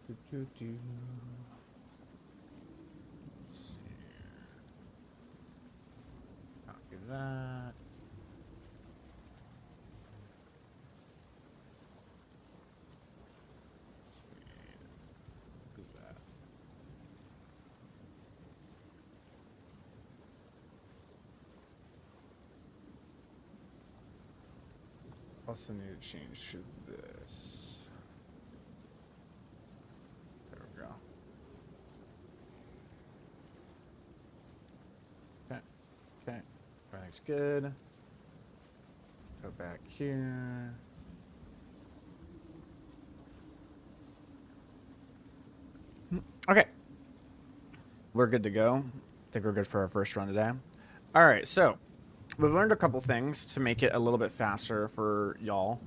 Do. Let's see. Copy that. Let's see. Do that. Also need to change to this. There we go. Okay. Okay. Everything's good. Go back here. Okay. We're good to go. I think we're good for our first run today. All right, so we've learned a couple things to make it a little bit faster for y'all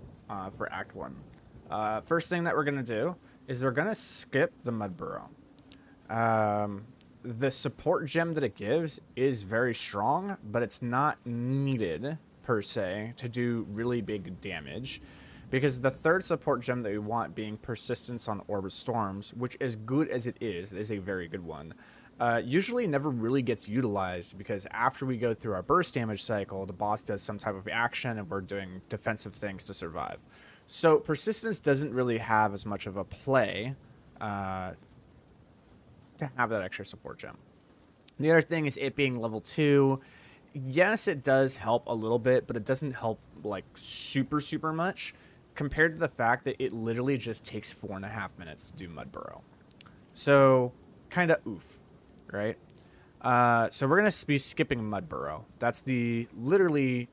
for Act 1. First thing that we're going to do is we're going to skip the Mud Burrow. The support gem that it gives is very strong, but it's not needed, per se, to do really big damage. Because the third support gem that we want being Persistence on Orb of Storms, which as good as it is a very good one, usually never really gets utilized because after we go through our burst damage cycle, the boss does some type of action and we're doing defensive things to survive. So Persistence doesn't really have as much of a play to have that extra support gem. The other thing is it being level 2. Yes, it does help a little bit, but it doesn't help like super much compared to the fact that it literally just takes 4.5 minutes to do Mud Burrow. So kind of oof, right? So we're going to be skipping Mud Burrow. That's the literally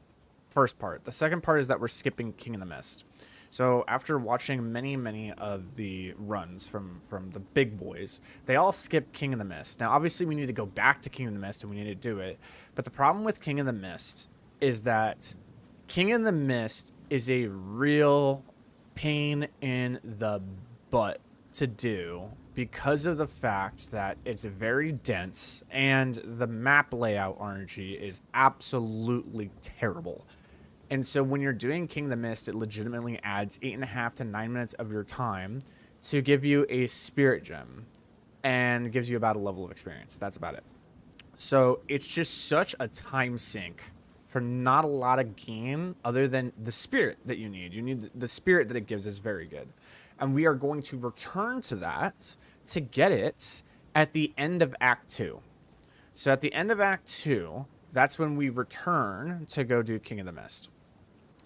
first part. The second part is that we're skipping King of the Mist. So after watching many of the runs from the big boys, they all skip King of the Mist. Now, obviously, we need to go back to King of the Mist and we need to do it. But the problem with King of the Mist is that King of the Mist is a real pain in the butt to do because of the fact that it's very dense and the map layout RNG is absolutely terrible. And so when you're doing King of the Mist, it legitimately adds 8.5 to 9 minutes of your time to give you a spirit gem and gives you about a level of experience. That's about it. So it's just such a time sink for not a lot of game other than the spirit that you need. You need the spirit that it gives is very good. And we are going to return to that to get it at the end of Act 2. So at the end of Act 2, that's when we return to go do King of the Mist.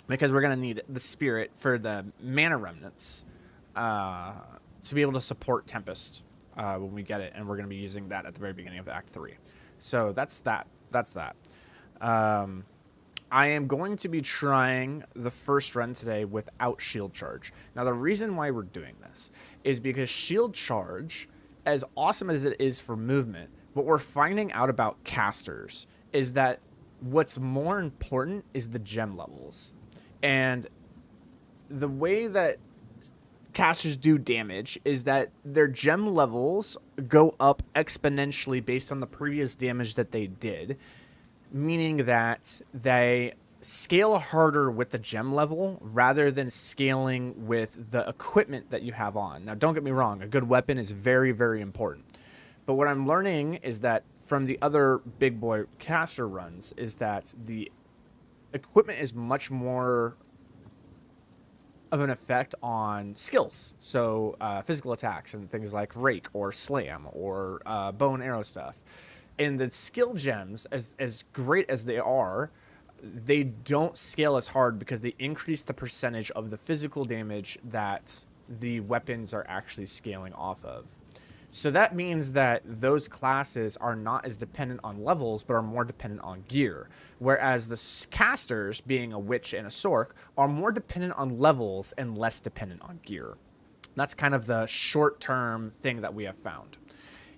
Because we're going to need the spirit for the mana remnants to be able to support Tempest when we get it. And we're going to be using that at the very beginning of Act 3. So that's that. That's that. I am going to be trying the first run today without Shield Charge. Now, the reason why we're doing this is because Shield Charge, as awesome as it is for movement, what we're finding out about casters is that what's more important is the gem levels. And the way that casters do damage is that their gem levels go up exponentially based on the previous damage that they did, meaning that they scale harder with the gem level rather than scaling with the equipment that you have on. Now, don't get me wrong, a good weapon is very important. But what I'm learning is that from the other big boy caster runs is that the equipment is much more of an effect on skills. So physical attacks and things like rake or slam or bow and arrow stuff. And the skill gems, as great as they don't scale as hard because they increase the percentage of the physical damage that the weapons are actually scaling off of. So that means that those classes are not as dependent on levels, but are more dependent on gear. Whereas the casters, being a witch and a sorc, are more dependent on levels and less dependent on gear. That's kind of the short-term thing that we have found.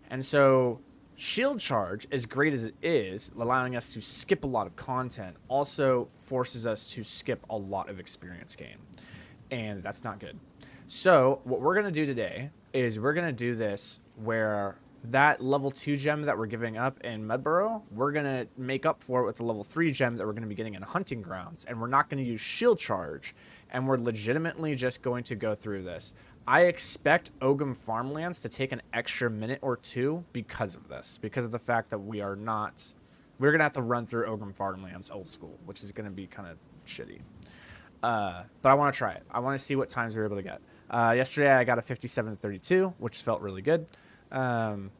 And so Shield Charge, as great as it is, allowing us to skip a lot of content, also forces us to skip a lot of experience gain. And that's not good. So what we're going to do today is we're going to do this where that level 2 gem that we're giving up in Mud Burrow, we're going to make up for it with the level 3 gem that we're going to be getting in Hunting Grounds. And we're not going to use Shield Charge. And we're legitimately just going to go through this. I expect Ogham farmlands to take an extra minute or two because of this, because of the fact that we're gonna have to run through Ogham farmlands old school, which is gonna be kind of shitty. But I want to try it. I want to see what times we're able to get. Yesterday I got a 57-32, which felt really good. And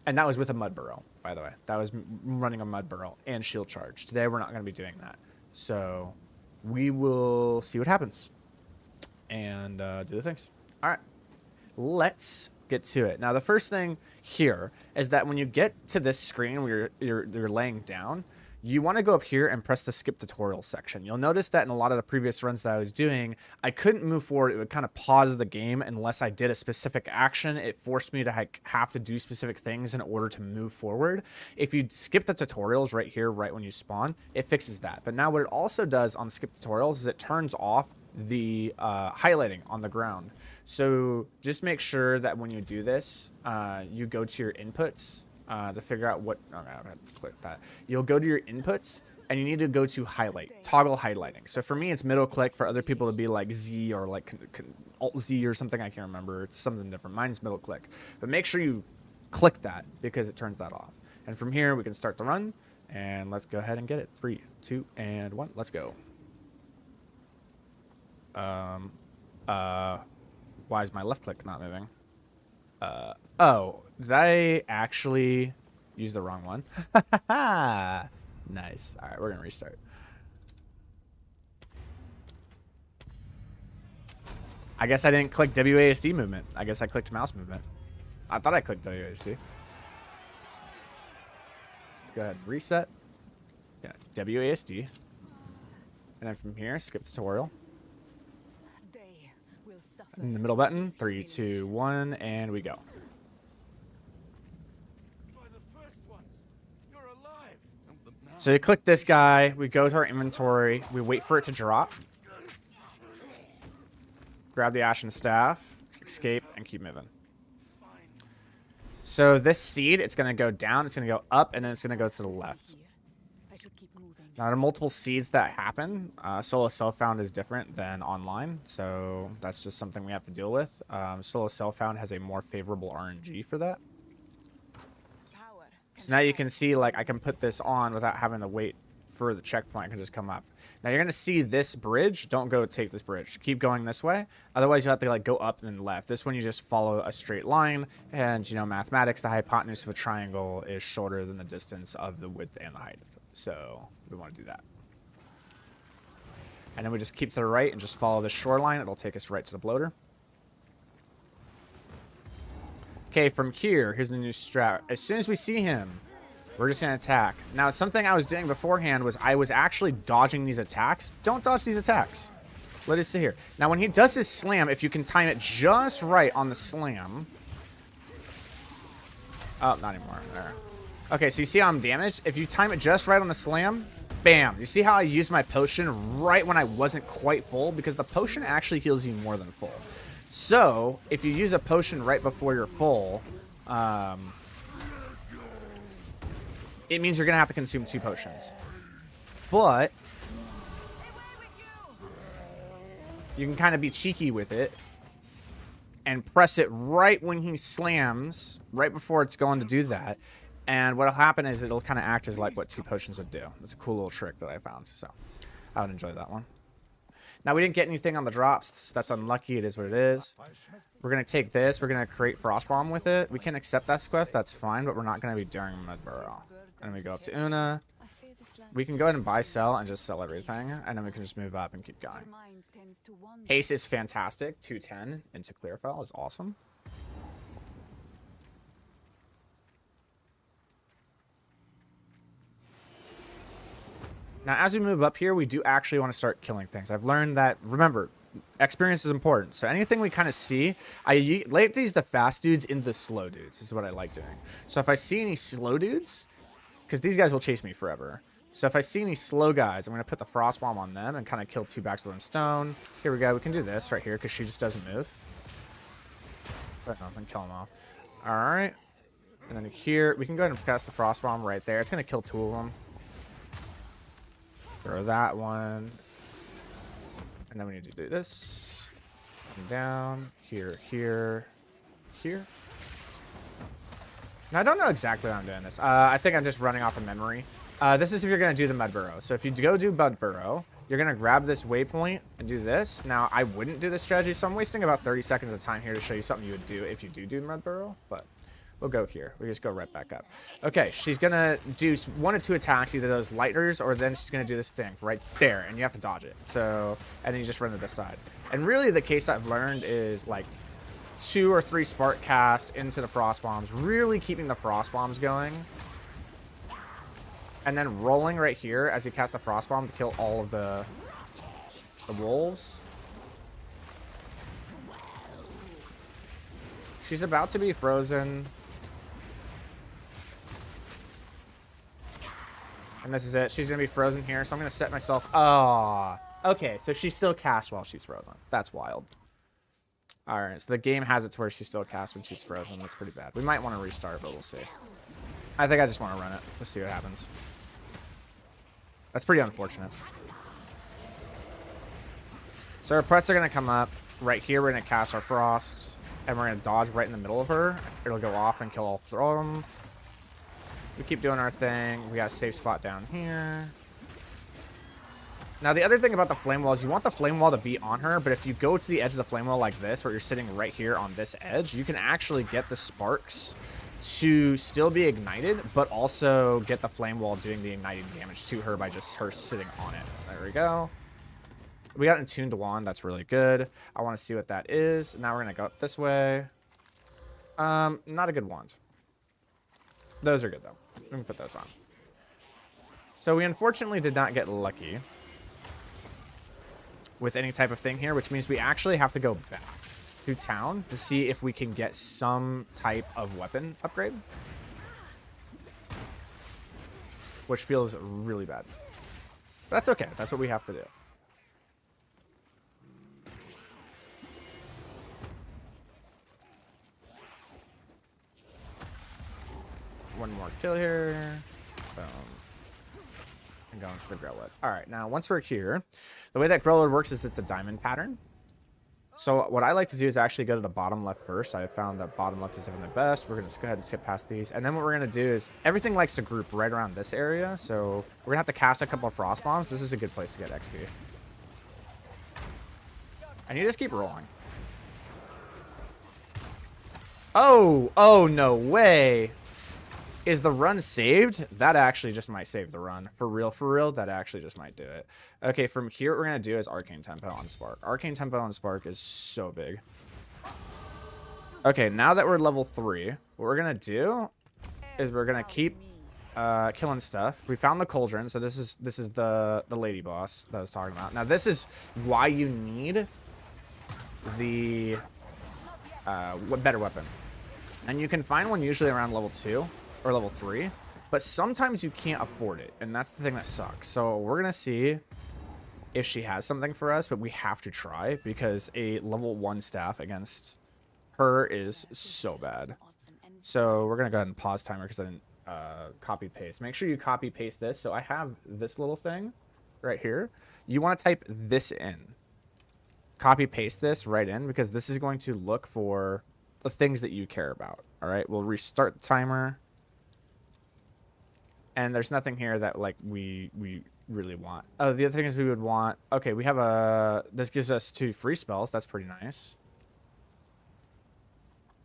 that was with a mud burrow, by the way. That was running a mud burrow and shield charge. Today we're not going to be doing that. So we will see what happens and do the things. All right, let's get to it. Now, the first thing here is that when you get to this screen where you're laying down, you want to go up here and press the skip tutorial section. You'll notice that in a lot of the previous runs that I was doing, I couldn't move forward. It would kind of pause the game unless I did a specific action. It forced me to have to do specific things in order to move forward. If you skip the tutorials right here, right when you spawn, it fixes that. But now what it also does on skip tutorials is it turns off the highlighting on the ground. So just make sure that when you do this, you go to your inputs, to figure out what, okay, I'm gonna click that. You'll go to your inputs and you need to go to highlight, toggle highlighting. So for me, it's middle click. For other people to be like Z or like Alt Z or something, I can't remember. It's something different. Mine's middle click, but make sure you click that because it turns that off. And from here, we can start the run and let's go ahead and get it. 3, 2, and 1. Let's go. Why is my left click not moving? Oh, did I actually use the wrong one? Nice. All right, we're going to restart. I guess I didn't click WASD movement. I guess I clicked mouse movement. I thought I clicked WASD. Let's go ahead and reset. Yeah, WASD. And then from here, skip tutorial. In the middle button, 3, 2, 1, and we go. So you click this guy, we go to our inventory, we wait for it to drop. Grab the ashen staff, escape, and keep moving. So this seed, it's going to go down, it's going to go up, and then it's going to go to the left. Now, there are multiple seeds that happen. Solo self-found is different than online, so that's just something we have to deal with. Solo self-found has a more favorable RNG for that. So now you can see, like, I can put this on without having to wait for the checkpoint. I can just come up. Now, you're going to see this bridge. Don't go take this bridge. Keep going this way. Otherwise, you'll have to, like, go up and then left. This one, you just follow a straight line. And, you know, mathematics, the hypotenuse of a triangle is shorter than the distance of the width and the height. So we want to do that. And then we just keep to the right and just follow the shoreline. It'll take us right to the bloater. Okay, from here, here's the new strat. As soon as we see him, we're just going to attack. Now, something I was doing beforehand was I was actually dodging these attacks. Don't dodge these attacks. Let it sit here. Now, when he does his slam, if you can time it just right on the slam. Oh, not anymore. There. Okay, so you see how I'm damaged? If you time it just right on the slam, bam. You see how I used my potion right when I wasn't quite full? Because the potion actually heals you more than full. So, if you use a potion right before you're full, it means you're going to have to consume 2 potions. But you can kind of be cheeky with it and press it right when he slams, right before it's going to do that. And what'll happen is it'll kind of act as like what 2 potions would do. It's a cool little trick that I found. So I would enjoy that one. Now, we didn't get anything on the drops. That's unlucky. It is what it is. We're going to take this. We're going to create Frostbomb with it. We can accept that quest. That's fine, but we're not going to be doing Mudburrow. And we go up to Una. We can go ahead and buy, sell, and just sell everything. And then we can just move up and keep going. Haste is fantastic. 210 into Clearfell is awesome. Now, as we move up here, we do actually want to start killing things. I've learned that, remember, experience is important. So anything we kind of see, I like to use the fast dudes into the slow dudes. This is what I like doing. So if I see any slow dudes, because these guys will chase me forever. So if I see any slow guys, I'm going to put the Frost Bomb on them and kind of kill 2 backs with 1 stone. Here we go. We can do this right here because she just doesn't move. But nothing, kill them all. All right. And then here, we can go ahead and cast the Frost Bomb right there. It's going to kill 2 of them. Throw that one. And then we need to do this. Down, here, here, here. Now, I don't know exactly how I'm doing this. I think I'm just running off of memory. This is if you're going to do the mud burrow. So if you go do mud burrow, you're going to grab this waypoint and do this. Now, I wouldn't do this strategy, so I'm wasting about 30 seconds of time here to show you something you would do if you do mud burrow. But we'll go here. We just go right back up. Okay, she's going to do 1 or 2 attacks, either those lighters, or then she's going to do this thing right there, and you have to dodge it. So, and then you just run to this side. And really, the case I've learned is, like, 2 or 3 spark cast into the frost bombs, really keeping the frost bombs going, and then rolling right here as you cast the frost bomb to kill all of the wolves. She's about to be frozen, and this is it. She's gonna be frozen here, so I'm gonna set myself. Okay, so she still casts while she's frozen. That's wild. All right, so the game has it to where she still casts when she's frozen. That's pretty bad. We might want to restart, but we'll see. I think I just want to run it. Let's see what happens. That's pretty unfortunate. So our pets are going to come up. Right here, we're going to cast our frost, and we're going to dodge right in the middle of her. It'll go off and kill all 3 of them. We keep doing our thing. We got a safe spot down here. Now, the other thing about the flame wall is you want the flame wall to be on her, but if you go to the edge of the flame wall like this, where you're sitting right here on this edge, you can actually get the sparks to still be ignited, but also get the flame wall doing the igniting damage to her by just her sitting on it. There we go. We got Entombed Wand. That's really good. I want to see what that is. Now we're going to go up this way. Not a good wand. Those are good, though. Let me put those on. So we unfortunately did not get lucky with any type of thing here, which means we actually have to go back to town to see if we can get some type of weapon upgrade, which feels really bad. But that's okay. That's what we have to do. One more kill here. Boom. And going for the Growlithe. All right, now once we're here, the way that Growlithe works is it's a diamond pattern. So what I like to do is actually go to the bottom left first. I found that bottom left is definitely the best. We're going to go ahead and skip past these. And then what we're going to do is everything likes to group right around this area. So we're going to have to cast a couple of frost bombs. This is a good place to get XP. And you just keep rolling. Oh, no way. Is the run saved? That actually just might save the run. For real, that actually just might do it. Okay, from here, what we're going to do is Arcane Tempo on Spark. Arcane Tempo on Spark is so big. Okay, now that we're level 3, what we're going to do is we're going to keep killing stuff. We found the Cauldron, so this is the lady boss that I was talking about. Now, this is why you need the better weapon. And you can find one usually around level 2. Or level 3, but sometimes you can't afford it, and that's the thing that sucks. So we're gonna see if she has something for us, but we have to try because a level 1 staff against her is so bad. So we're gonna go ahead and pause timer because I didn't copy paste. Make sure you copy paste this. So I have this little thing right here. You want to type this in, copy paste this right in, because this is going to look for the things that you care about. All right, we'll restart the timer. And there's nothing here that like we really want. Oh, the other thing is we would want. Okay, we have this gives us 2 free spells. That's pretty nice.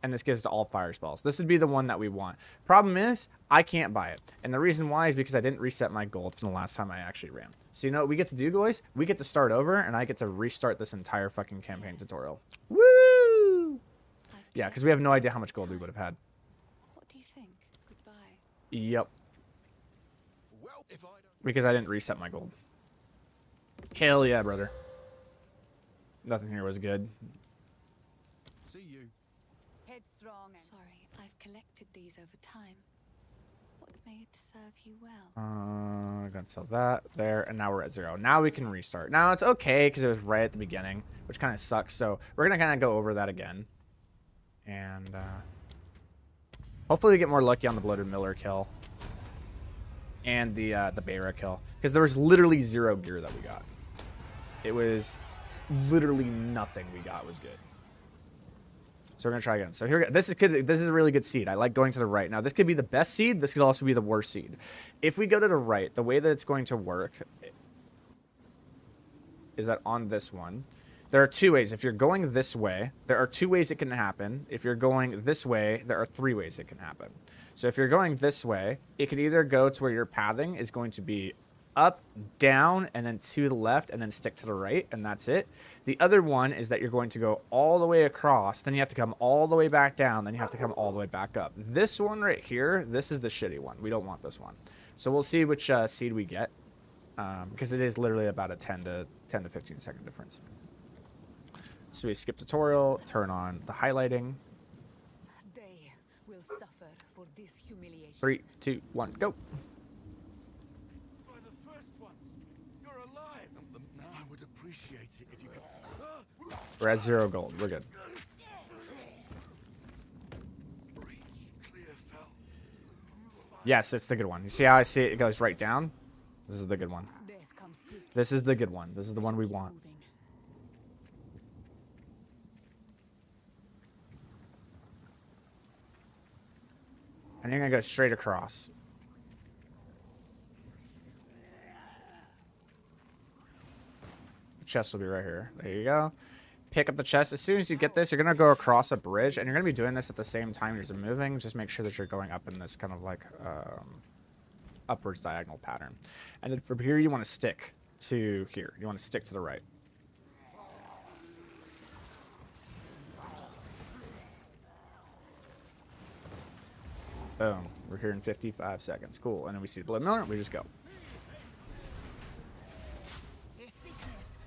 And this gives us all fire spells. This would be the one that we want. Problem is, I can't buy it. And the reason why is because I didn't reset my gold from the last time I actually ran. So you know what we get to do, guys? We get to start over, and I get to restart this entire fucking campaign tutorial. Woo! Yeah, because we have no idea how much gold we would have had. What do you think? Goodbye. Yep. Because I didn't reset my gold. Hell yeah, brother. Nothing here was good. See you. Headstrong. Sorry, I've collected these over time. What may it serve you well? I'm gonna sell that there, and now we're at 0. Now we can restart. Now it's okay because it was right at the beginning, which kind of sucks. So we're gonna kind of go over that again, and hopefully we get more lucky on the Bloated Miller kill. And the Beira kill, because there was literally 0 gear that we got. It was literally nothing we got was good. So we're gonna try again. So here we go. This is a really good seed. I like going to the right. Now this could be the best seed. This could also be the worst seed. If we go to the right, the way that it's going to work is that on this one, there are two ways. If you're going this way, there are two ways it can happen. If you're going this way, there are three ways it can happen. So if you're going this way, it could either go to where your pathing is going to be up, down, and then to the left, and then stick to the right, and that's it. The other one is that you're going to go all the way across, then you have to come all the way back down, then you have to come all the way back up. This one right here, this is the shitty one. We don't want this one. So we'll see which seed we get, because it is literally about a 10 to 15 second difference. So we skip tutorial, turn on the highlighting. They will suffer for this humiliation. 3, 2, 1, go. By the first ones. You're alive. I would appreciate it if you could. We're at 0 gold. We're good. Breach clear fell. Yes, it's the good one. You see how I see it? It goes right down. This is the good one. Death comes swiftly. This is the good one. This is the one we want. Moving. And you're going to go straight across. The chest will be right here. There you go. Pick up the chest. As soon as you get this, you're going to go across a bridge. And you're going to be doing this at the same time you're moving. Just make sure that you're going up in this kind of like upwards diagonal pattern. And then from here, you want to stick to here. You want to stick to the right. Boom. We're here in 55 seconds. Cool. And then we see the blood miller. We just go. Their sickness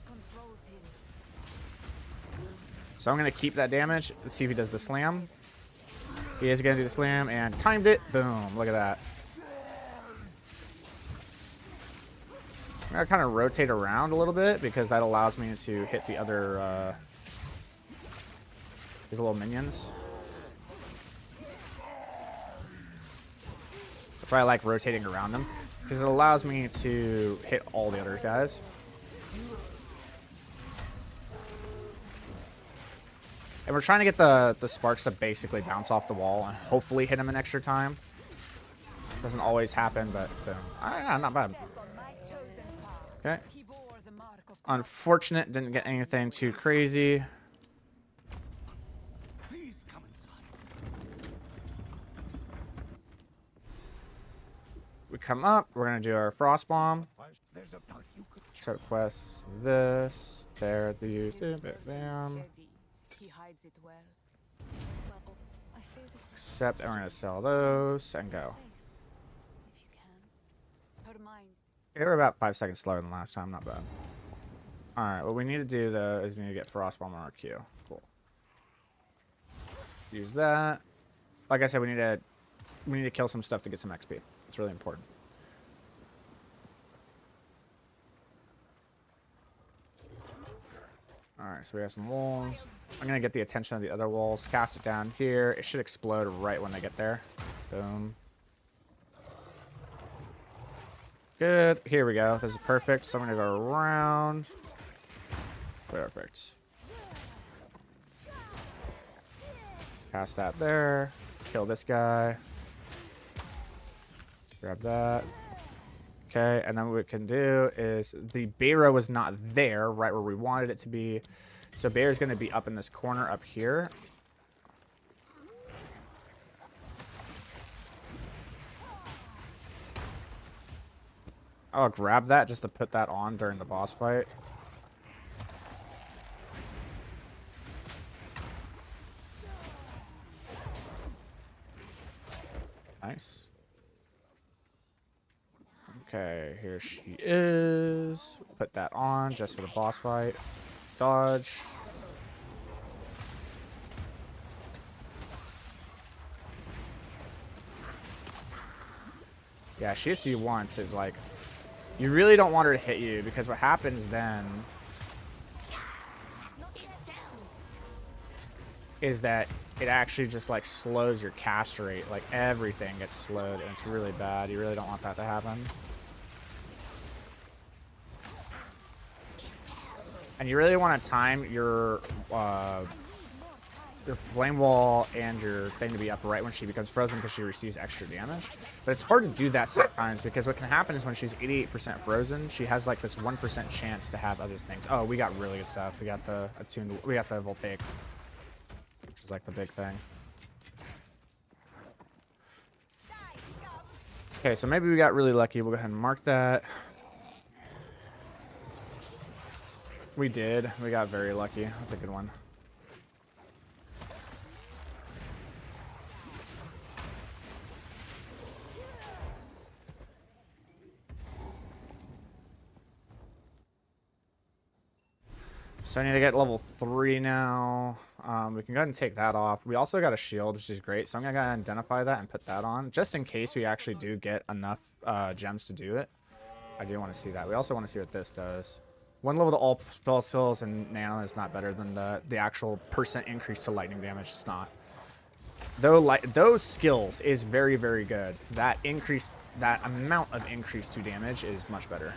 controls him. So I'm going to keep that damage. Let's see if he does the slam. He is going to do the slam and timed it. Boom. Look at that. I'm going to kind of rotate around a little bit because that allows me to hit the other these little minions. That's why I like rotating around them, because it allows me to hit all the other guys. And we're trying to get the sparks to basically bounce off the wall and hopefully hit them an extra time. Doesn't always happen, but yeah, not bad. Okay. Unfortunate, didn't get anything too crazy. Please come inside. We come up, we're gonna do our frost bomb. There's a part you could. So quests this, there, the used, bam. He hides it well. Well, I feel this Accept, and we're gonna sell those and go. safe, if you can. Her mind. Okay, we're about 5 seconds slower than last time, not bad. Alright, what we need to do though is we need to get frost bomb on our queue. Cool. Use that. Like I said, we need to kill some stuff to get some XP. It's really important. Alright, so we have some walls. I'm gonna get the attention of the other walls, cast it down here. It should explode right when they get there. Boom. Good. Here we go. This is perfect. So I'm gonna go around. Perfect. Cast that there. Kill this guy. Grab that. Okay, and then what we can do is the Beira was not there, right where we wanted it to be. So Beira's going to be up in this corner up here. I'll grab that just to put that on during the boss fight. Nice. Okay, here she is. Put that on just for the boss fight. Dodge. Yeah, she hits you once. It's like, you really don't want her to hit you, because what happens then is that it actually just like slows your cast rate. Like everything gets slowed, and it's really bad. You really don't want that to happen. And you really want to time your flame wall and your thing to be up right when she becomes frozen because she receives extra damage. But it's hard to do that sometimes because what can happen is when she's 88% frozen, she has like this 1% chance to have other things. Oh, we got really good stuff. We got the attuned, we got the voltaic, which is like the big thing. Okay, so maybe we got really lucky. We'll go ahead and mark that. We did. We got very lucky. That's a good one. So I need to get level 3 now. We can go ahead and take that off. We also got a shield, which is great. So I'm going to go ahead and identify that and put that on, just in case we actually do get enough gems to do it. I do want to see that. We also want to see what this does. 1 level to all spell skills and nano is not better than the actual % increase to lightning damage. It's not. Though those skills is very, very good. That increase, that amount of increase to damage is much better.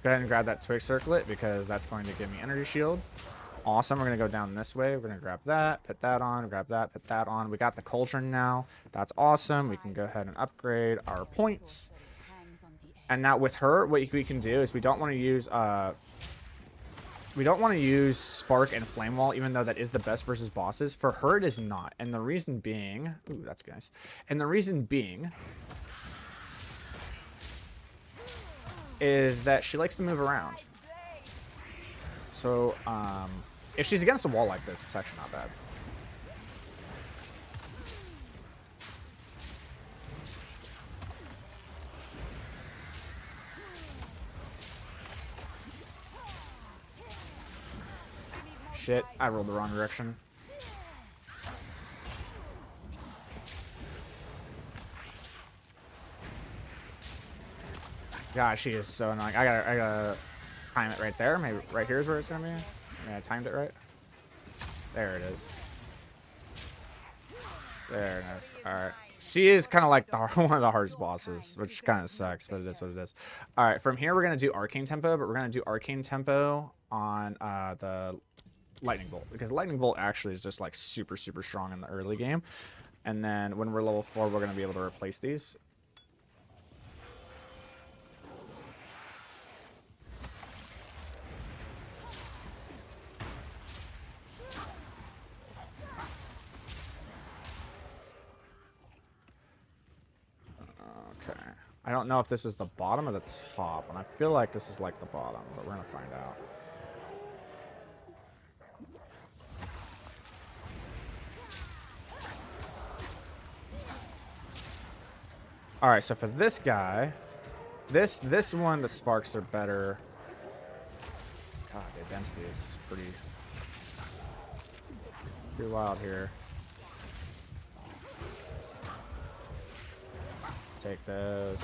Go ahead and grab that twig circlet because that's going to give me energy shield. Awesome. We're going to go down this way. We're going to grab that, put that on, grab that, put that on. We got the cauldron now. That's awesome. We can go ahead and upgrade our points. And now with her, what we can do is we don't want to use Spark and Flame Wall, even though that is the best versus bosses. For her, it is not. And the reason being, ooh, that's nice. And the reason being is that she likes to move around. So, if she's against a wall like this, it's actually not bad. Shit, I rolled the wrong direction. God, she is so annoying. I gotta time it right there. Maybe right here is where it's gonna be. Yeah, I timed it right. There it is. There it is. Alright. She is kind of like one of the hardest bosses, which kind of sucks, but it is what it is. Alright, from here we're going to do Arcane Tempo, but we're going to do Arcane Tempo on the Lightning Bolt, because Lightning Bolt actually is just like super, super strong in the early game. And then when we're level 4, we're going to be able to replace these. Okay. I don't know if this is the bottom or the top, and I feel like this is like the bottom, but we're going to find out. Alright, so for this guy, this one, the sparks are better. God, the density is pretty wild here. Take those.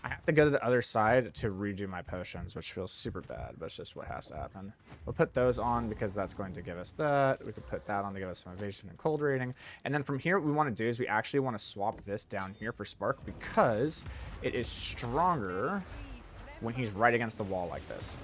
I have to go to the other side to redo my potions, which feels super bad, but it's just what has to happen. We'll put those on because that's going to give us that. We could put that on to give us some evasion and cold rating. And then from here, what we want to do is we actually want to swap this down here for Spark because it is stronger when he's right against the wall like this.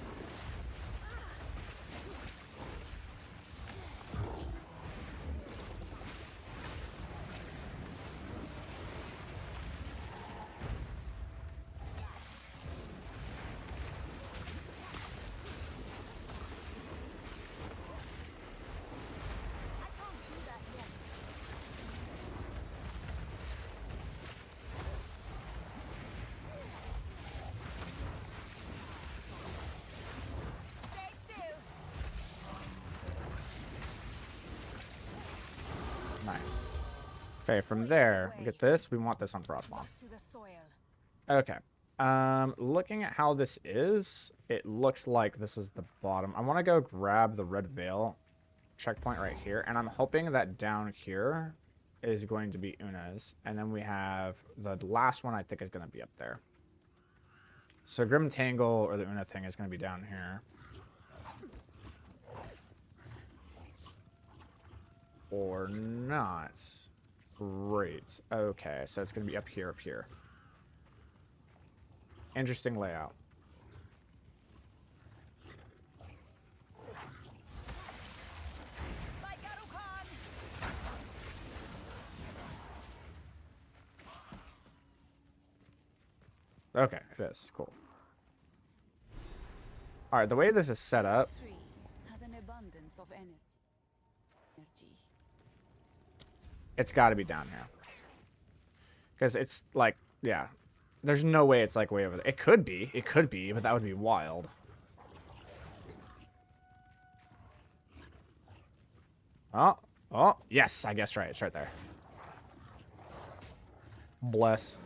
Nice. Okay, from there, we get this. We want this on Frostbomb. Okay. Looking at how this is, it looks like this is the bottom. I want to go grab the Red Veil checkpoint right here, and I'm hoping that down here is going to be Una's, and then we have the last one I think is going to be up there. So Grim Tangle or the Una thing is going to be down here. Or not. Great. Okay, so it's going to be up here, up here. Interesting layout. Okay, it is. Cool. Alright, the way this is set up... Has an abundance of energy. It's got to be down here. Because it's like, yeah. There's no way it's like way over there. It could be, but that would be wild. Oh, yes, I guessed right. It's right there. Bless.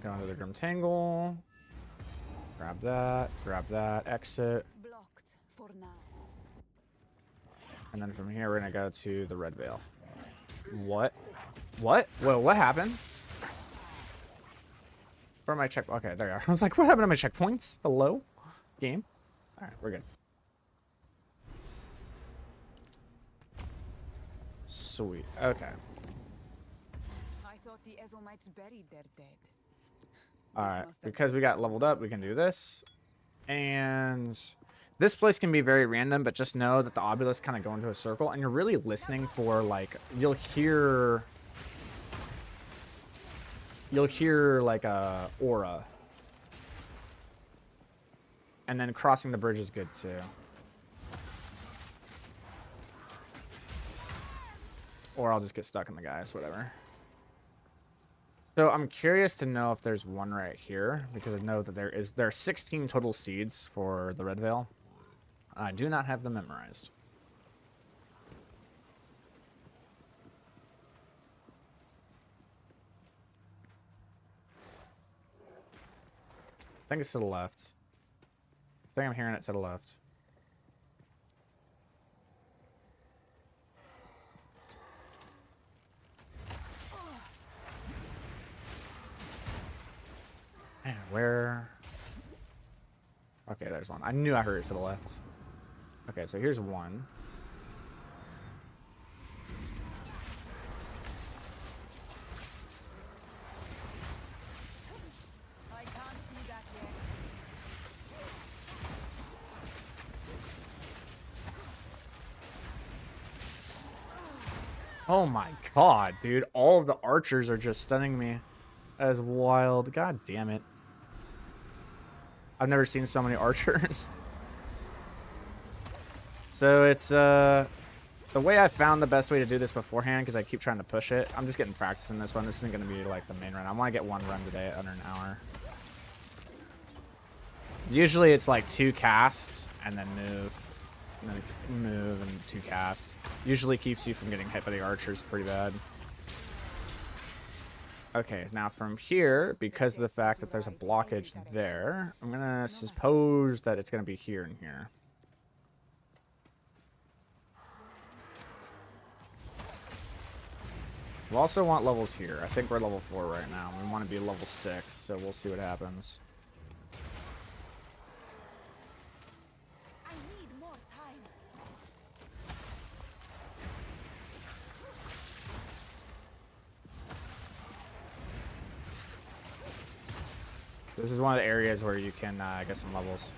Go into the Grim Tangle. Grab that, exit. Blocked for now. And then from here, we're gonna go to the Red Vale. What? What? Whoa, what happened? Where are my check? Okay, there you are. I was like, what happened to my checkpoints? Hello? Game? Alright, we're good. Sweet. Okay. I thought the Ezomites buried their dead. Alright, because we got leveled up, we can do this. And this place can be very random, but just know that the obelisks kind of go into a circle, and you're really listening for, like, you'll hear like a aura. And then crossing the bridge is good too. Or I'll just get stuck in the guys, whatever. So I'm curious to know if there's one right here, because I know that there are 16 total seeds for the Red Vale. I do not have them memorized. I think it's to the left. I think I'm hearing it to the left. Man, where? Okay, there's one. I knew I heard it to the left. Okay, so here's one. I can't see that yet. Oh my god, dude. All of the archers are just stunning me. That is wild. God damn it. I've never seen so many archers. So it's, the way I found the best way to do this beforehand, because I keep trying to push it. I'm just getting practice in this one. This isn't going to be like the main run. I want to get one run today under an hour. Usually it's like 2 casts and then move. And then move and 2 cast. Usually keeps you from getting hit by the archers pretty bad. Okay, now from here, because of the fact that there's a blockage there, I'm going to suppose that it's going to be here and here. We also want levels here. I think we're level 4 right now. We want to be level 6, so we'll see what happens. I need more time. This is one of the areas where you can get some levels.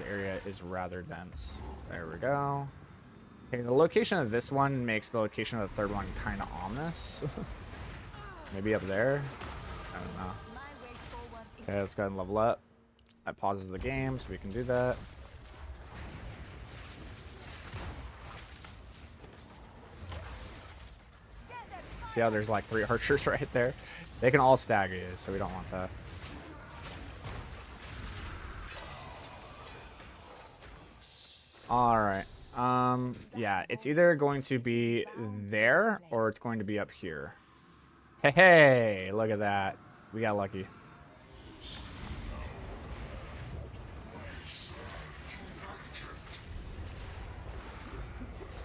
The area is rather dense. There we go. Okay, the location of this one makes the location of the third one kind of ominous. Maybe up there? I don't know. Okay, let's go ahead and level up. That pauses the game, so we can do that. See how there's like 3 archers right there? They can all stagger you, so we don't want that. Alright. Yeah, it's either going to be there or it's going to be up here. Hey, hey, look at that. We got lucky.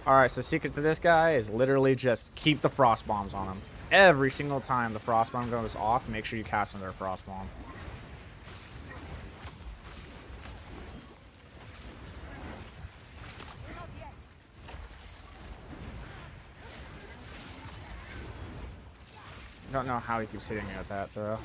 Alright, so secret to this guy is literally just keep the frost bombs on him. Every single time the frost bomb goes off, make sure you cast another frost bomb. Don't know how he keeps hitting me with that, though.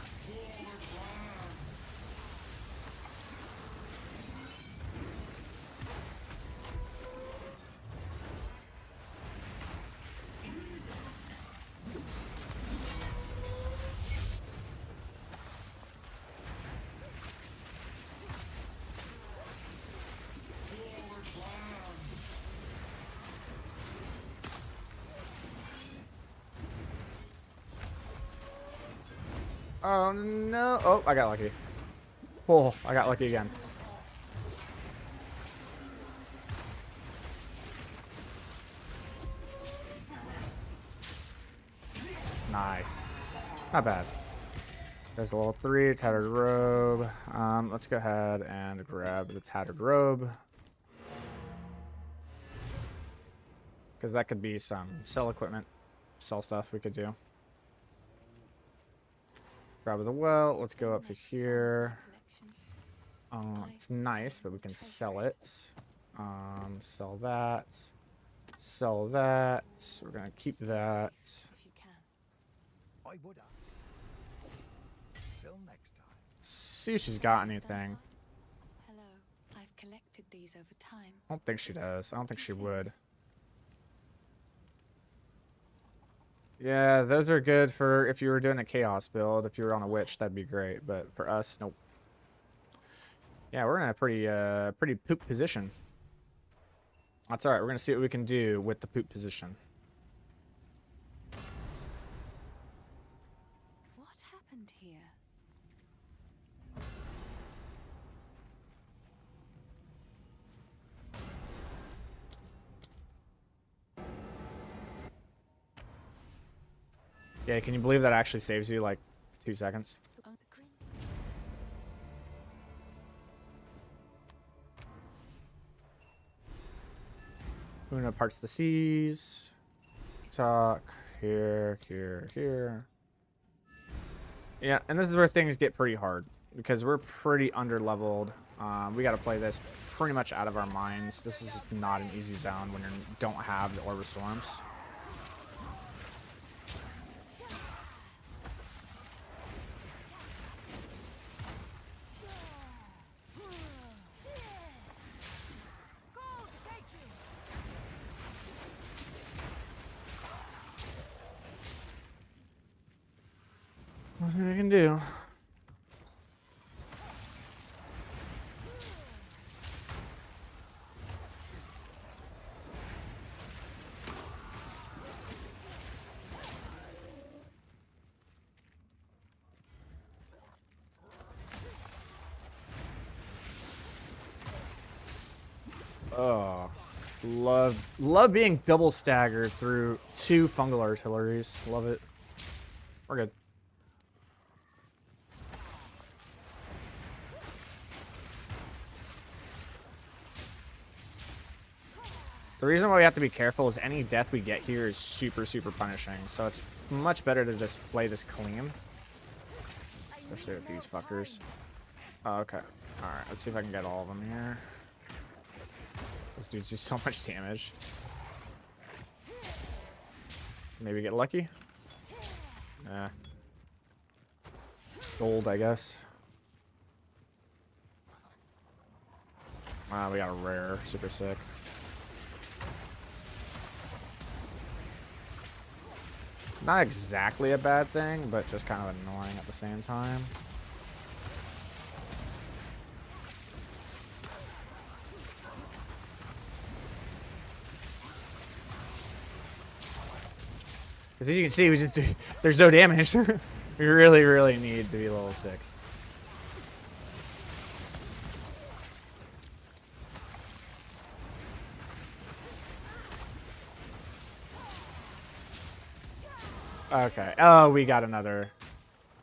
Oh no! Oh, I got lucky. Oh, I got lucky again. Nice. Not bad. There's a level 3 tattered robe. Let's go ahead and grab the tattered robe. Because that could be some sell equipment, sell stuff we could do. Grab the well. Let's go up to here. It's nice, but we can sell it. Sell that. Sell that. We're gonna keep that. I would have. Till next time. See if she's got anything. Hello. I've collected these over time. I don't think she does. I don't think she would. Yeah, those are good for if you were doing a chaos build. If you were on a witch, that'd be great. But for us, nope. Yeah, we're in a pretty poop position. That's all right. We're gonna see what we can do with the poop position. What happened here? Yeah, can you believe that actually saves you like 2 seconds? Oh, the green. Una parts the seas. Talk here, here, here. Yeah, and this is where things get pretty hard because we're pretty under-leveled. We got to play this pretty much out of our minds. This is not an easy zone when you don't have the Orb of Storms. Nothing we can do. Oh, love being double staggered through 2 fungal artilleries. Love it. We're good. The reason why we have to be careful is any death we get here is super, super punishing. So it's much better to just play this clean. Especially with these fuckers. Oh, okay. Alright, let's see if I can get all of them here. Those dudes do so much damage. Maybe get lucky? Nah. Gold, I guess. Wow, we got a rare. Super sick. Not exactly a bad thing, but just kind of annoying at the same time. Because as you can see, there's no damage. We really, really need to be level 6. Okay. Oh, we got another.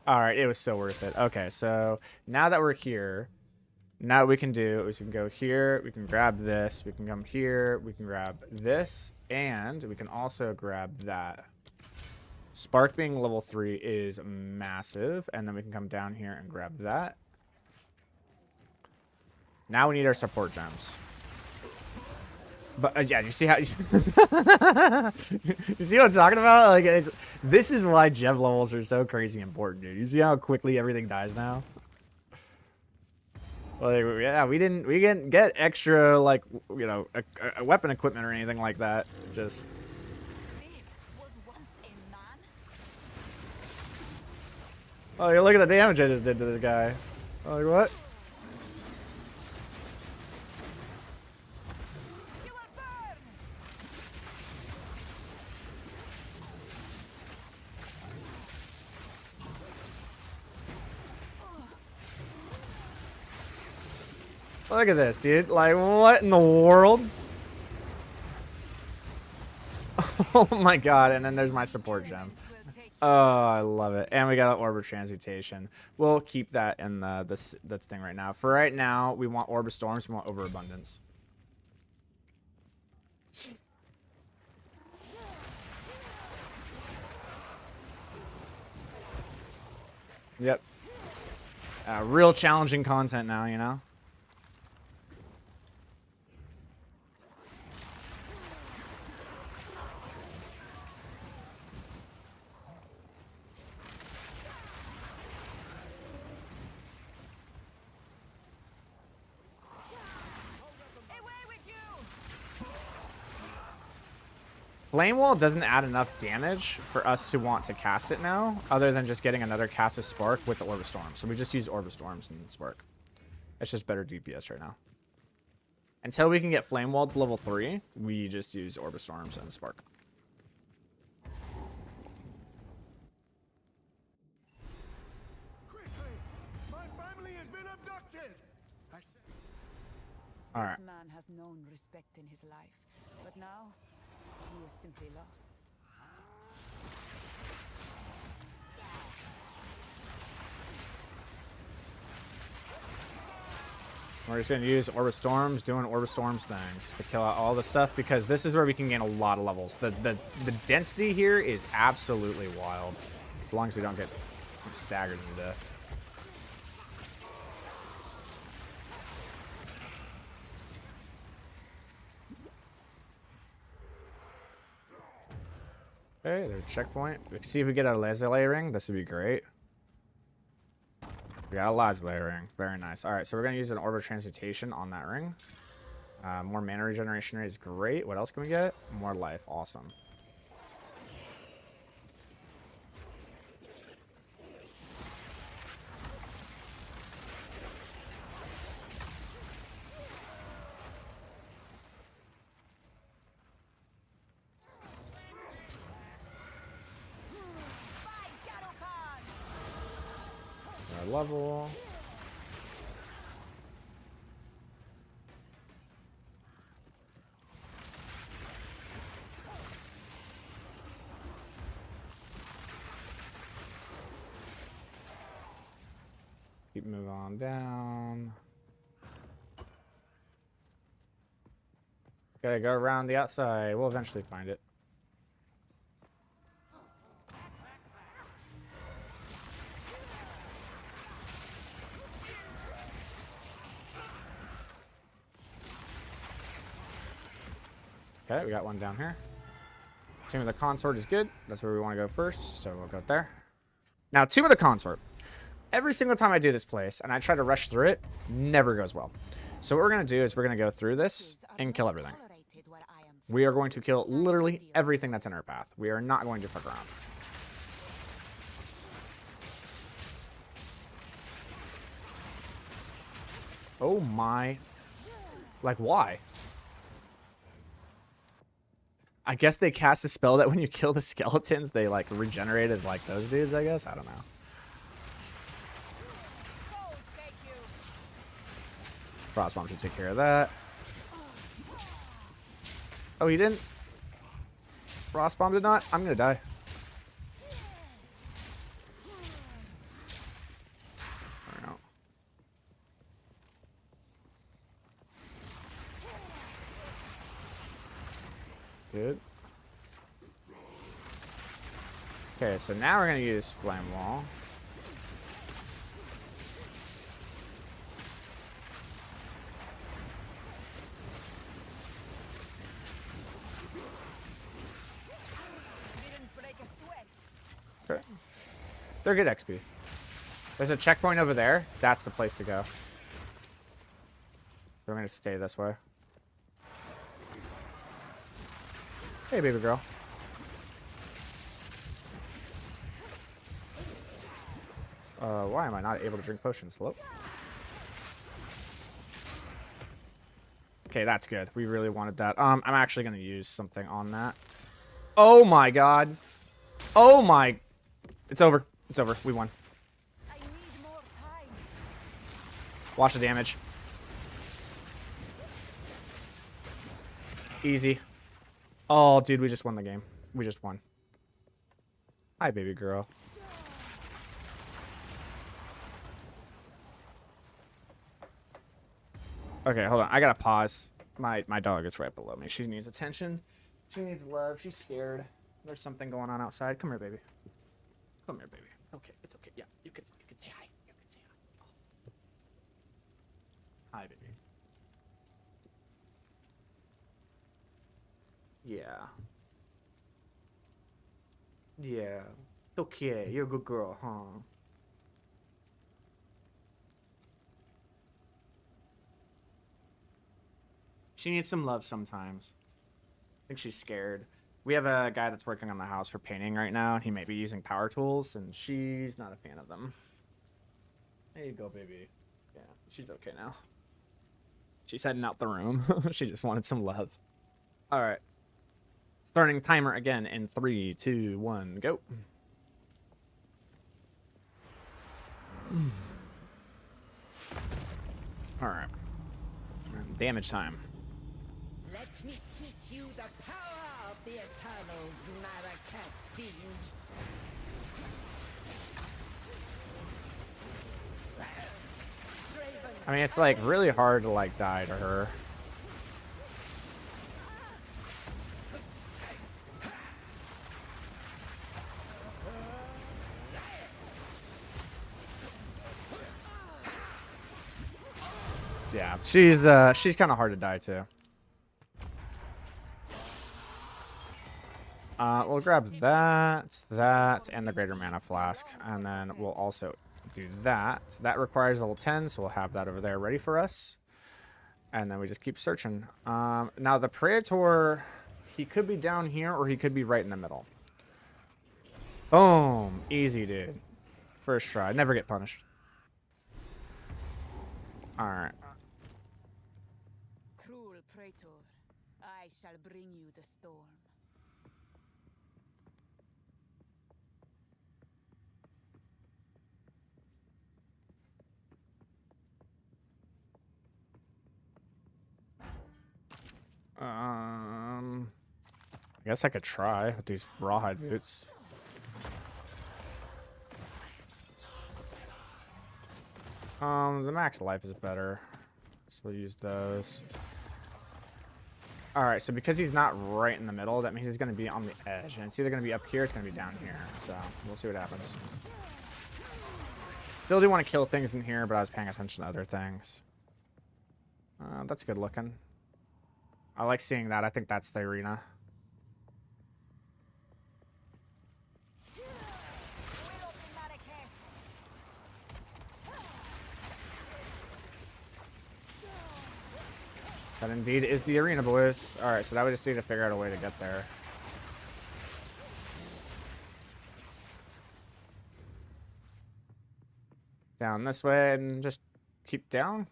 All right. It was so worth it. Okay. So now that we're here, now what we can do is we can go here. We can grab this. We can come here. We can grab this. And we can also grab that. Spark being level 3 is massive. And then we can come down here and grab that. Now we need our support gems. But yeah, you see how you see what I'm talking about? Like, this is why gem levels are so crazy important, dude. You see how quickly everything dies now? Like, yeah, we didn't get extra, like, you know, a weapon equipment or anything like that. Just This was once a man. oh, look at the damage I just did to this guy. Like what? You will burn. Look at this, dude. Like, what in the world? Oh my god, and then there's my support gem. Oh, I love it. And we got an Orb of Transmutation. We'll keep that in this thing right now. For right now, we want Orb of Storms. We want Overabundance. Yep. Real challenging content now, you know? Flame Wall doesn't add enough damage for us to want to cast it now, other than just getting another cast of Spark with the Orb of Storms. So we just use Orb of Storms and Spark. It's just better DPS right now. Until we can get Flame Wall to level 3, we just use Orb of Storms and Spark. Quickly! My family has been abducted! Alright. This man has known respect in his life, but now he is simply lost. We're just going to use Orb of Storms, doing Orb of Storms things to kill out all the stuff, because this is where we can gain a lot of levels. The density here is absolutely wild, as long as we don't get staggered to death. Okay, there's a checkpoint. We can see if we get a Lazuli ring. This would be great. We got a Lazuli ring. Very nice. All right, so we're going to use an Orb of Transmutation on that ring. More mana regeneration rate is great. What else can we get? More life. Awesome. Level. Keep moving on down. Gotta go around the outside. We'll eventually find it. Okay, we got one down here. Tomb of the Consort is good. That's where we want to go first, so we'll go there. Now, Tomb of the Consort. Every single time I do this place, and I try to rush through it, never goes well. So what we're going to do is we're going to go through this and kill everything. We are going to kill literally everything that's in our path. We are not going to fuck around. Oh my. Like, why? I guess they cast a spell that when you kill the skeletons, they, like, regenerate as, like, those dudes, I guess? I don't know. Frostbomb should take care of that. Oh, he didn't? Frostbomb did not? I'm gonna die. I don't know. Good. Okay, so now we're gonna use Flame Wall. They're good XP. There's a checkpoint over there. That's the place to go. We're going to stay this way. Hey, baby girl. Why am I not able to drink potions? Hello? Okay, that's good. We really wanted that. I'm actually going to use something on that. Oh my god. Oh my... It's over. It's over. We won. I need more time. Watch the damage. Easy. Oh, dude, we just won the game. We just won. Hi, baby girl. Okay, hold on. I gotta pause. My dog is right below me. She needs attention. She needs love. She's scared. There's something going on outside. Come here, baby. Come here, baby. Okay, it's okay. Yeah, you can say hi. You can say hi. Oh. Hi, baby. Yeah. Yeah. Okay, you're a good girl, huh? She needs some love sometimes. I think she's scared. We have a guy that's working on the house for painting right now, and he may be using power tools, and she's not a fan of them. There you go, baby. Yeah, she's okay now. She's heading out the room. She just wanted some love. All right. Starting timer again in 3, 2, 1, go. All right. Damage time. Let me teach you the power of the Eternals, Maracat Fiend. I mean, it's like really hard to like die to her. Yeah, she's kind of hard to die to. We'll grab that, and the Greater Mana Flask, and then we'll also do that. That requires level 10, so we'll have that over there ready for us. And then we just keep searching. Now the Praetor, he could be down here, or he could be right in the middle. Boom! Easy, dude. First try. Never get punished. Alright. Cruel Praetor, I shall bring you the storm. I guess I could try with these rawhide boots. The max life is better, so we'll use those. All right, so because he's not right in the middle, that means he's going to be on the edge, and it's either going to be up here, or it's going to be down here. So we'll see what happens. Still do want to kill things in here, but I was paying attention to other things. That's good looking. I like seeing that. I think that's the arena. That indeed is the arena, boys. Alright, so now we just need to figure out a way to get there. Down this way and just keep down?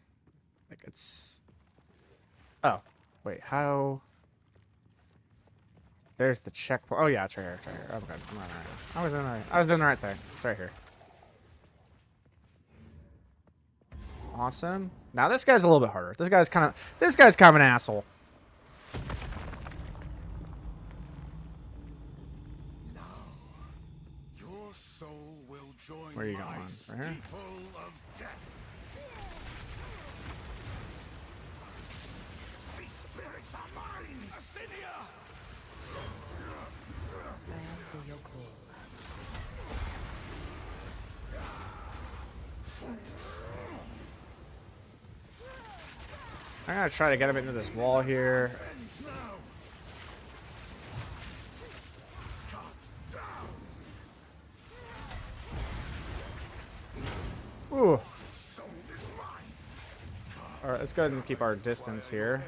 Like it's... Oh. Wait, how... There's the checkpoint. Oh yeah, it's right here, it's right here. Okay, I'm right now. I was doing the right thing. It's right here. Awesome. Now this guy's a little bit harder. This guy's kind of an asshole. Now, your soul will join Where are you my going? Right steeple here? of death. These spirits are mine, Acinia! I answer your call. I'm gonna try to get him into this wall here. Ends now. Cut down. All right, let's go ahead and keep our distance here.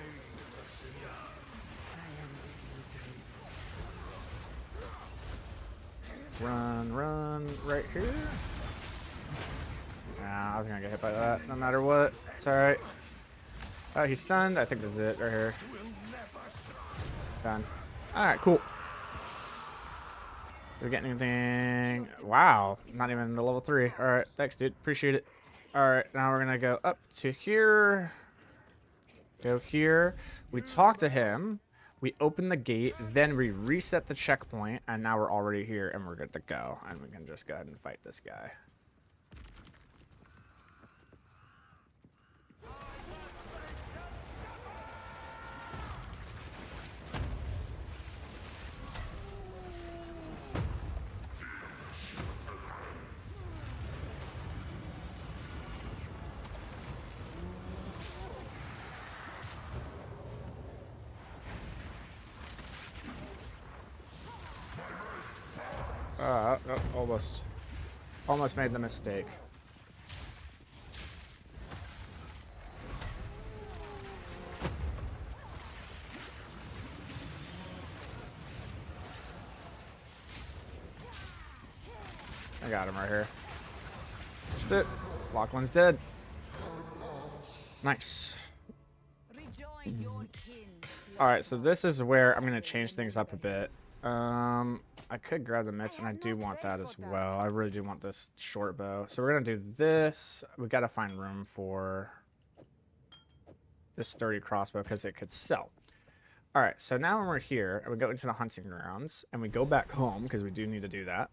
Run right here. Nah, I was gonna get hit by that no matter what. It's alright. Oh, he's stunned. I think this is it right here. Done. Alright, cool. Did we get anything? Wow, not even the level 3. Alright, thanks, dude. Appreciate it. Alright, now we're gonna go up to here. Go here. We talk to him. We open the gate, then we reset the checkpoint, and now we're already here, and we're good to go. And we can just go ahead and fight this guy. Oh, almost made the mistake. I got him right here. That's it. Lachlan's dead. Nice. Alright, so this is where I'm going to change things up a bit. I could grab the mitts, and I do want that as well. I really do want this short bow. So we're going to do this. We got to find room for this sturdy crossbow because it could sell. Alright, so now when we're here, and we go into the hunting grounds, and we go back home because we do need to do that.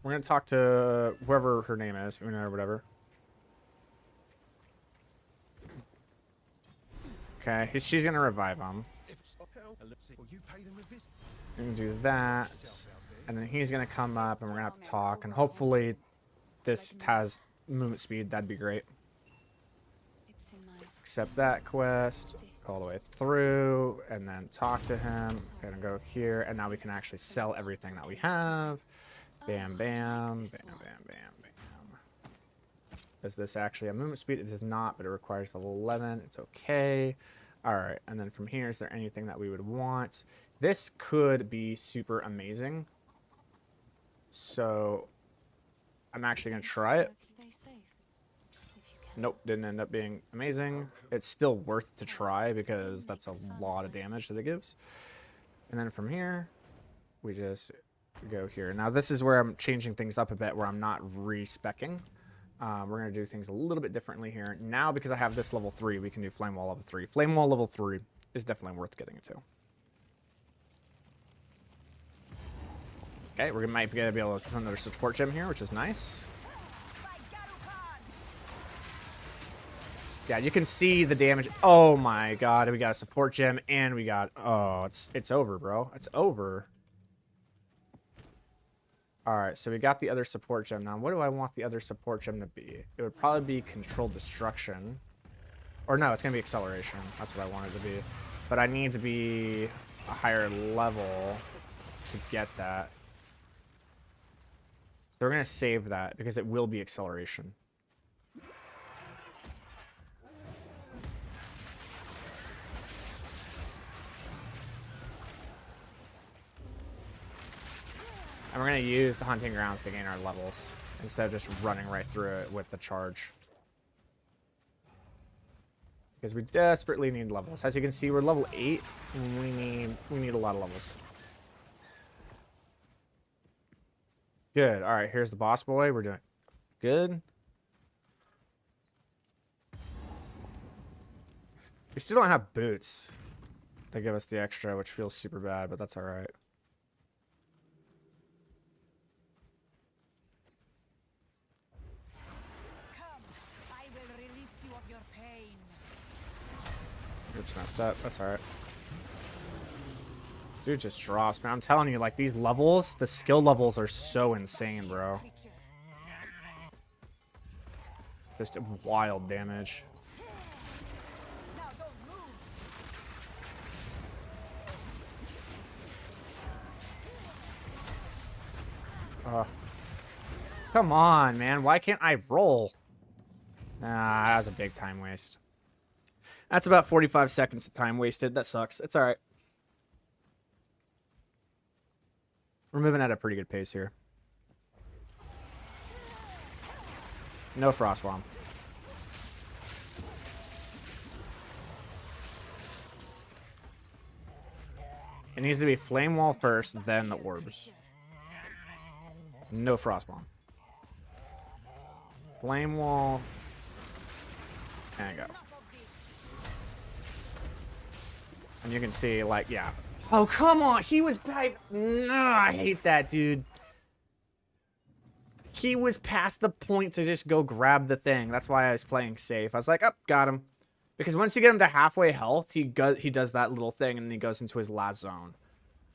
We're going to talk to whoever her name is, Una or whatever. Okay, she's going to revive him. We're going to do that. And then he's going to come up and we're going to have to talk. And hopefully this has movement speed. That'd be great. Accept that quest. All the way through. And then talk to him. Gonna go here. And now we can actually sell everything that we have. Bam, bam. Bam, bam, bam, bam. Is this actually a movement speed? It is not, but it requires level 11. It's okay. Alright, and then from here, is there anything that we would want? This could be super amazing. So, I'm actually going to try it. Nope, didn't end up being amazing. It's still worth to try because that's a lot of damage that it gives. And then from here, we just go here. Now, this is where I'm changing things up a bit, where I'm not re-speccing. We're going to do things a little bit differently here. Now, because I have this level 3, we can do Flame Wall level 3. Flame Wall level 3 is definitely worth getting into. Okay, we might be able to send another support gem here, which is nice. Yeah, you can see the damage. Oh my god, we got a support gem and we got... Oh, it's over, bro. It's over. Alright, so we got the other support gem. Now, what do I want the other support gem to be? It would probably be Controlled Destruction. Or no, it's going to be Acceleration. That's what I want it to be. But I need to be a higher level to get that. So we're going to save that because it will be Acceleration. And we're going to use the hunting grounds to gain our levels instead of just running right through it with the charge. Because we desperately need levels. As you can see, we're level 8 and we need a lot of levels. Good. All right, here's the boss boy. We're doing good. We still don't have boots. They give us the extra, which feels super bad, but that's all right. Oops, messed up. That's alright. Dude just drops, man. I'm telling you, like, these levels, the skill levels are so insane, bro. Just wild damage. Come on, man. Why can't I roll? Nah, that was a big time waste. That's about 45 seconds of time wasted. That sucks. It's alright. We're moving at a pretty good pace here. No frost bomb. It needs to be flame wall first, then the orbs. No frost bomb. Flame wall. And go. And you can see, like, yeah. Oh, come on. He was back. No, I hate that, dude. He was past the point to just go grab the thing. That's why I was playing safe. I was like, oh, got him. Because once you get him to halfway health, he does that little thing, and then he goes into his last zone.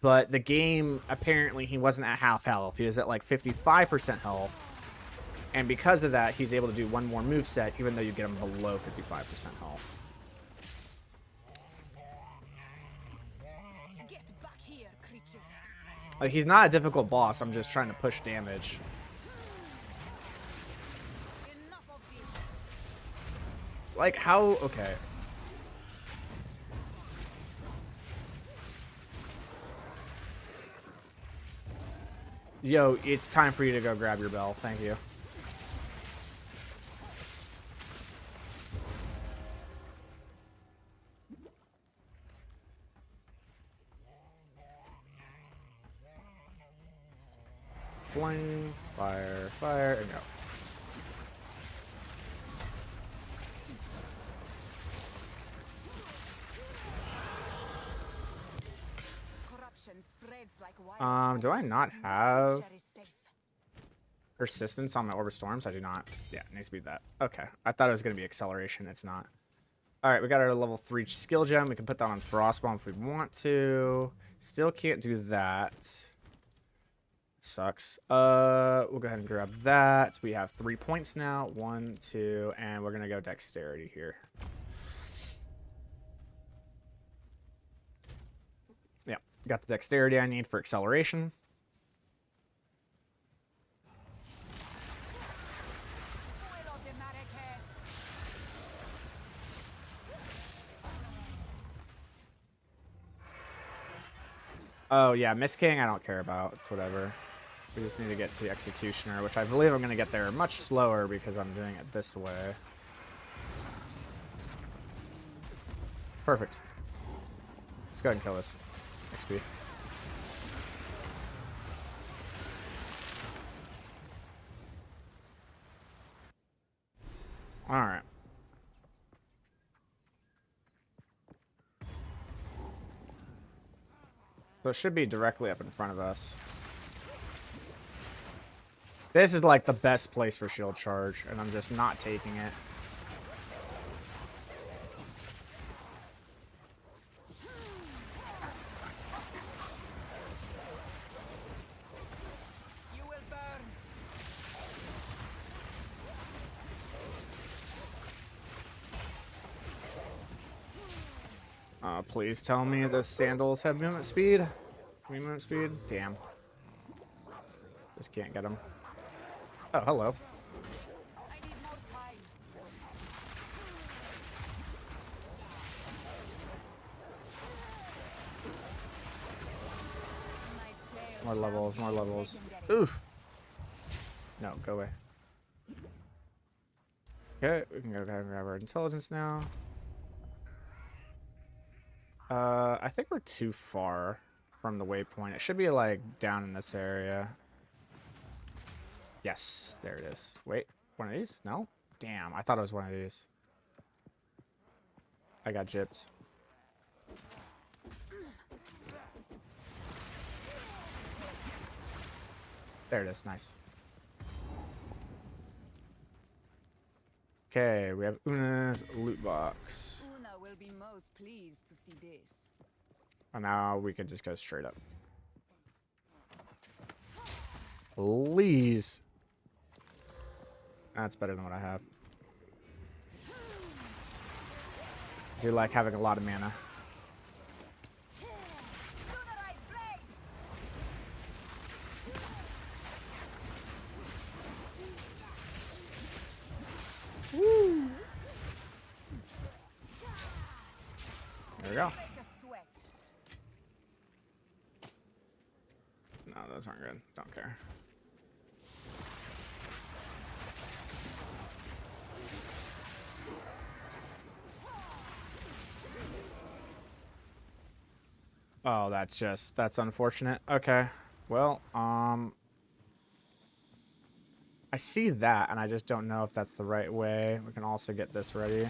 But the game, apparently, he wasn't at half health. He was at, like, 55% health. And because of that, he's able to do one more moveset, even though you get him below 55% health. Get back here, creature. Like, he's not a difficult boss. I'm just trying to push damage. Enough of this. Like, how... Okay. Yo, it's time for you to go grab your bell. Thank you. Flame, fire, fire, and go. Corruption spreads like Do I not have persistence on my Orb of Storms? I do not. Yeah, it needs to be that. Okay. I thought it was going to be acceleration. It's not. Alright, we got our level 3 skill gem. We can put that on Frostbomb if we want to. Still can't do that. Sucks. We'll go ahead and grab that. We have 3 points now. 1, 2, and we're going to go Dexterity here. Yeah, got the Dexterity I need for acceleration. Oh, yeah, Miss King I don't care about. It's whatever. We just need to get to the Executioner, which I believe I'm going to get there much slower because I'm doing it this way. Perfect. Let's go ahead and kill this. XP. Alright. So it should be directly up in front of us. This is like the best place for shield charge, and I'm just not taking it. You will burn. Please tell me the sandals have movement speed. Movement speed? Damn. Just can't get them. Oh, hello. I need more time. More levels, more levels. Oof. No, go away. Okay, we can go ahead and grab our intelligence now. I think we're too far from the waypoint. It should be like down in this area. Yes, there it is. Wait, one of these? No? Damn, I thought it was one of these. I got gypped. There it is, nice. Okay, we have Una's loot box. Una will be most pleased to see this. And now we can just go straight up. Please. That's better than what I have. I do like having a lot of mana. Woo! we go. No, those aren't good. Don't care. Oh, that's unfortunate. Okay. Well, I see that, and I just don't know if that's the right way. We can also get this ready.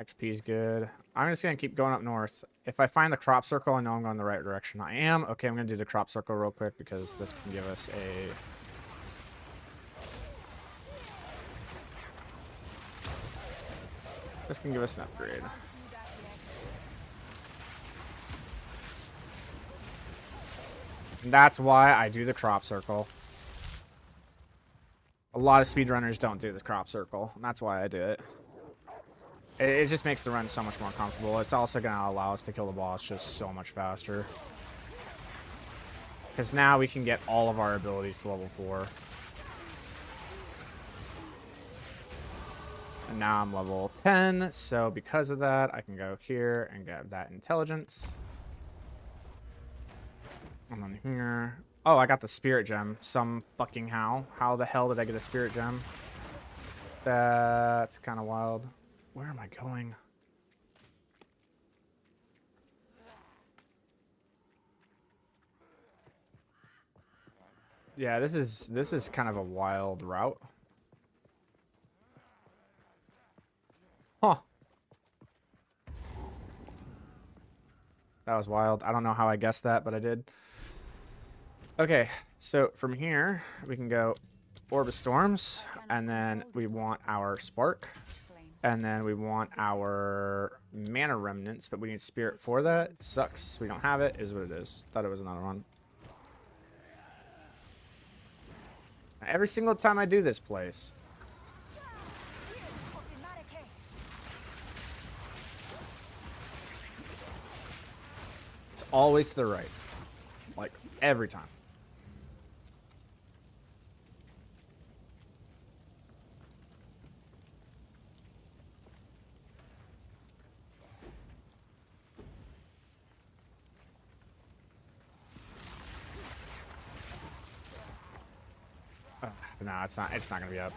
XP is good. I'm just going to keep going up north. If I find the crop circle, I know I'm going the right direction. I am. Okay, I'm going to do the crop circle real quick because this can give us a... This can give us an upgrade. And that's why I do the crop circle. A lot of speedrunners don't do the crop circle, and that's why I do it. It just makes the run so much more comfortable. It's also going to allow us to kill the boss just so much faster. Because now we can get all of our abilities to level 4. And now I'm level 10, so because of that, I can go here and get that intelligence. And then here. Oh, I got the spirit gem. Some fucking how. How the hell did I get a spirit gem? That's kind of wild. Where am I going? Yeah, this is kind of a wild route. Huh. That was wild. I don't know how I guessed that, but I did. Okay, so from here, we can go Orb of Storms, and then we want our Spark, and then we want our Mana Remnants, but we need Spirit for that. Sucks. We don't have it, is what it is. Thought it was another one. Every single time I do this place. It's always to the right. Like, every time. No, it's not gonna be up.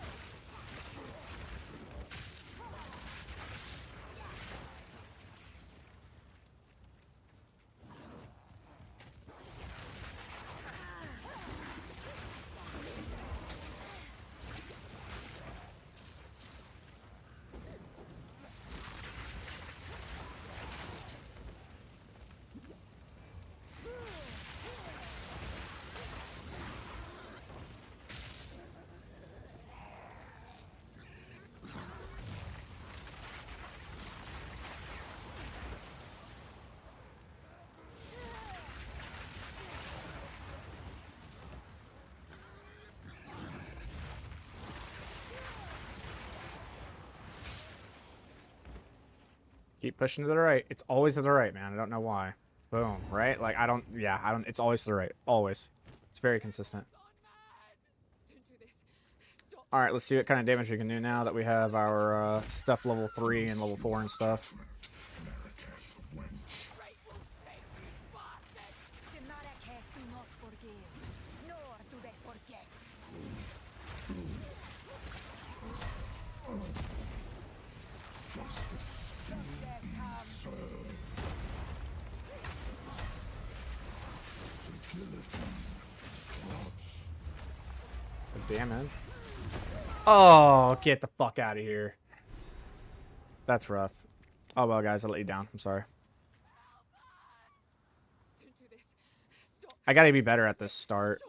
Keep pushing to the right. It's always to the right, man. I don't know why. Boom, right? Like, I don't, it's always to the right. Always. It's very consistent. Alright, let's see what kind of damage we can do now that we have our stuff level 3 and level 4 and stuff. Damage. Oh, get the fuck out of here. That's rough. Oh well, guys, I let you down. I'm sorry. I gotta be better at this start.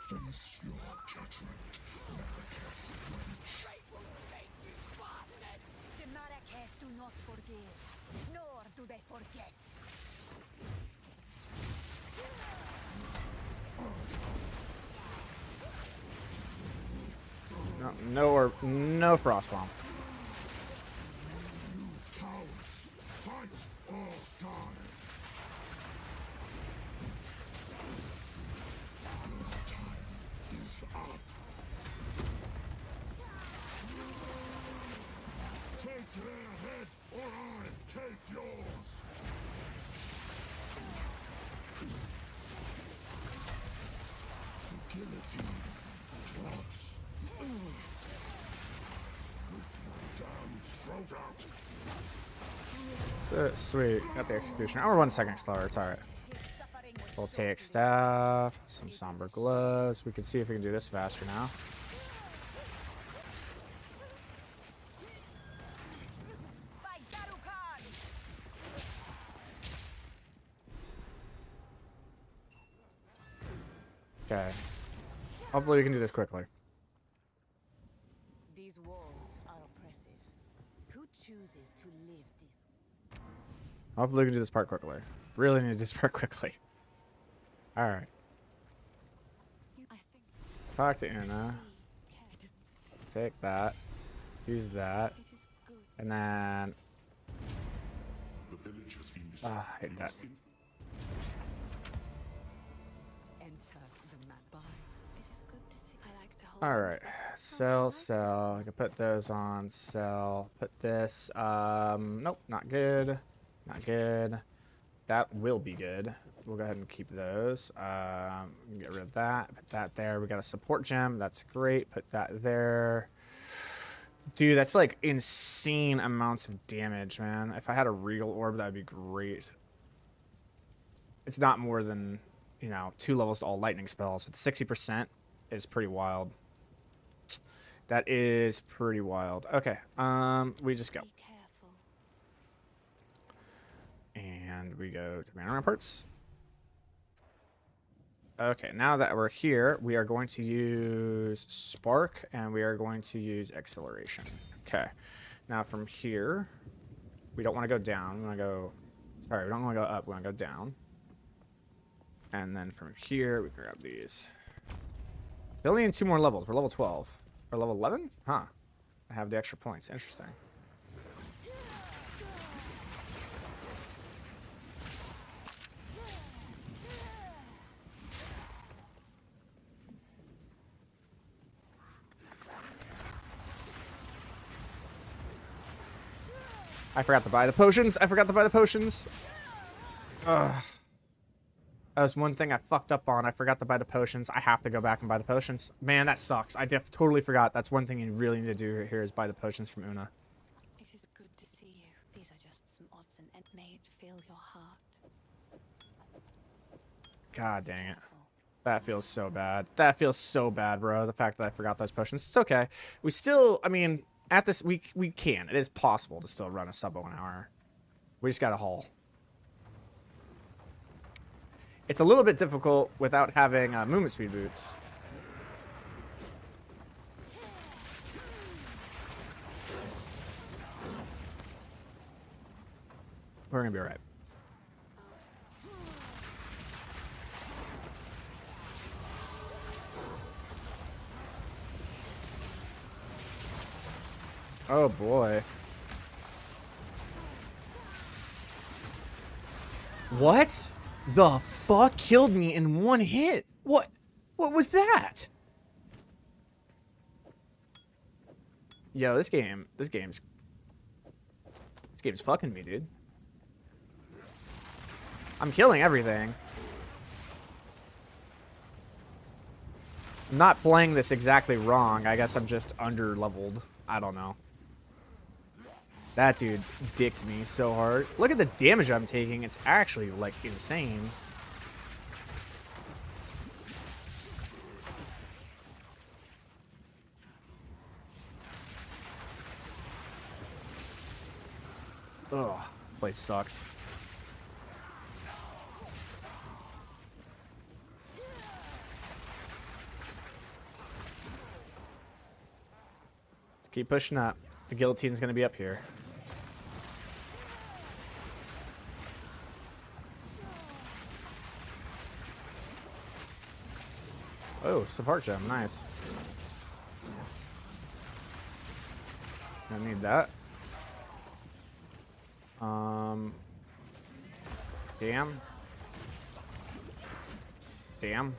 Face your judgment, The Marrakech do not forgive, nor do they forget. No frost bomb. You cowards, fight or die. So, sweet. Got the execution. Oh, we're 1 second slower. It's alright. We'll take staff, some somber gloves. We can see if we can do this faster now. Okay. Hopefully we can do this quickly. These walls are oppressive. Who chooses to live this? Hopefully we can do this part quickly. Really need to do this part quickly. Alright. Talk to Una. Take that. Use that. And then... I hate that. Alright. Sell. I can put those on. Sell. Put this. Nope. Not good. Not good. That will be good. We'll go ahead and keep those. Get rid of that. Put that there. We got a support gem. That's great. Put that there. Dude, that's like insane amounts of damage, man. If I had a Regal Orb, that would be great. It's not more than, you know, 2 levels to all lightning spells. But 60% is pretty wild. That is pretty wild. Okay, we just go. And we go to mana ramparts. Okay, now that we're here, we are going to use Spark, and we are going to use Acceleration. Okay, now from here, we don't want to go down. We want to go... Sorry, we don't want to go up. We want to go down. And then from here, we grab these. We only need 2 more levels. We're level 12. Or level 11? Huh. I have the extra points. Interesting. I forgot to buy the potions. I forgot to buy the potions. Ugh. That was one thing I fucked up on. I forgot to buy the potions. I have to go back and buy the potions. Man, that sucks. I totally forgot. That's one thing you really need to do here is buy the potions from Una. It is good to see you. These are just some odds and may it fill your heart. God dang it. That feels so bad. That feels so bad, bro. The fact that I forgot those potions. It's okay. We still, I mean, at this, we can. It is possible to still run a sub 1 hour. We just got to haul. It's a little bit difficult without having movement speed boots. We're going to be alright. Oh boy. What? The fuck killed me in 1 hit? What was that? Yo, this game's fucking me, dude. I'm killing everything. I'm not playing this exactly wrong. I guess I'm just under-leveled. I don't know. That dude dicked me so hard. Look at the damage I'm taking. It's actually, like, insane. Ugh, place sucks. Let's keep pushing up. The guillotine's gonna be up here. Oh, support gem, nice. I need that. Damn. Damn.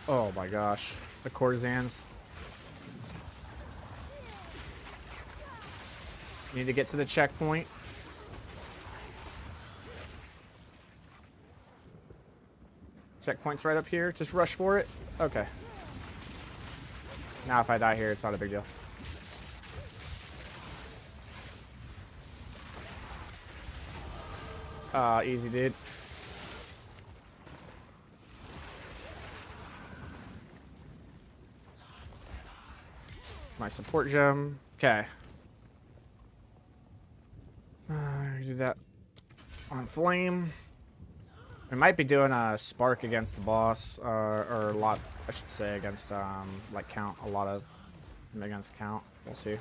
Oh my gosh. The courtesans. Need to get to the checkpoint. Checkpoint's right up here. Just rush for it. Okay. Now if I die here, it's not a big deal. Easy, dude. It's my support gem. Okay. Do that on flame. We might be doing a spark against the boss, or a lot, I should say, against like count. A lot of against count. We'll see.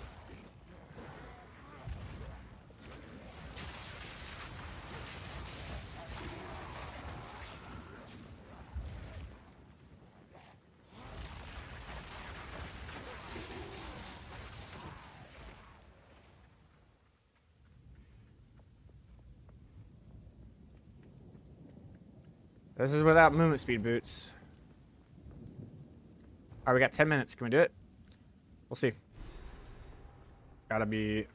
This is without movement speed boots. All right, we got 10 minutes. Can we do it? We'll see. Gotta be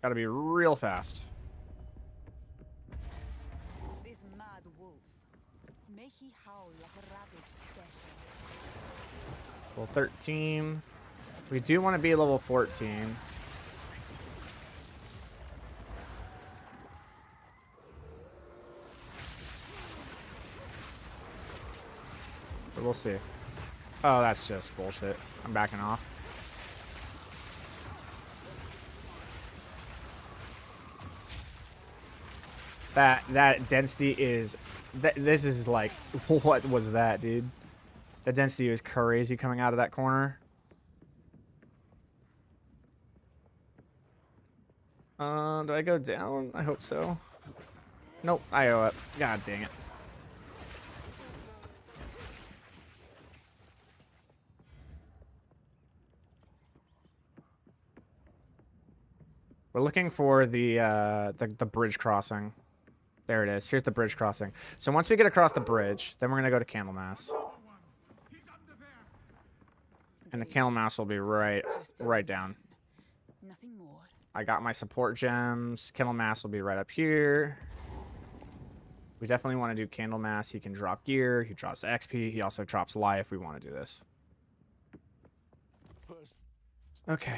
real fast. This mad wolf, may he howl like a ravaged desert. Level 13. We do want to be level 14. But we'll see. Oh, that's just bullshit. I'm backing off. That density is... This is like... What was that, dude? The density is crazy coming out of that corner. Do I go down? I hope so. Nope, I go up. God dang it. We're looking for the bridge crossing. There it is. Here's the bridge crossing. So once we get across the bridge, then we're gonna go to Candlemas. And the Candlemas will be right down. Nothing more. I got my support gems. Candlemas will be right up here. We definitely want to do Candlemas. He can drop gear. He drops XP. He also drops life. We want to do this. Okay.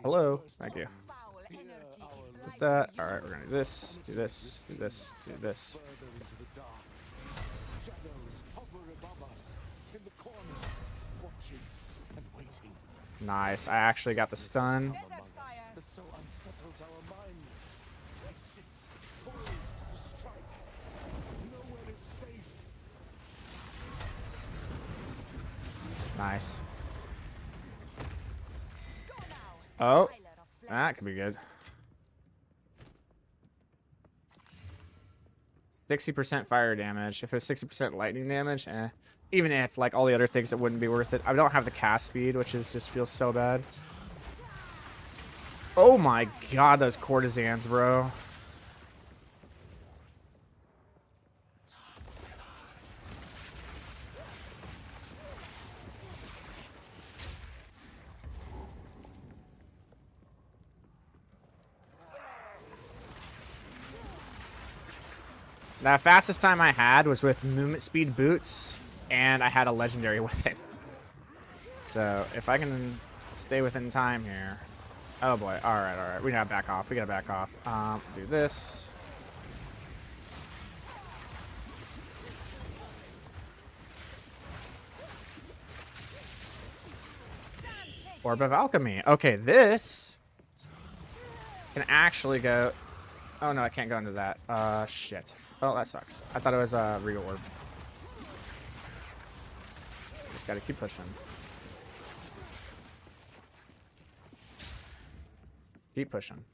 Hello. Thank you. Foul energy is Just like that. All right, we're gonna do this. Do this. Do this. Do this. Nice. I actually got the stun. desert fire. That so unsettles our minds. It sits poised to strike. Nowhere is safe. Nice. Go now. Oh, Tyler of flame. that could be good. 60% fire damage. If it's 60% lightning damage, eh. Even if, like, all the other things, it wouldn't be worth it. I don't have the cast speed, which is just feels so bad. Oh my god, those courtesans, bro. The fastest time I had was with movement speed boots, and I had a legendary with it. So if I can stay within time here. Oh boy, alright. We gotta back off. Do this. Orb of Alchemy. Okay, this can actually go... Oh no, I can't go into that. Shit. Oh, that sucks. I thought it was a real orb. Just gotta keep pushing. Keep pushing.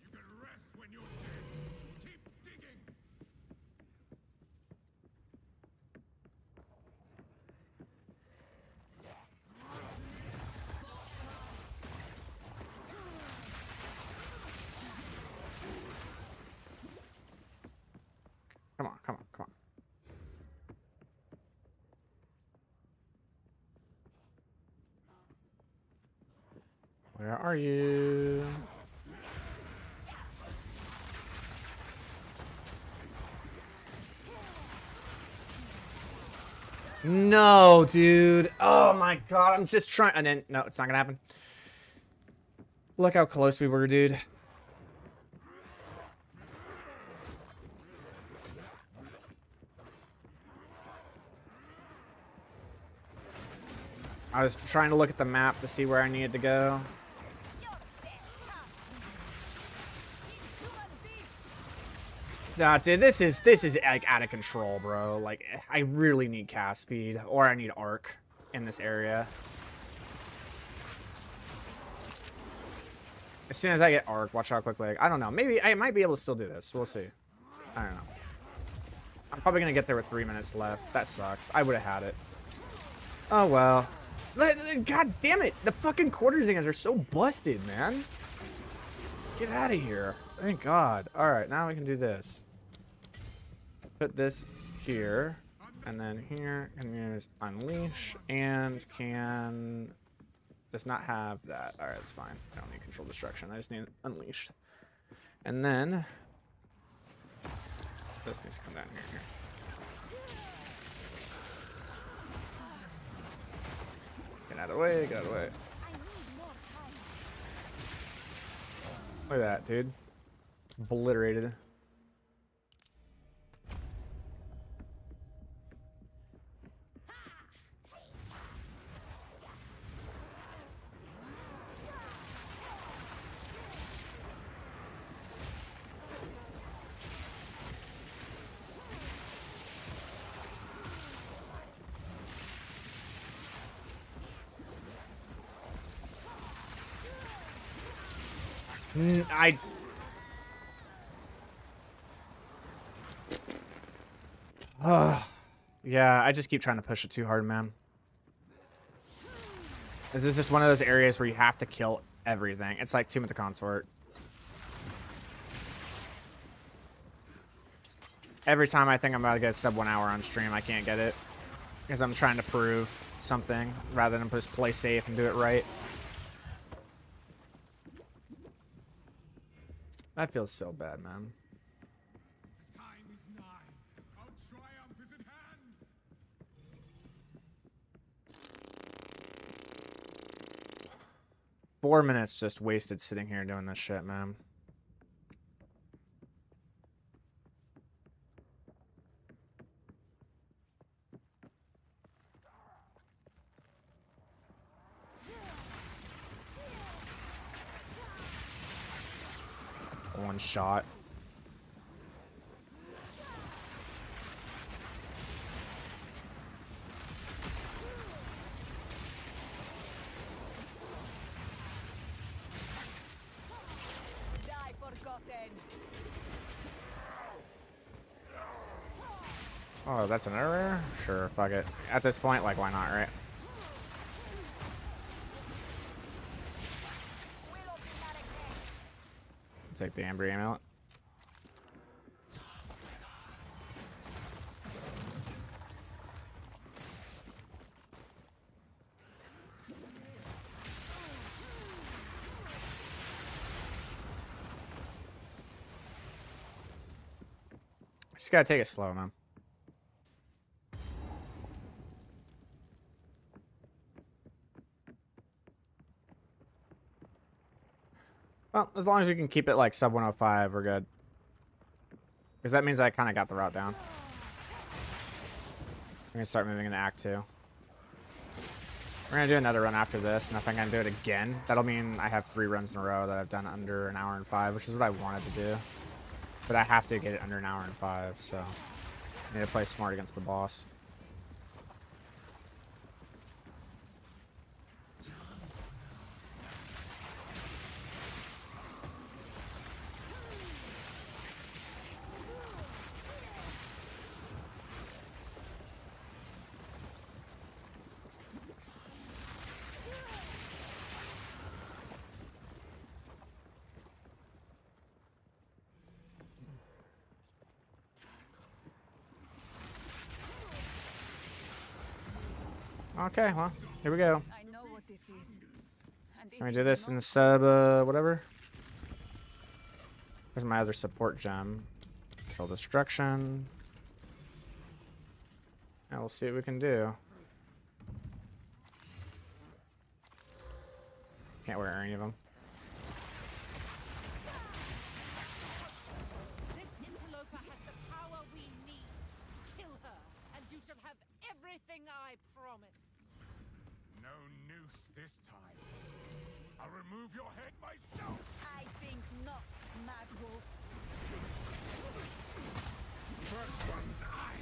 Come on. Where are you? No, dude. Oh my god, I'm just trying. And then, no, it's not gonna happen. Look how close we were, dude. I was trying to look at the map to see where I needed to go. Nah, dude, this is like out of control, bro. Like, I really need cast speed, or I need arc in this area. As soon as I get arc, watch how quickly. I don't know. Maybe I might be able to still do this. We'll see. I don't know. I'm probably gonna get there with 3 minutes left. That sucks. I would have had it. Oh well. God damn it! The fucking quarter zingers are so busted, man. Get out of here. Thank God. Alright, now we can do this. Put this here. And then here. And use unleash. And can... does not have that. Alright, that's fine. I don't need control destruction. I just need unleashed. And then... this needs to come down here. Get out of the way, get out of the way. Look at that, dude. Obliterated. Yeah, I just keep trying to push it too hard, man. This is just one of those areas where you have to kill everything. It's like Tomb of the Consort. Every time I think I'm about to get sub 1 hour on stream, I can't get it. Because I'm trying to prove something rather than just play safe and do it right. That feels so bad, man. Time is nigh. Our triumph is at hand. 4 minutes just wasted sitting here doing this shit, man. One shot. Die forgotten. Oh, that's an error? Sure, fuck it. At this point, like, why not, right? Take the Amber Amulet. Just gotta take it slow, man. Well, as long as we can keep it like sub 105, we're good. Because that means I kind of got the route down. We're going to start moving into Act 2. We're going to do another run after this, and if I can do it again, that'll mean I have 3 runs in a row that I've done under an hour and 5, which is what I wanted to do. But I have to get it under an hour and 5, so I need to play smart against the boss. Okay, well, here we go. I know what this is. Let me do this in sub, whatever. Where's my other support gem? Control destruction. Now we'll see what we can do. Can't wear any of them. This interloper has the power we need. Kill her, and you shall have everything I promised. No noose this time. I'll remove your head myself. I think not, Mad Wolf. First one's eye.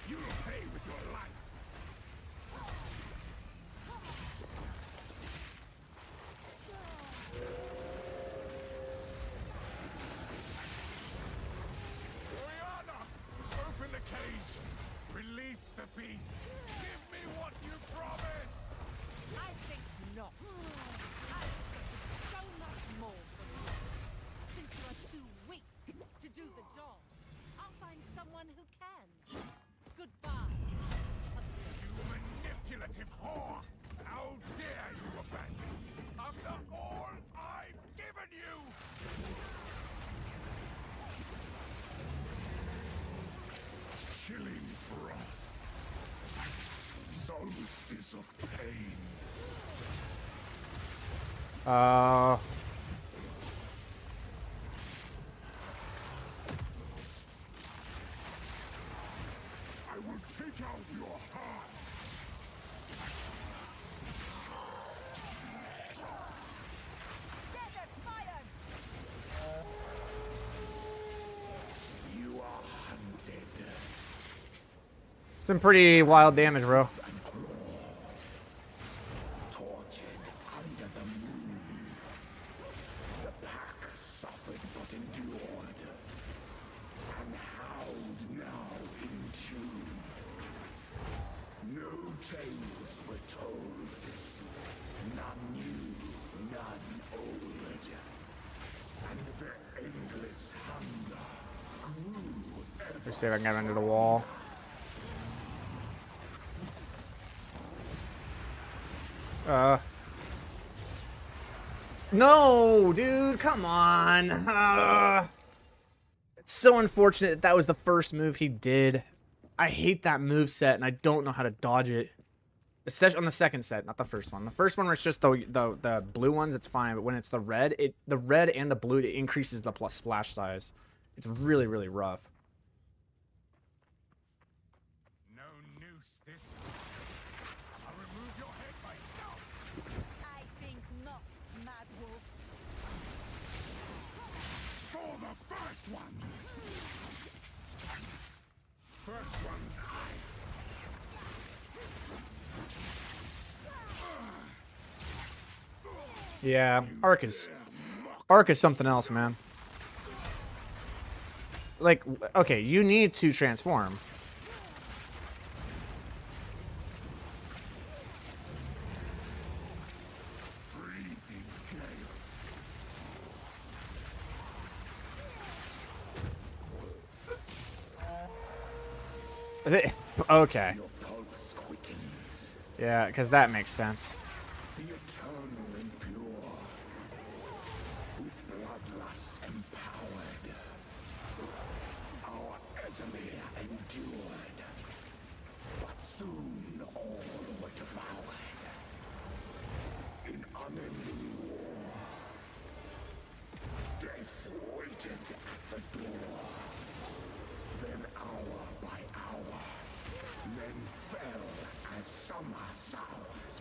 You'll pay with your life. Oriana, open the cage. Release the beast. Give me what you promised. I think not. I expected so much more from you. Since you are too weak to do the job, I'll find someone who can. Goodbye. You manipulative whore! How dare you abandon me after all I've given you! Chilling frost. Solstice of pain. I will take out your heart. Desert fire! You are hunted. Some pretty wild damage, bro. Tortured under the moon. The pack suffered but endured. And howled now in tune. No tales were told. None new, none old. And their endless hunger grew ever. Let's see if I can get under the wall. No, dude, come on. It's so unfortunate that that was the first move he did. I hate that move set, and I don't know how to dodge it. Especially on the second set, not the first one. The first one where it's just the blue ones, it's fine. But when it's the red and the blue, it increases the plus splash size. It's really, really rough. No noose this time. I'll remove your head myself. I think not, Mad Wolf. For the first one. First one's eye. Yeah, Arc is something else, man. Like, okay, you need to transform. Breathing gale. Okay. Your pulse quickens. Yeah, because that makes sense. The eternal impure. With bloodlust empowered. Our Ezreal endured. But soon all were devoured. In unending war. Death waited at the door. Then hour by hour, men fell as summer soured.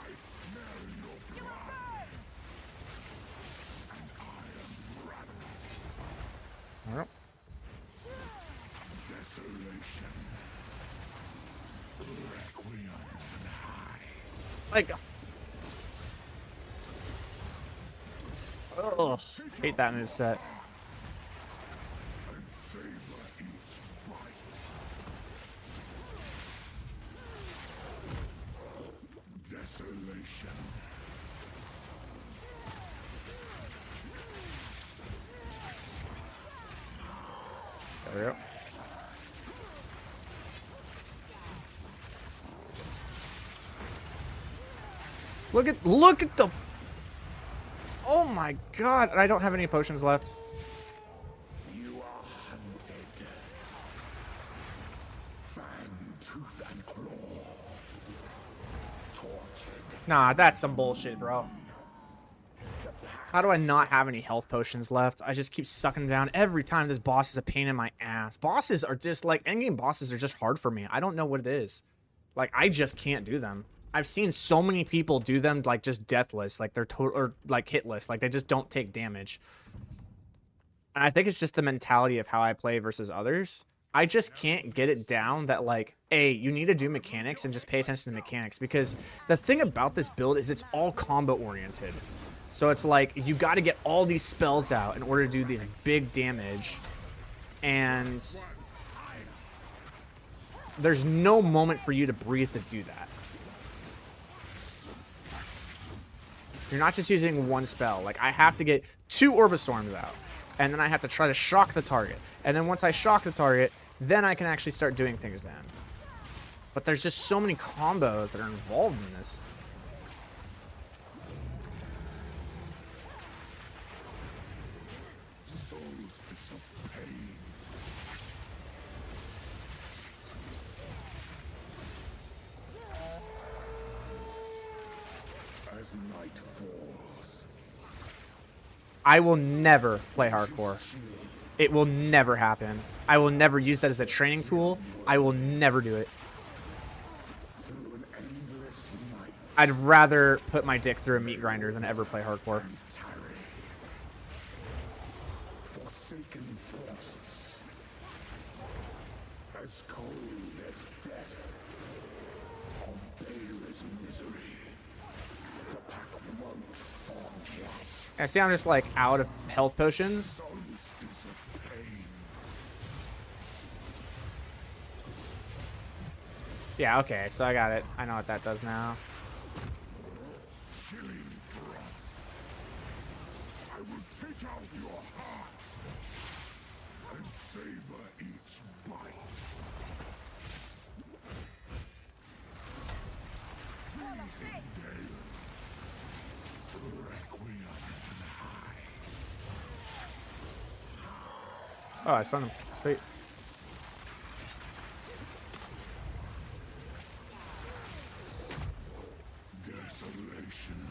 I smell your blood, and I am ravenous. Alright. Desolation. Requiem on high. Like, oh, hate that move set. And savor each bite. Desolation. There we go. Look at the. Oh my god! I don't have any potions left. You are hunted. Fang, tooth, and claw. Tortured. Nah, that's some bullshit, bro. How do I not have any health potions left? I just keep sucking down every time. This boss is a pain in my ass. Bosses are just like endgame bosses are just hard for me. I don't know what it is. Like I just can't do them. I've seen so many people do them like just deathless, like they're total or like hitless, like they just don't take damage. And I think it's just the mentality of how I play versus others. I just can't get it down that like, A, you need to do mechanics and just pay attention to mechanics because the thing about this build is it's all combo oriented. So it's like you got to get all these spells out in order to do these big damage. And there's no moment for you to breathe to do that. You're not just using one spell. Like I have to get 2 Orbistorms out. And then I have to try to shock the target. And then once I shock the target, then I can actually start doing things to him. But there's just so many combos that are involved in this. Solstice of pain. As night falls. I will never play hardcore. It will never happen. I will never use that as a training tool. I will never do it. Through an endless night. I'd rather put my dick through a meat grinder than ever play hardcore. Tarry. Forsaken forests. As cold as death. Of Bale's misery. The pack won't fall yet. I see I'm just like out of health potions. Solstice of pain. Yeah, okay, so I got it. I know what that does now. Chilling frost. I will take out your heart and savor each bite. Freezing gale. Requiem high. Oh, I saw him. Sweet. Desolation.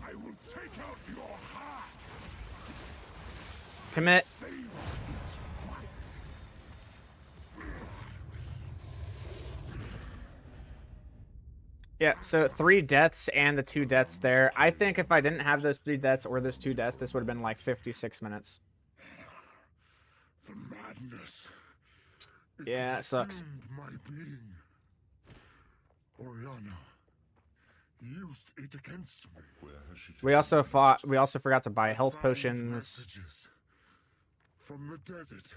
I will take out your heart. Commit. Savor each bite. Yeah, so 3 deaths and the 2 deaths there. I think if I didn't have those 3 deaths or those 2 deaths, this would have been like 56 minutes. The madness. Yeah, it sucks. consumed my being. Oriana used it against me. Where has she We also forgot to buy health potions, messages from the desert.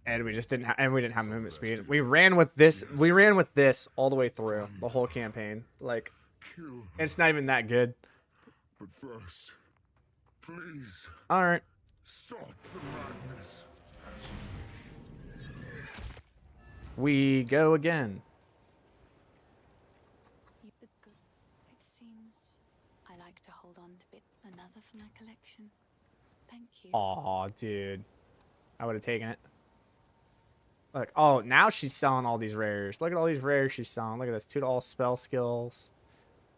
and we didn't have movement speed. We ran with this all the way through the whole campaign. Like, Kill her. it's not even that good. But first, please All right. stop the madness. We go again. It seems I like to hold on to another for my collection. Thank you. Aw, dude. I would have taken it. Look, oh, now she's selling all these rares. Look at all these rares she's selling. Look at this. 2 to all spell skills.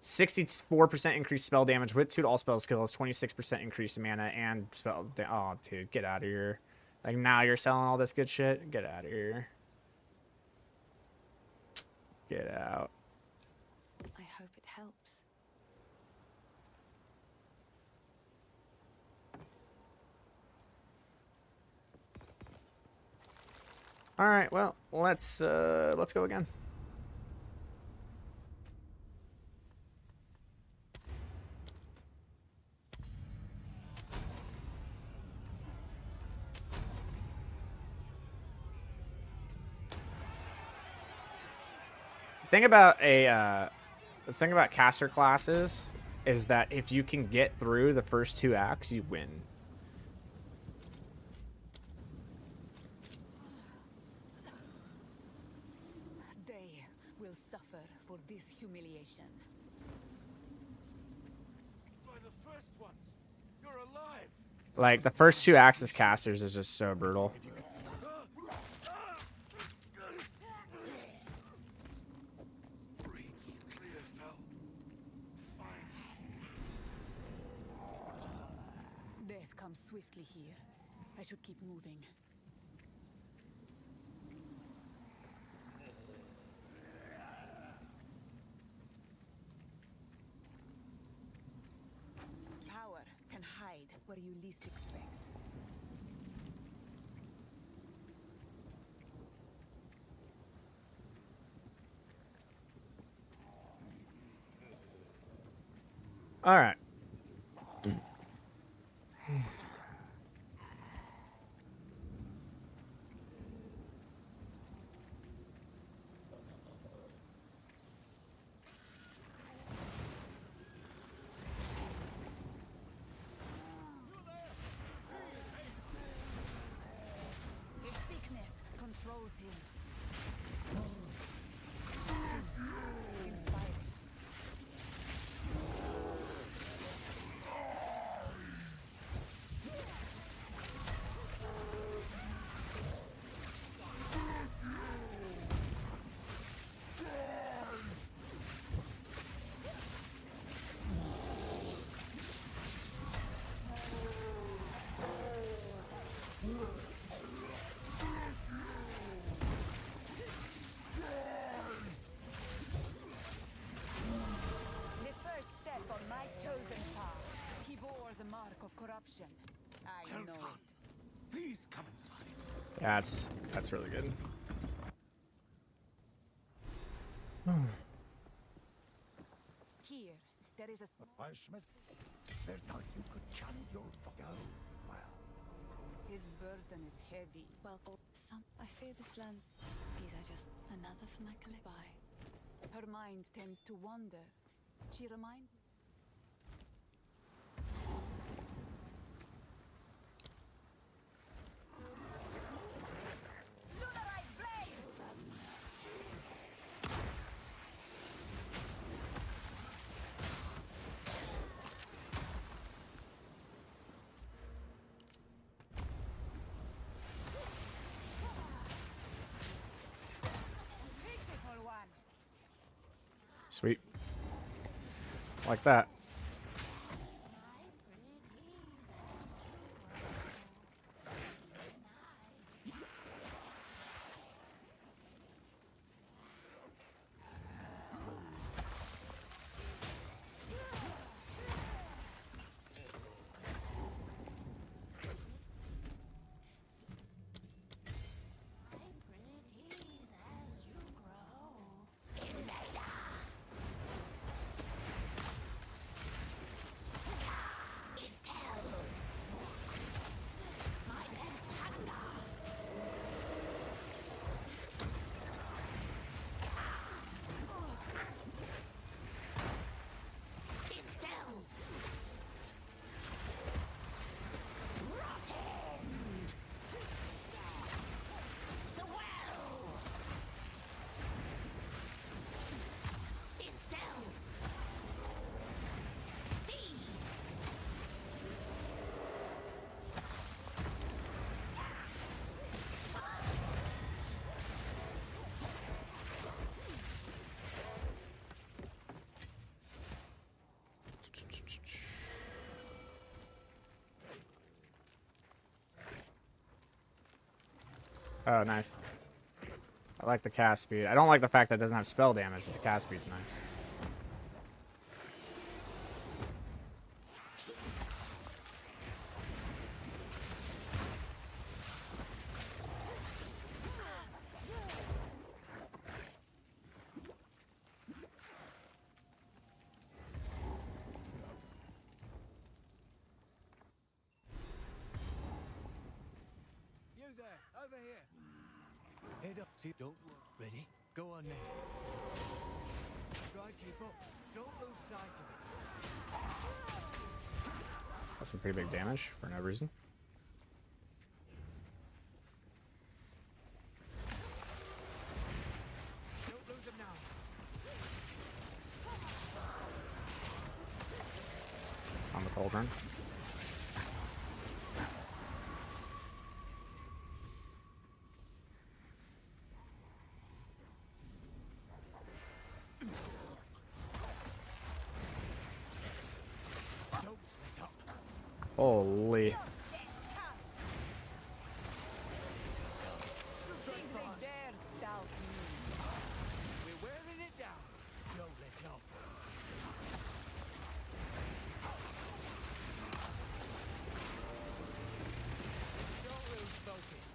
64% increased spell damage with 2 to all spell skills. 26% increased mana and spell. Oh, dude, get out of here. Like, now you're selling all this good shit? Get out of here. Get out. I hope it helps. All right, well, let's go again. The thing about caster classes is that if you can get through the first 2 acts, you win. They will suffer for this humiliation. Like, the first 2 Axis casters is just so brutal. Breach clear, Fel. Fine. Death comes swiftly here. I should keep moving. Power can hide where you least expect. All right. His sickness controls him. Inspiring. The first step on my chosen path. He bore the mark of corruption. I know Helton, it. please come inside. Yeah, that's really good. Here, there is a I Smith. There's no you could channel your go. Well, His burden is heavy. Well, I fear this land's. These are just another for my collect. Her mind tends to wander. She reminds. Lunarite blade! Pitiful one. Sweet. Like that. Oh, nice. I like the cast speed. I don't like the fact that it doesn't have spell damage, but the cast speed's nice. You there, over here. Head up, see, don't worry. Ready? Go on then. Try and keep up. Don't lose sight of it. That's some pretty big damage for no reason. Don't lose them now. On the cauldron. Holy. See if they dare doubt me. We're wearing it down. Don't let up. Don't lose focus.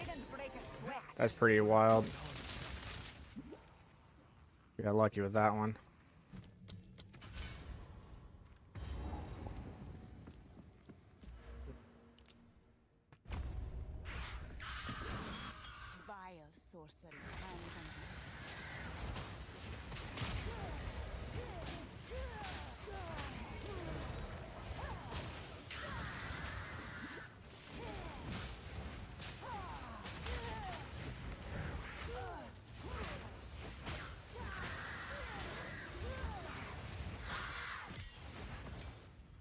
Didn't break a sweat. That's pretty wild. We got lucky with that one. Vile sorcery hangs on you.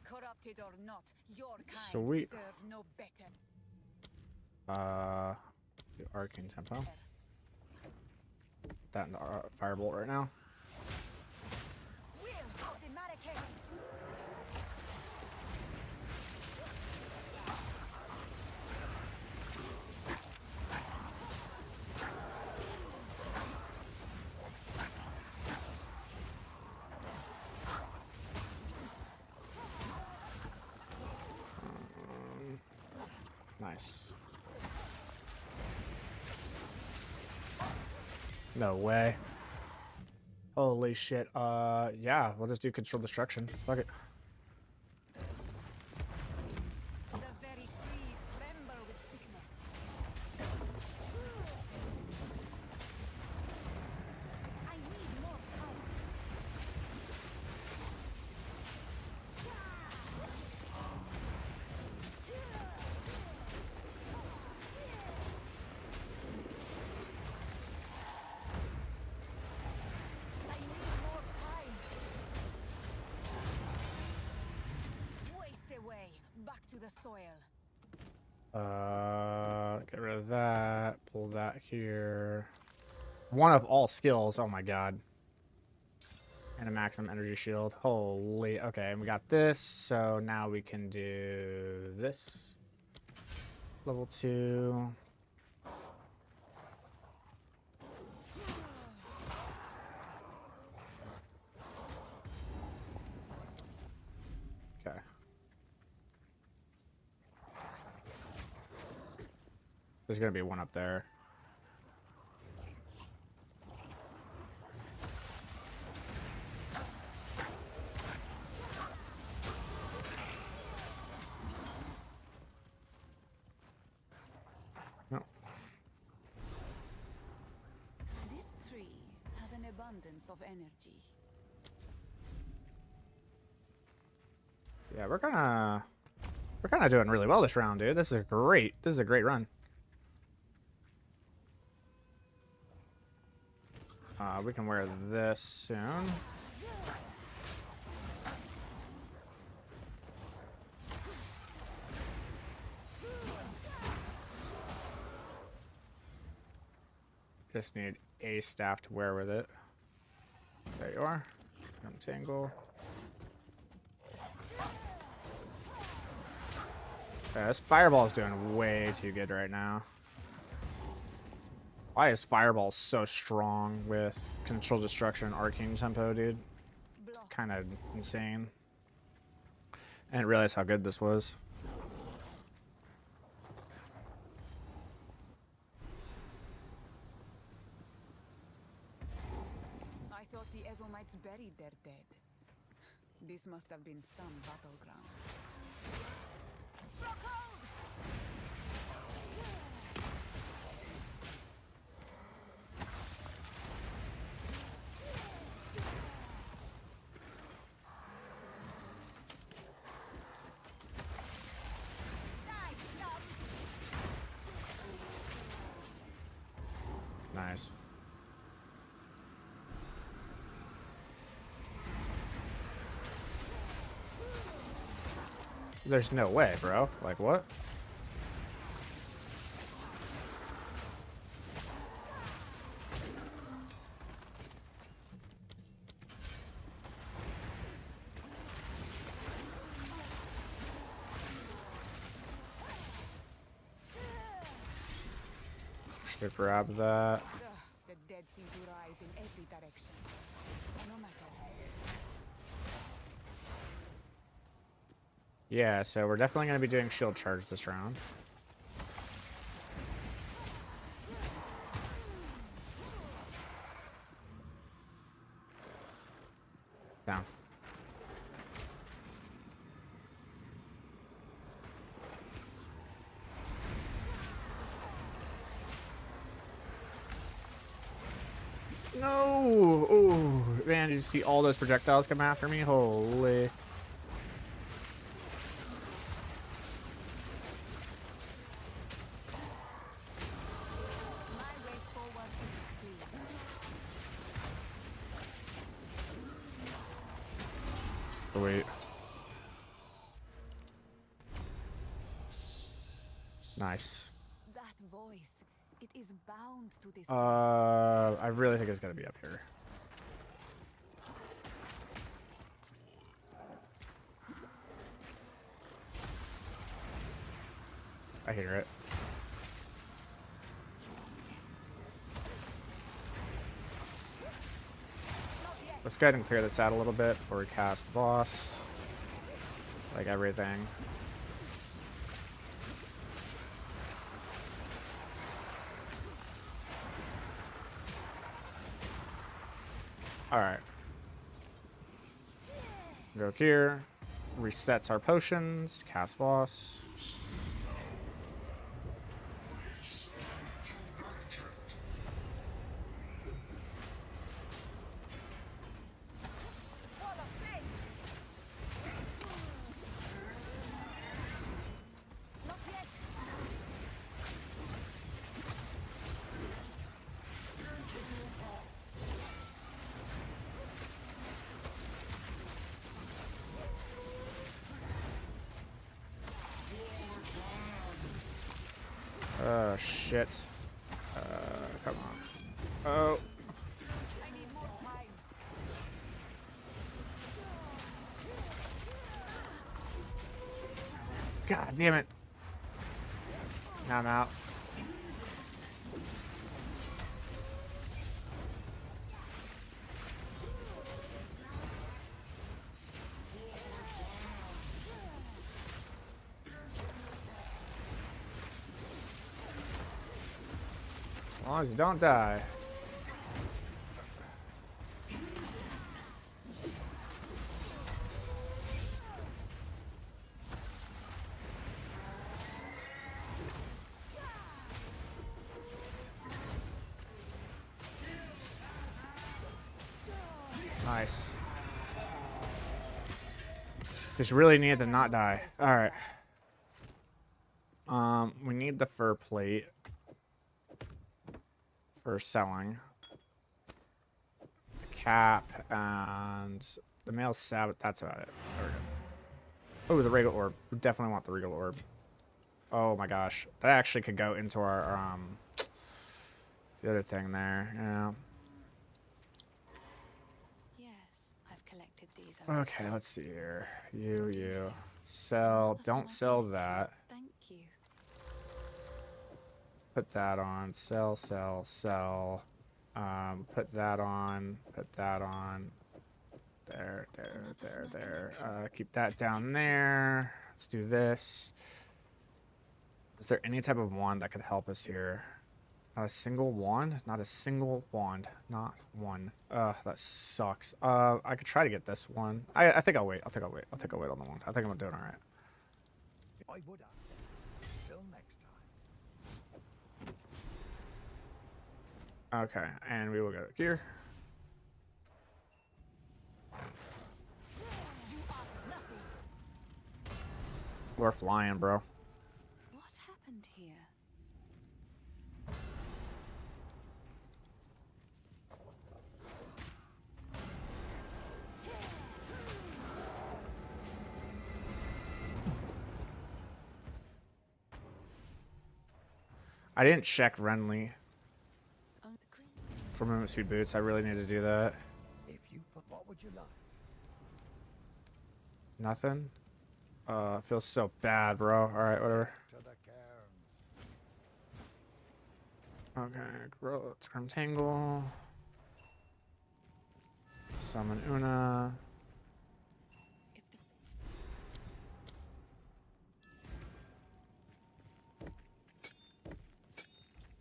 Corrupted or not, your kind Sweet. deserve no better. Do arcane tempo. That and the firebolt right now. Will of the Marrakesh. Nice. No way. Holy shit. Yeah, we'll just do control destruction. Fuck it. The very trees tremble with sickness. I need more power. I need more time. Waste away, back to the soil. Get rid of that. Pull that here. One of all skills. Oh my god. And a maximum energy shield. Holy. Okay, and we got this. So now we can do this. Level 2. Okay. There's gonna be one up there. No. This tree has an abundance of energy. Yeah, we're kind of doing really well this round, dude. This is great. This is a great run. We can wear this soon. Just need a staff to wear with it. There you are. Tangle. Yeah, this fireball is doing way too good right now. Why is fireball so strong with control destruction and arcane tempo, dude? Block. Kind of insane. I didn't realize how good this was. I thought the Ezomites buried their dead. This must have been some battleground. Nice. There's no way, bro. Like, what? Go grab that. Ugh, the dead seem to rise in every direction. No matter. Yeah, so we're definitely going to be doing shield charge this round. Down. No! Oh, man, did you see all those projectiles come after me? Holy. My way forward is clear. Oh, wait. Nice. That voice, it is bound to this. I really think it's gonna be up here. I hear it. Let's go ahead and clear this out a little bit before we cast the boss. Like everything. Alright. Go here. Resets our potions. Cast boss. Not yet. Oh, shit. Come on. Oh. I need more time. God damn it. Now I'm out. As long as you don't die. Nice. Just really needed to not die. Alright. We need the fur plate for selling. The cap and the male sabbath. That's about it. There we go. Oh, the regal orb. We definitely want the regal orb. Oh my gosh. That actually could go into our the other thing there. Yeah. Yes, I've collected these. Okay, let's see here. You. Sell. Don't sell that. Thank you. Put that on. Sell. Put that on. Put that on. There. Keep that down there. Let's do this. Is there any type of wand that could help us here? Not a single wand? Not a single wand. Not one. That sucks. I could try to get this one. I think I'll wait. I think I'll wait on the wand. I think I'm doing alright. I would have. Till next time. Okay, and we will go here. We're flying, bro. What happened here? I didn't check Renly for movement speed boots. I really need to do that. If you what would you like? Nothing? Feels so bad, bro. Alright, whatever. To the cairns. Okay, let's grab Tangle. Summon Una. If the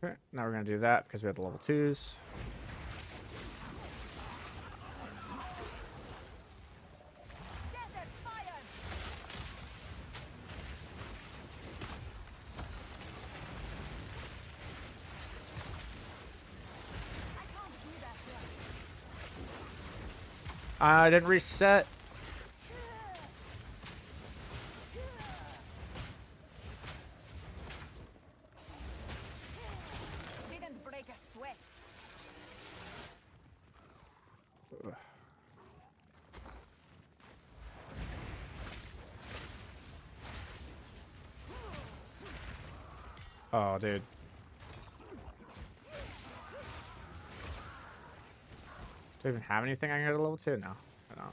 Okay, now we're gonna do that because we have the level 2s. desert fire! I can't do that yet. I didn't reset. Didn't break a sweat. Oh, dude. Do I even have anything I can get to level 2? No, I don't.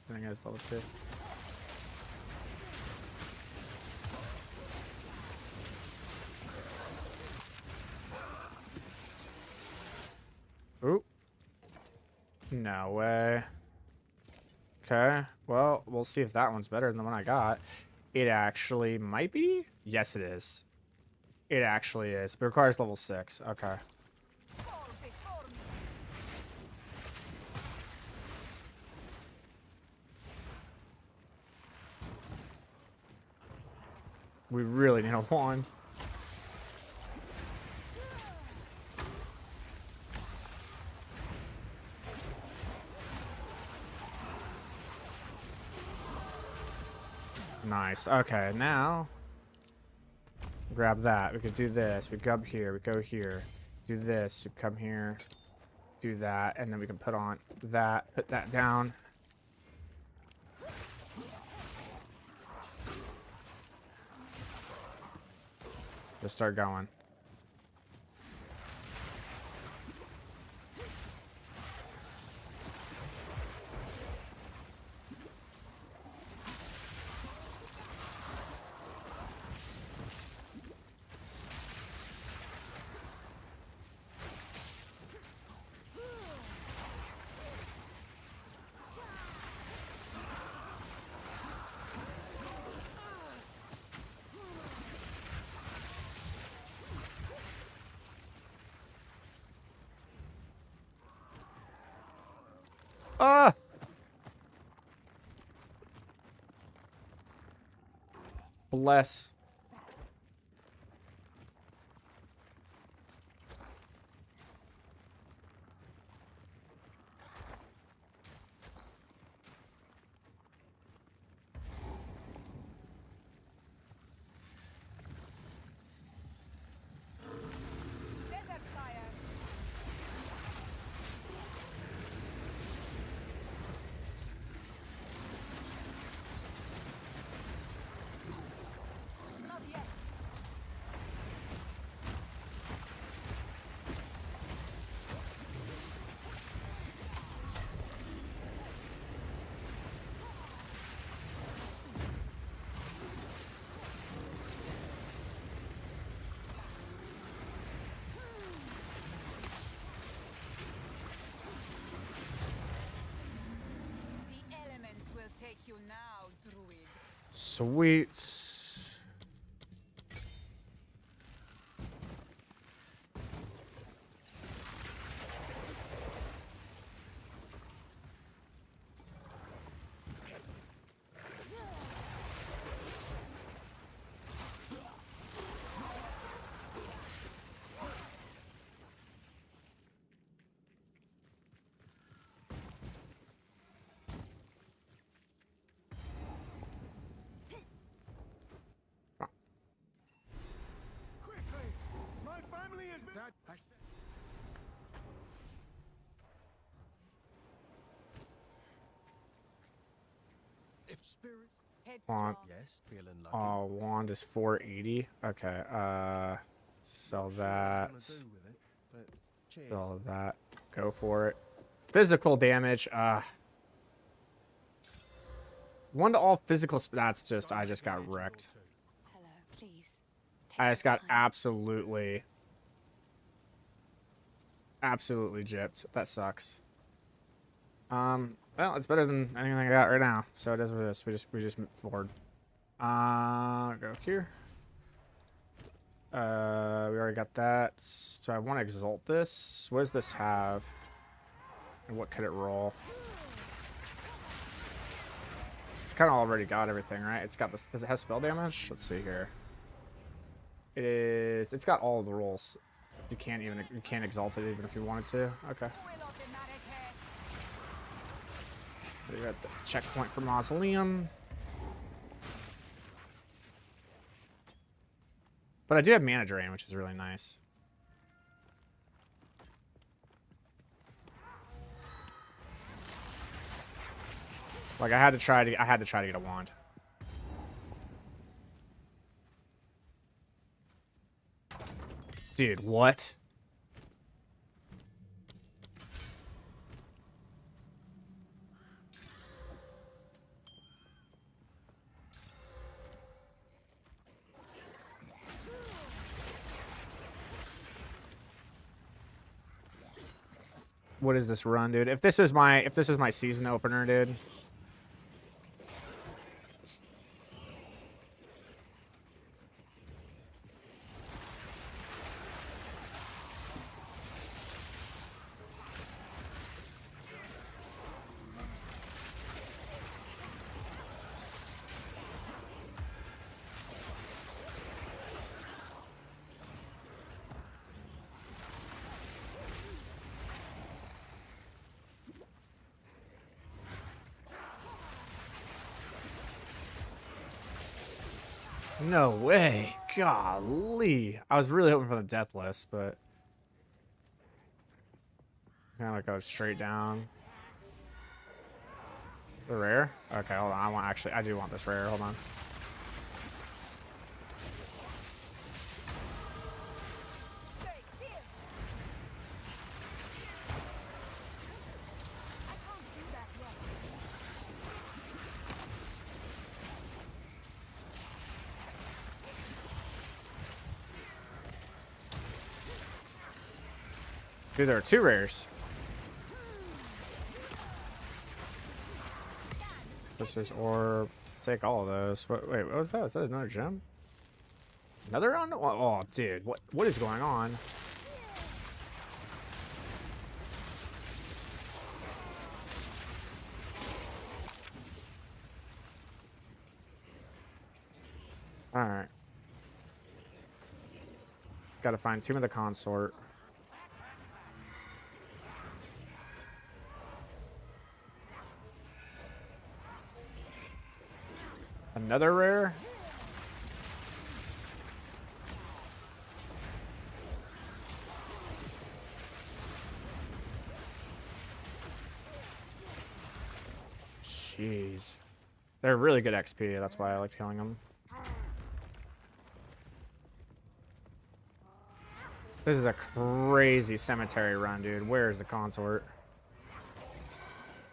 I think it's level 2. Oop. No way. Okay. Well, we'll see if that one's better than the one I got. It actually might be. Yes, it is. It actually is. But it requires level 6. Okay. Fall before me. We really need a wand. Nice. Okay, now grab that. We could do this. We go up here. We go here. Do this. We come here. Do that, and then we can put on that. Put that down. Just start going. Ah! Bless. Desert fire. Not yet. The elements will take you now, druid. Sweet. Quickly! My family is that. If spirits, Want. Headstrong. yes, feeling lucky. Oh, wand is 480. Okay. Sell that. Sell that. Go for it. Physical damage. 1 to all physical. That's just. I just got wrecked. Hello, please. I Take just your got time. absolutely absolutely gypped. That sucks. Well, it's better than anything I got right now, so it is what it is. We just move forward. Go here. We already got that. So I want to exalt this. What does this have? And what could it roll? It's kind of already got everything, right? It's got this. Does it have spell damage? Let's see here. It is. It's got all of the rolls. You can't exalt it even if you wanted to. Okay. We got the checkpoint for Mausoleum. But I do have mana drain, which is really nice. Like I had to try to get a wand. Dude, what? What is this run, dude? If this is my season opener, dude. No way. Golly. I was really hoping for the death list, but kind of go straight down. The rare? Okay, hold on. I do want this rare. Hold on. Dude, there are 2 rares. There's orb. Take all of those. Wait, what was that? Is that another gem? Another one? Oh, dude, what is going on? All right. Got to find Tomb of the Consort. Another rare? Jeez. They're really good XP, that's why I like killing them. This is a crazy cemetery run, dude. Where is the consort?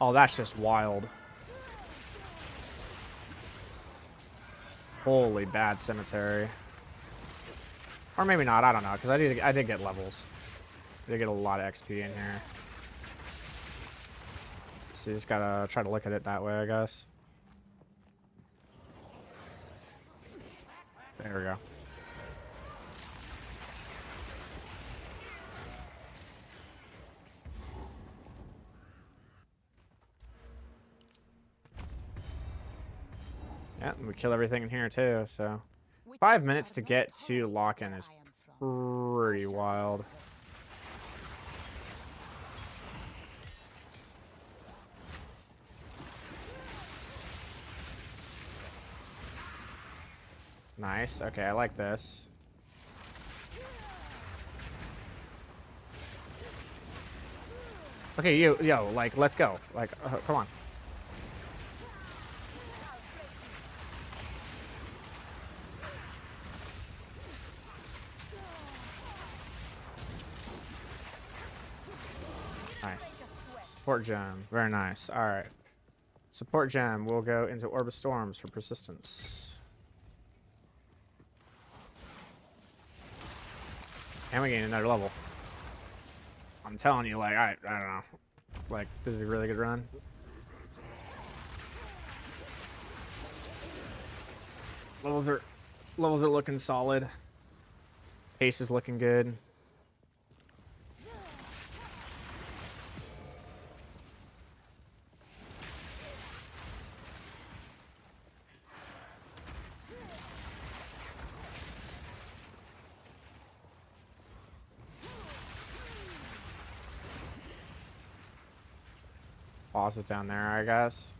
Oh, that's just wild. Holy bad cemetery. Or maybe not, I don't know, because I did get levels. I did get a lot of XP in here. So you just gotta try to look at it that way, I guess. There we go. Yeah, and we kill everything in here too, so 5 minutes to get to Lachlann is pretty wild. Nice. Okay, I like this. Okay, yo, like, let's go. Like, come on. Nice. Support gem. Very nice. All right. Support gem. We'll go into Orb of Storms for persistence. And we gain another level. I'm telling you, like, I don't know. Like, this is a really good run. Levels are looking solid. Pace is looking good. Pause it down there, I guess.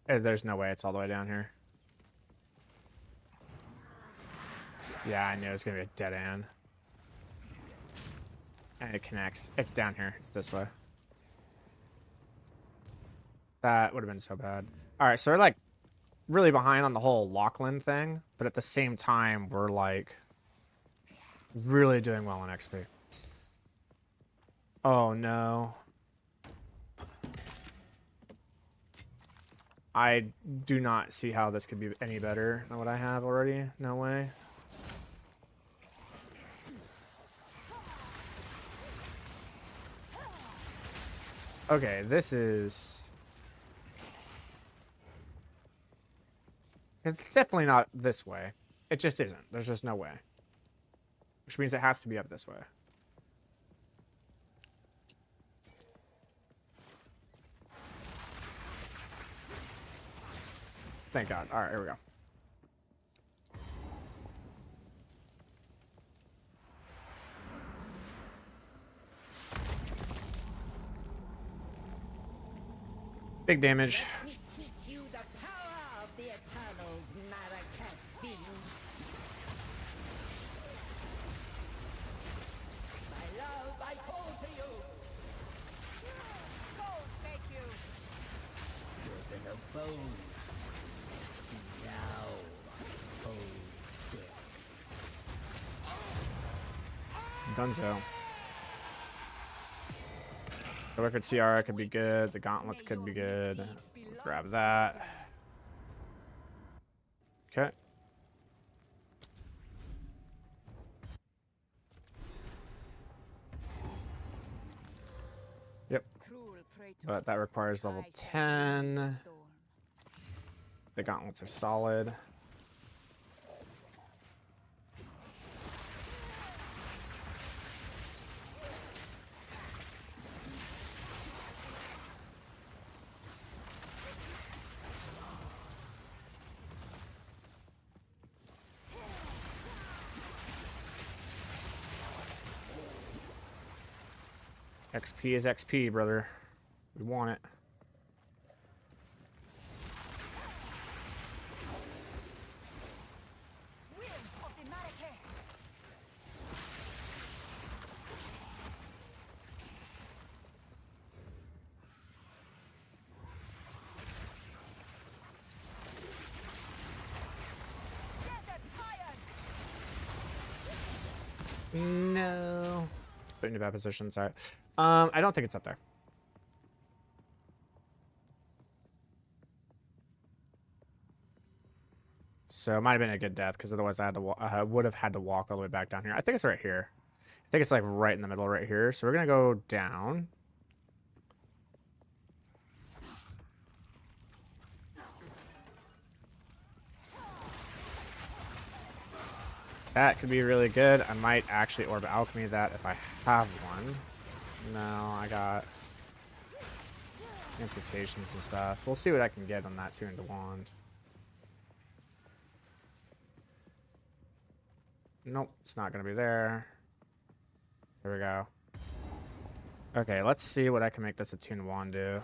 There's no way it's all the way down here. Yeah, I knew it was going to be a dead end. And it connects. It's down here. It's this way. That would have been so bad. All right, so we're like really behind on the whole Lachlann thing, but at the same time, we're like really doing well on XP. Oh, no. I do not see how this could be any better than what I have already. No way. Okay, this is... It's definitely not this way. It just isn't. There's just no way. Which means it has to be up this way. Thank God. All right, here we go. Big damage. Let me teach you the power of the Eternals, Maracat fiend. My love, I call to you. Go, thank you. Prison of foes. Now, Dunzo. The Wicked Tiara could be good. The gauntlets could be good. Grab that. Okay. Yep. But that requires level 10. The gauntlets are solid. XP is XP, brother. We want it. No. Put into bad position, sorry. I don't think it's up there. So it might have been a good death, because otherwise I had to would have had to walk all the way back down here. I think it's right here. I think it's like right in the middle right here. So we're gonna go down. That could be really good. I might actually Orb Alchemy that if I have one. No, I got transmutations and stuff. We'll see what I can get on that too into wand. Nope, it's not going to be there. There we go. Okay, let's see what I can make this attuned wand do.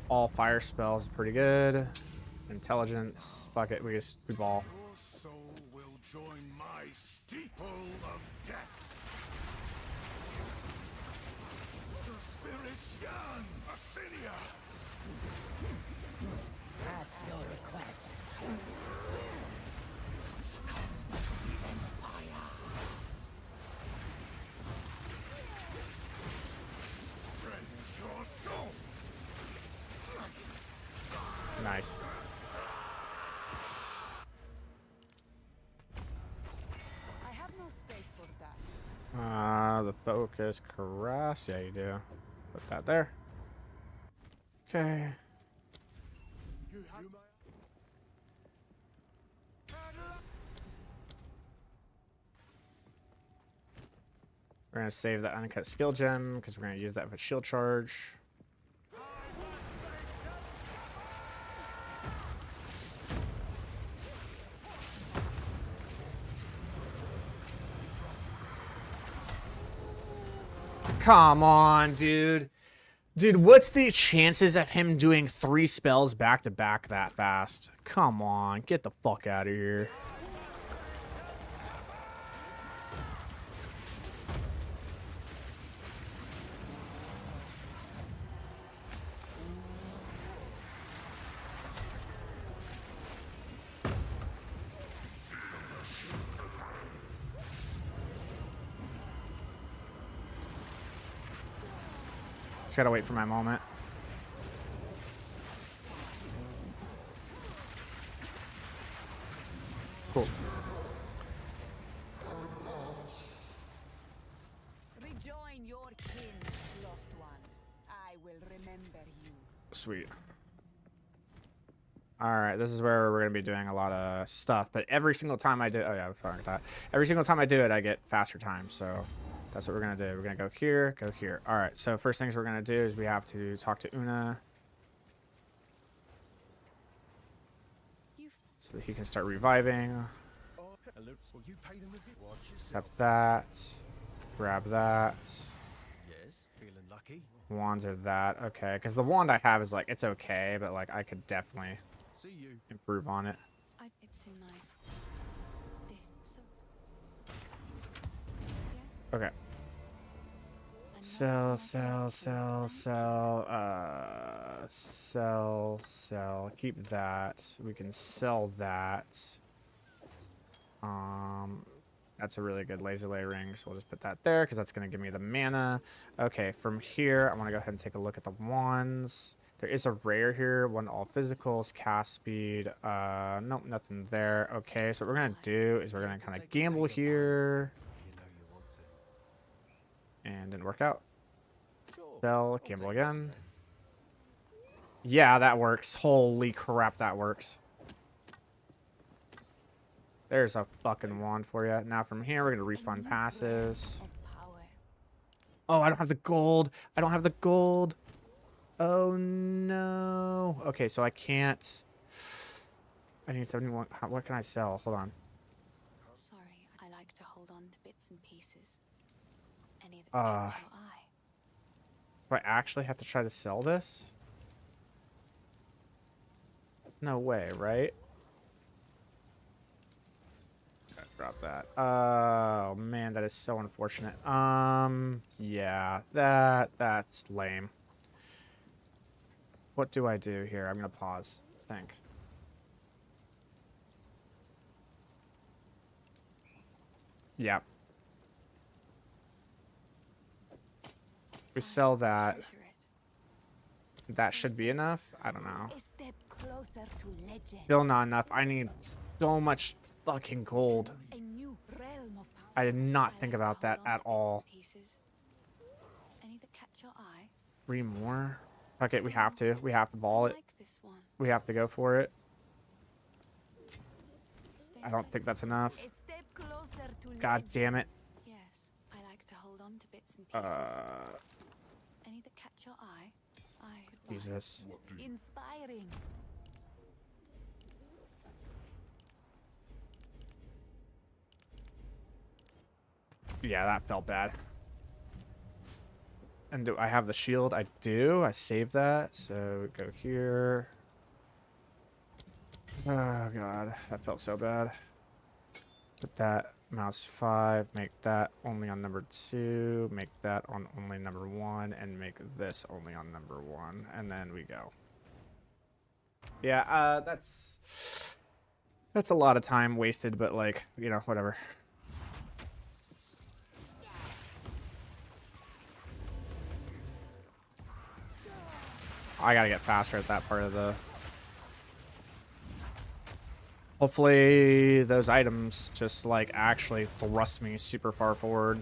all fire spells, pretty good. Intelligence, fuck it, we ball. Your soul will join my steeple of death. The spirits yearn, Assinia. At your request. Rend your soul. Nice. I have no space for that. The focus caress. Yeah, you do. Put that there. Okay. We're gonna save that uncut skill gem because we're gonna use that for shield charge. Come on, dude. Dude, what's the chances of him doing 3 spells back to back that fast? Come on, get the fuck out of here. Just gotta wait for my moment. Cool. Rejoin your kin, lost one. I will remember you. Sweet. Alright, this is where we're going to be doing a lot of stuff, but every single time I do... Oh, yeah, sorry about that. Every single time I do it, I get faster time, so that's what we're going to do. We're going to go here, go here. Alright, so first things we're going to do is we have to talk to Una so that he can start reviving. You pay them with it. Watch Accept that. Grab that. Yes, feeling lucky. Wands are that. Okay, because the wand I have is like, it's okay, but like I could definitely See you. improve on it. It's in my... This, so... Yes? Okay. Sell, sell, sell, sell, sell. Keep that. We can sell that. That's a really good laser lay ring, so we'll just put that there because that's going to give me the mana. Okay, from here, I want to go ahead and take a look at the wands. There is a rare here, one all physicals, cast speed. Nope, nothing there. Okay, so what we're going to do is we're going to kind of gamble here. You know you want to. And didn't work out. Sure. Sell, I'll gamble take again. that. Yeah, that works. Holy crap, that works. There's a fucking wand for you. Now from here, we're going to refund passes. Oh, I don't have the gold. I don't have the gold. Oh, no. Okay, so I can't... I need 71. What can I sell? Hold on. Sorry, I like to hold on to bits and pieces. Any that catch your eye. Do I actually have to try to sell this? No way, right? Drop that. Oh man, that is so unfortunate. Yeah, that's lame. What do I do here? I'm gonna pause. Think. Yeah. We sell that. Treasure it. That should be enough. I don't know. A step closer to legend. Still not enough. I need so much fucking gold. A new realm of power. I did not think like about to that hold on at to bits all. and pieces. Any that catch your eye. 3 more. Okay, we have to. We have to ball I it. like this one. We have to go for it. Stay I don't safe. think that's enough. A step closer to God legend. damn it. Yes, I like to hold on to bits and pieces. Any that catch your eye. Jesus. Inspiring. Yeah, that felt bad. And do I have the shield? I do. I saved that. So go here. Oh god, that felt so bad. Put that mouse 5, make that only on number 2, make that on only number 1, and make this only on number 1, and then we go. Yeah, that's a lot of time wasted, but like, you know, whatever. I gotta get faster at that part of the... Hopefully those items just like actually thrust me super far forward.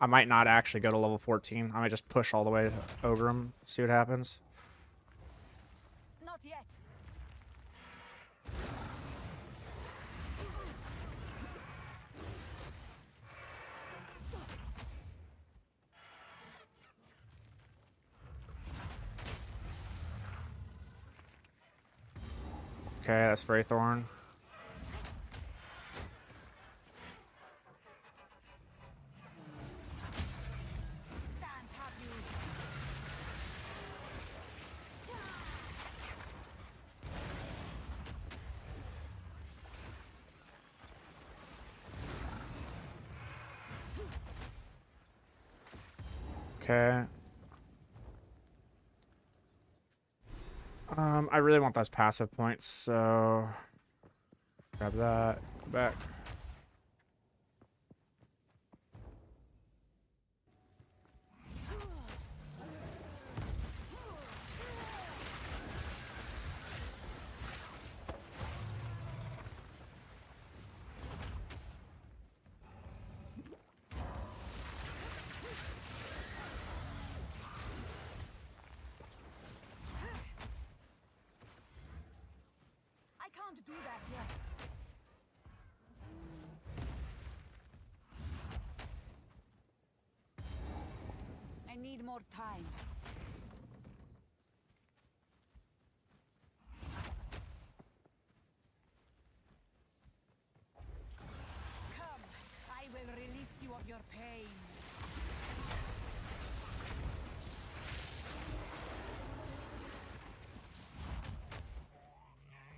I might not actually go to level 14. I might just push all the way over them, see what happens. Not yet. Okay, that's Fraythorn. Okay. I really want those passive points, so grab that, go back. I can't do that yet. I need more time. Come, I will release you of your pain.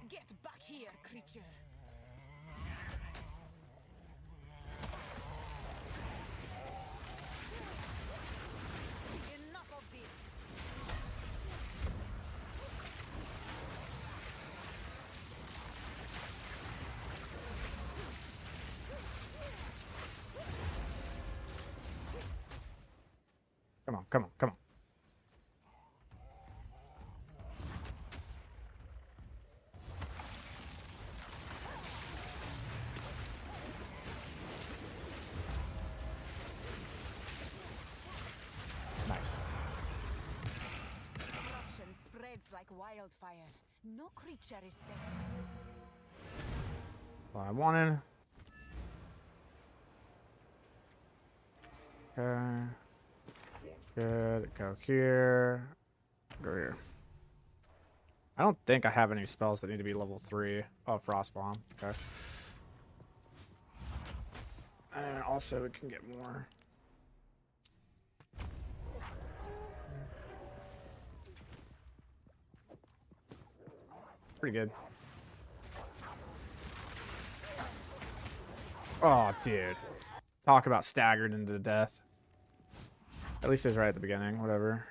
Get back here, creature. Enough of this. Come on, come on, come on. Nice. Corruption spreads like wildfire. No creature is safe. What I wanted. Okay. Good. Go here. Go here. I don't think I have any spells that need to be level 3. Oh, Frost Bomb. Okay. And also, we can get more. Pretty good. Oh, dude. Talk about staggered into death. At least it was right at the beginning. Whatever.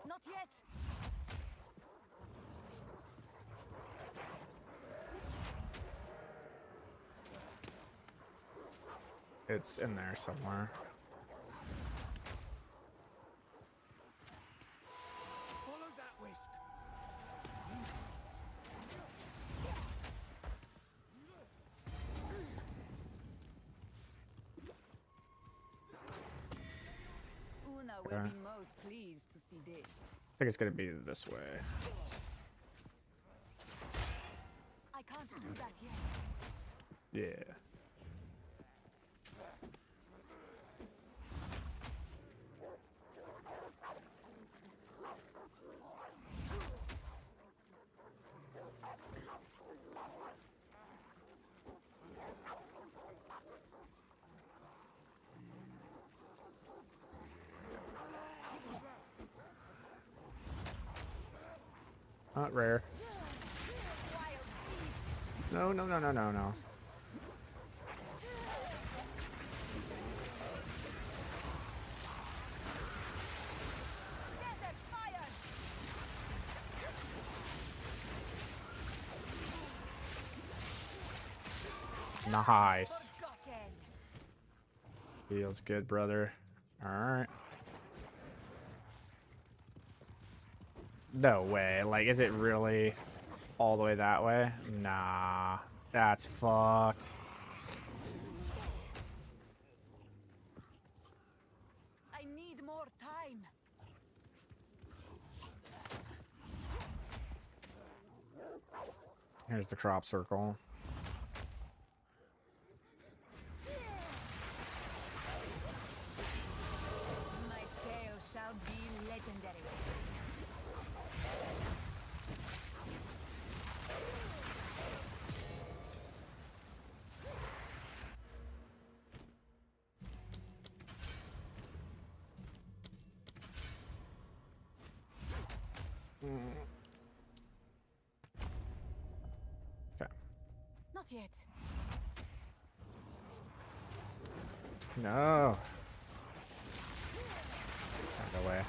Not yet. It's in there somewhere. Follow that wisp. Una will Okay. be most pleased to see this. I think it's gonna be this way. I can't do that yet. Yeah. Not rare. No, no, no, no, no, no. Nice. Feels good, brother. Alright. No way. Like, is it really all the way that way? Nah. That's fucked. I need more time. Here's the crop circle. My tale shall be legendary. Okay. Not yet. No. No way.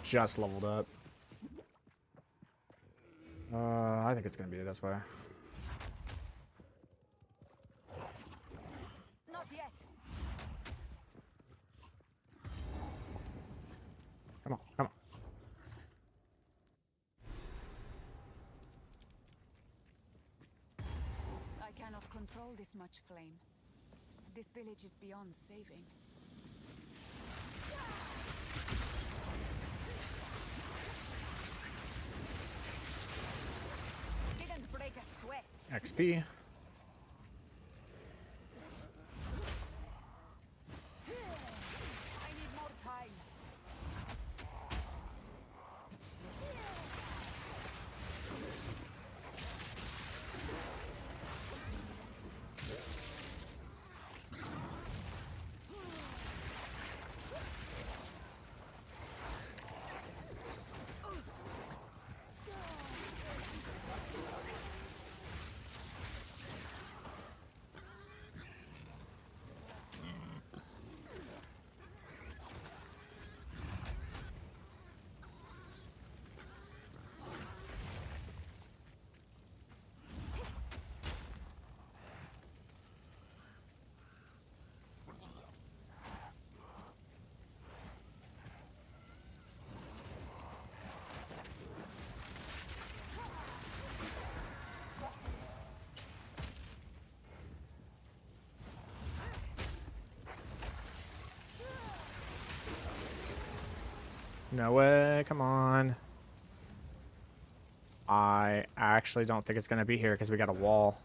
Just leveled up. I think it's gonna be this way. Not yet. Come on, come on. I cannot control this much flame. This village is beyond saving. Didn't break a sweat. XP. I need more time. No way, come on. I actually don't think it's gonna be here because we got a wall.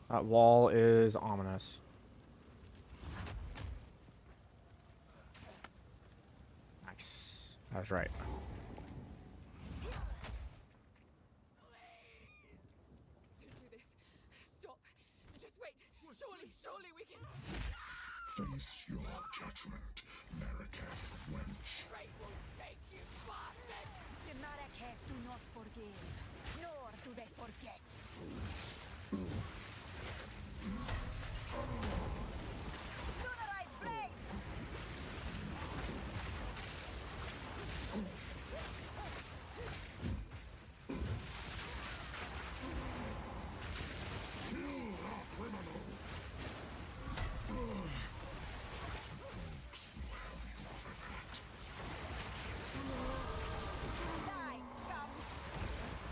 That wall is ominous. Nice. I was right. Don't do this. Stop. Just wait. Surely we can. Face your judgment, Marraketh wench. Right won't take you, bastard. The Marraketh do not forgive, nor do they forget. Lunarized blade.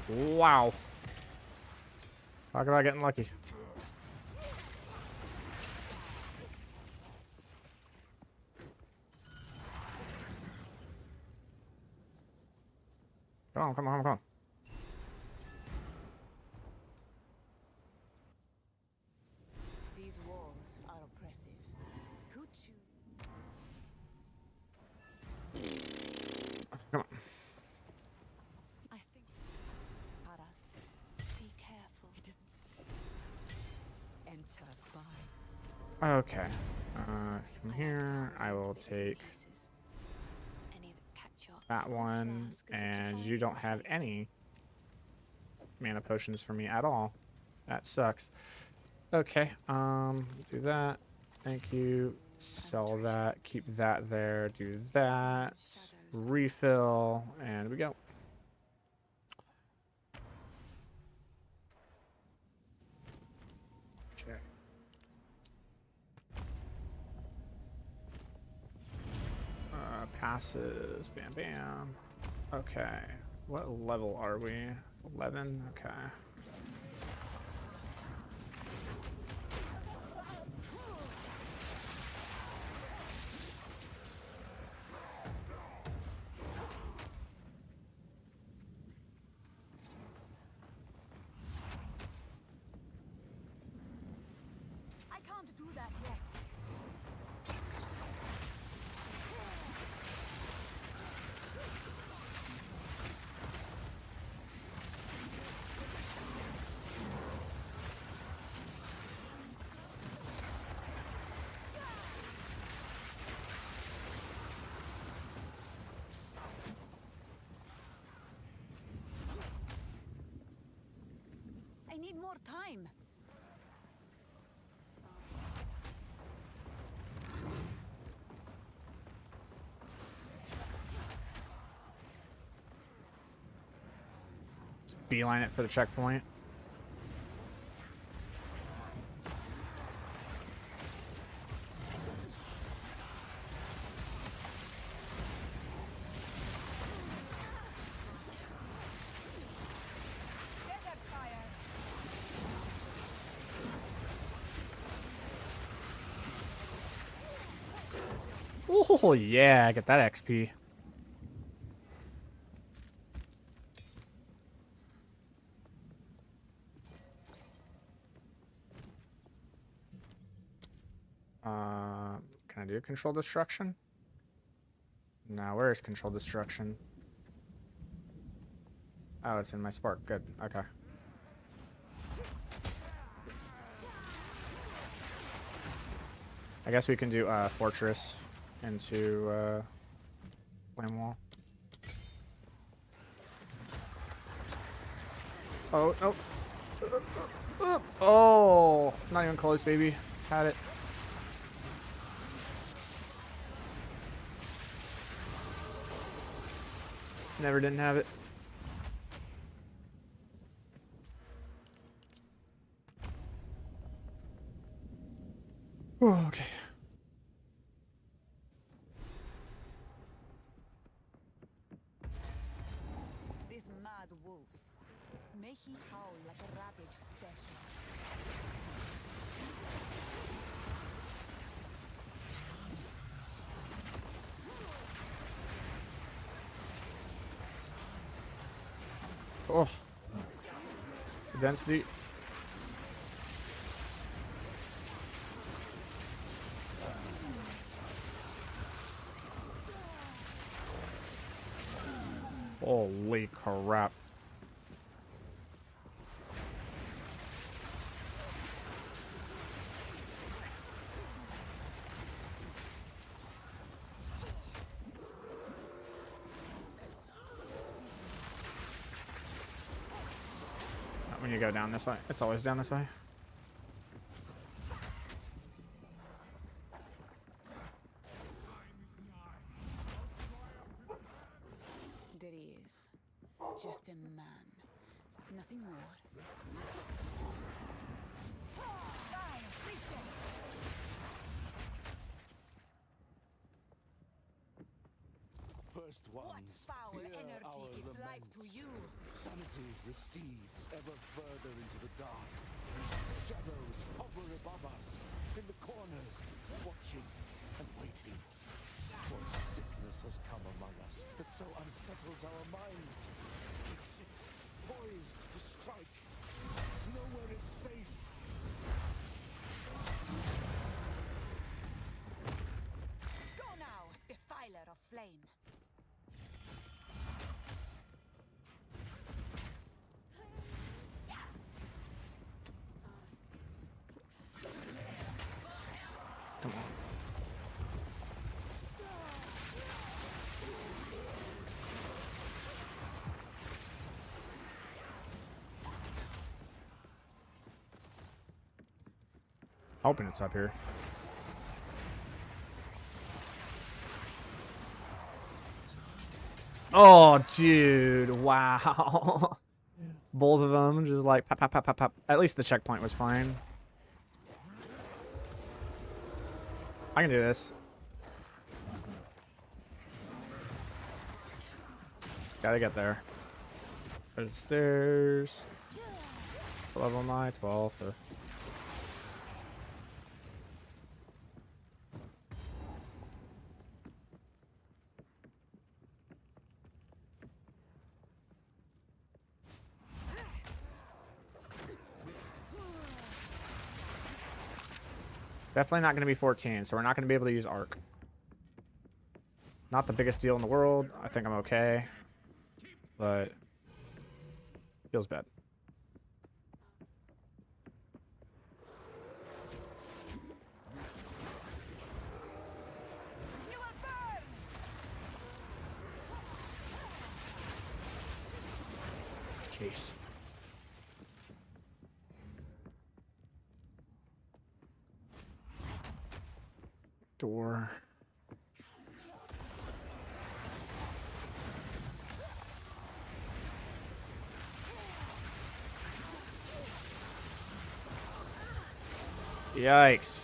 Wow. Talk about getting lucky. Come on, come on, come on. These walls are oppressive. Who choose? Come on. I think. Paras, be careful. It isn't. Enter by. Okay. From here, I will take that one, and you don't have any mana potions for me at all. That sucks. Okay, do that. Thank you. Sell that. Keep that there. Do that. Refill, and we go. Okay. Passes. Bam, bam. Okay. What level are we? 11? Okay. I can't do that yet. I need more time. Beeline it for the checkpoint. Desert fire. Oh yeah, get that XP. Can I do control destruction? No, where is control destruction? Oh, it's in my spark. Good. Okay. I guess we can do fortress into flame wall. Oh no! Oh, not even close, baby. Had it. Never didn't have it. Oh, okay. This mad wolf. May he howl like a ravaged desert. Oh. Density. Holy crap. Not when you go down this way. It's always down this way. There he is. Just a man. Nothing more. First What ones, foul hear energy our gives life to laments. you? Sanity recedes ever further into the dark. Shadows hover above us, in the corners, watching and waiting. For sickness has come among us that so unsettles our minds. It sits poised to strike. Nowhere is safe. Go now, defiler of flame. hoping it's up here. Oh, dude. Wow. Both of them just like pop, pop, pop, pop, pop. At least the checkpoint was fine. I can do this. Just gotta get there. There's the stairs. Level 9, 12. Definitely not going to be 14, so we're not going to be able to use arc. Not the biggest deal in the world. I think I'm okay. But feels bad. Jeez. Door. Yikes.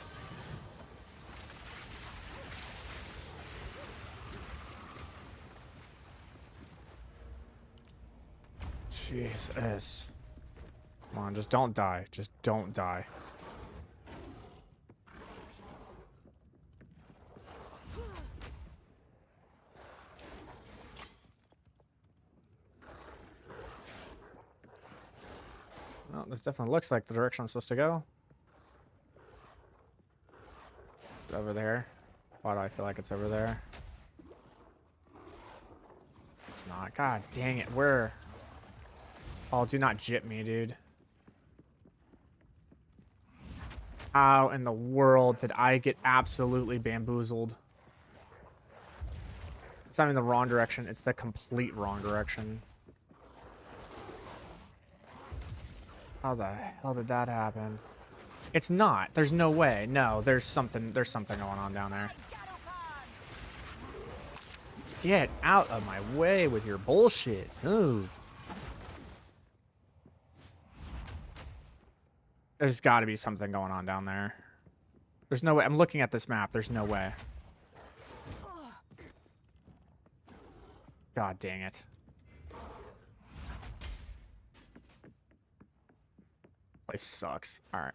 Jesus. Come on, just don't die. Just don't die. Well, this definitely looks like the direction I'm supposed to go. It's over there. Why do I feel like it's over there? It's not. God dang it. Where? Oh, do not jip me, dude. How in the world did I get absolutely bamboozled? It's not even the wrong direction. It's the complete wrong direction. How the hell did that happen? It's not. There's no way. No, there's something going on down there. Get out of my way with your bullshit. Move. There's got to be something going on down there. There's no way. I'm looking at this map. There's no way. God dang it. Place sucks. All right.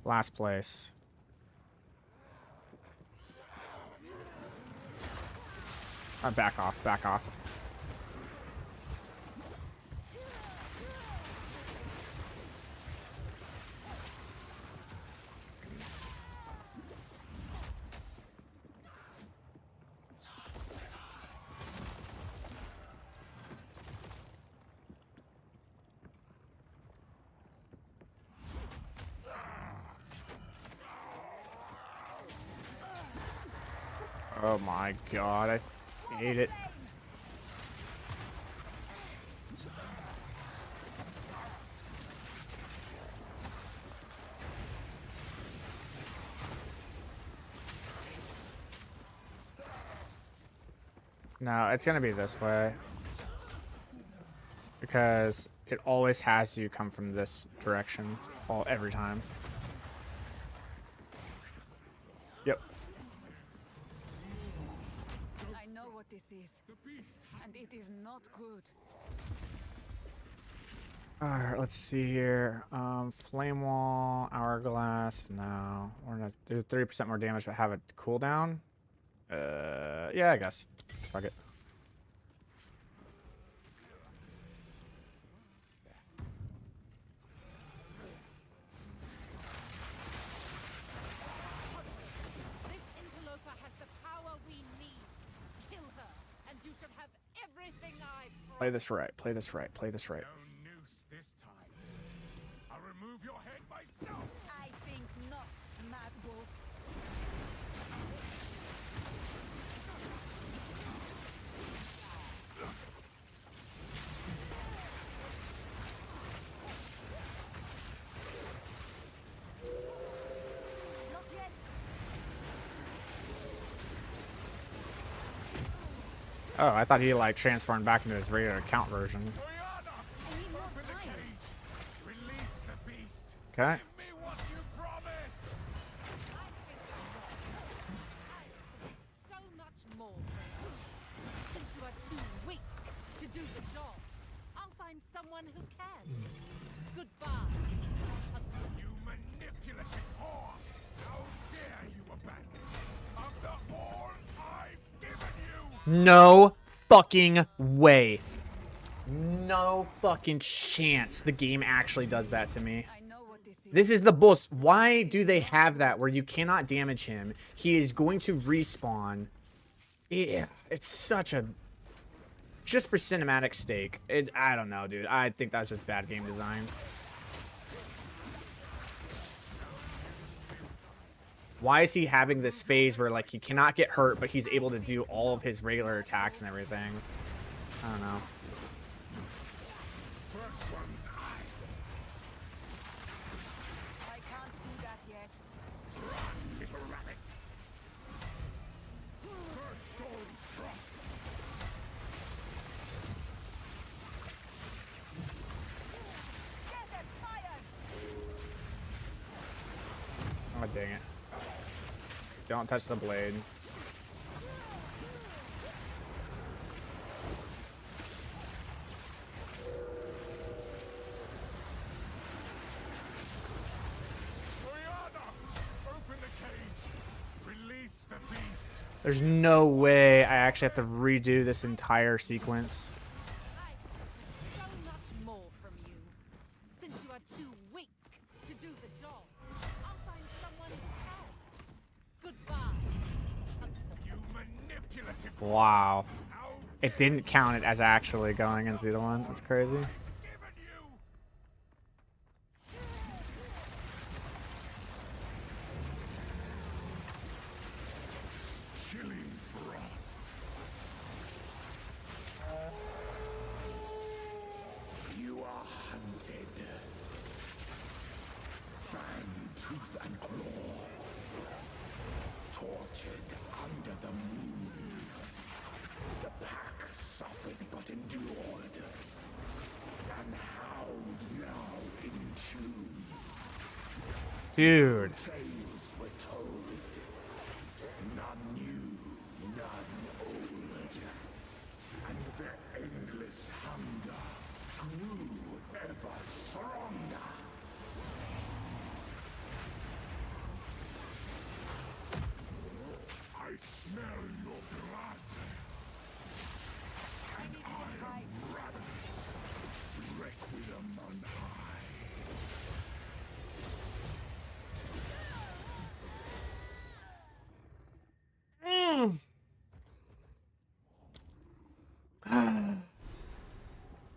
Last place. Back off. Back off. Oh my god, I hate it. No, it's gonna be this way. Because it always has you come from this direction every time. Yep. I know what this is, and it is not good. Alright, let's see here. Flame wall, hourglass. No, we're gonna do 30% more damage, but have a cooldown. Yeah, I guess. Fuck it. This interloper has the power we need. Kill her, and you shall have everything I promised. Play this right. Play this right. Play this right. No noose this time. I'll remove your head myself. I think not, Mad Wolf. Oh, I thought he like transformed back into his regular account version. Oriana! I need more Open the time. cage! Release the beast! Okay. Give me what you promised! I think not. I expect so much more from you. Since you are too weak to do the job, I'll find someone who can. Goodbye, husband. You manipulative whore! How dare you abandon me? After all I've given you! No fucking way. No fucking chance the game actually does that to me. I know what this is. This is the bullshit. Why do they have that where you cannot damage him? He is going to respawn. Yeah, it's such a... Just for cinematic stake. I don't know, dude. I think that's just bad game design. Why is he having this phase where, like, he cannot get hurt, but he's able to do all of his regular attacks and everything? I don't know. First one's eye. I can't do that yet. Run, little rabbit! First thorn's frost. Get it fired! Oh, dang it. Don't touch the blade. Oriana! Open the cage! Release the beast! There's no way I actually have to redo this entire sequence. I expect so much more from you. Since you are too weak to do the job, I'll find someone who can. Goodbye, husband. You manipulative Wow. How It didn't count it as actually going into the one. That's crazy. given you! Chilling frost. You are hunted. Fang, tooth, and claw. Tortured under the moon. The pack suffered but endured. And howled now in tune. Dude. Tales were told. None new, none old. And their endless hunger grew ever stronger. I smell your blood. I need more time. Ravenous. Requiem on high.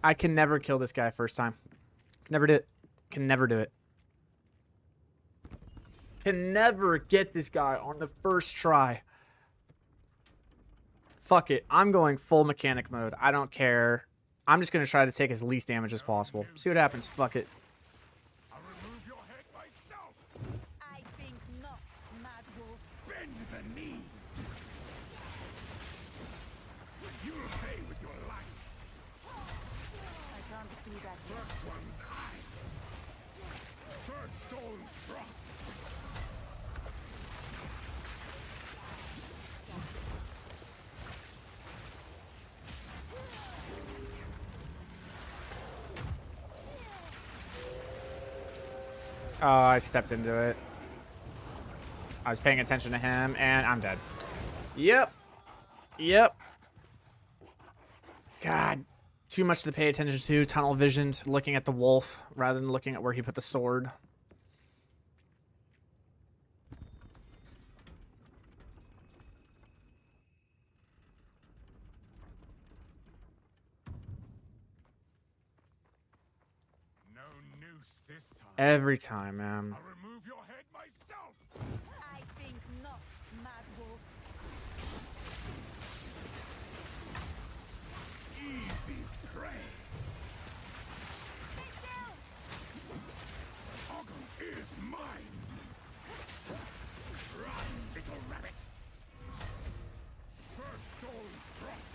I can never kill this guy first time. Never do it. Can never do it. Can never get this guy on the first try. Fuck it. I'm going full mechanic mode. I don't care. I'm just going to try to take as least damage as possible. See what happens. Fuck it. I'll remove your head myself. I think not, Mad Wolf. Bend the knee. You'll pay with your life. I can't do that yet. First one's eye. First dawn's frost. Oh, I stepped into it. I was paying attention to him, and I'm dead. Yep. Yep. God. Too much to pay attention to. Tunnel visioned, looking at the wolf, rather than looking at where he put the sword. No noose this time. Every time, man. I'll remove your head myself. I think not, Mad Wolf. Easy prey. Tangle is mine. Run, little rabbit. First dawn's frost.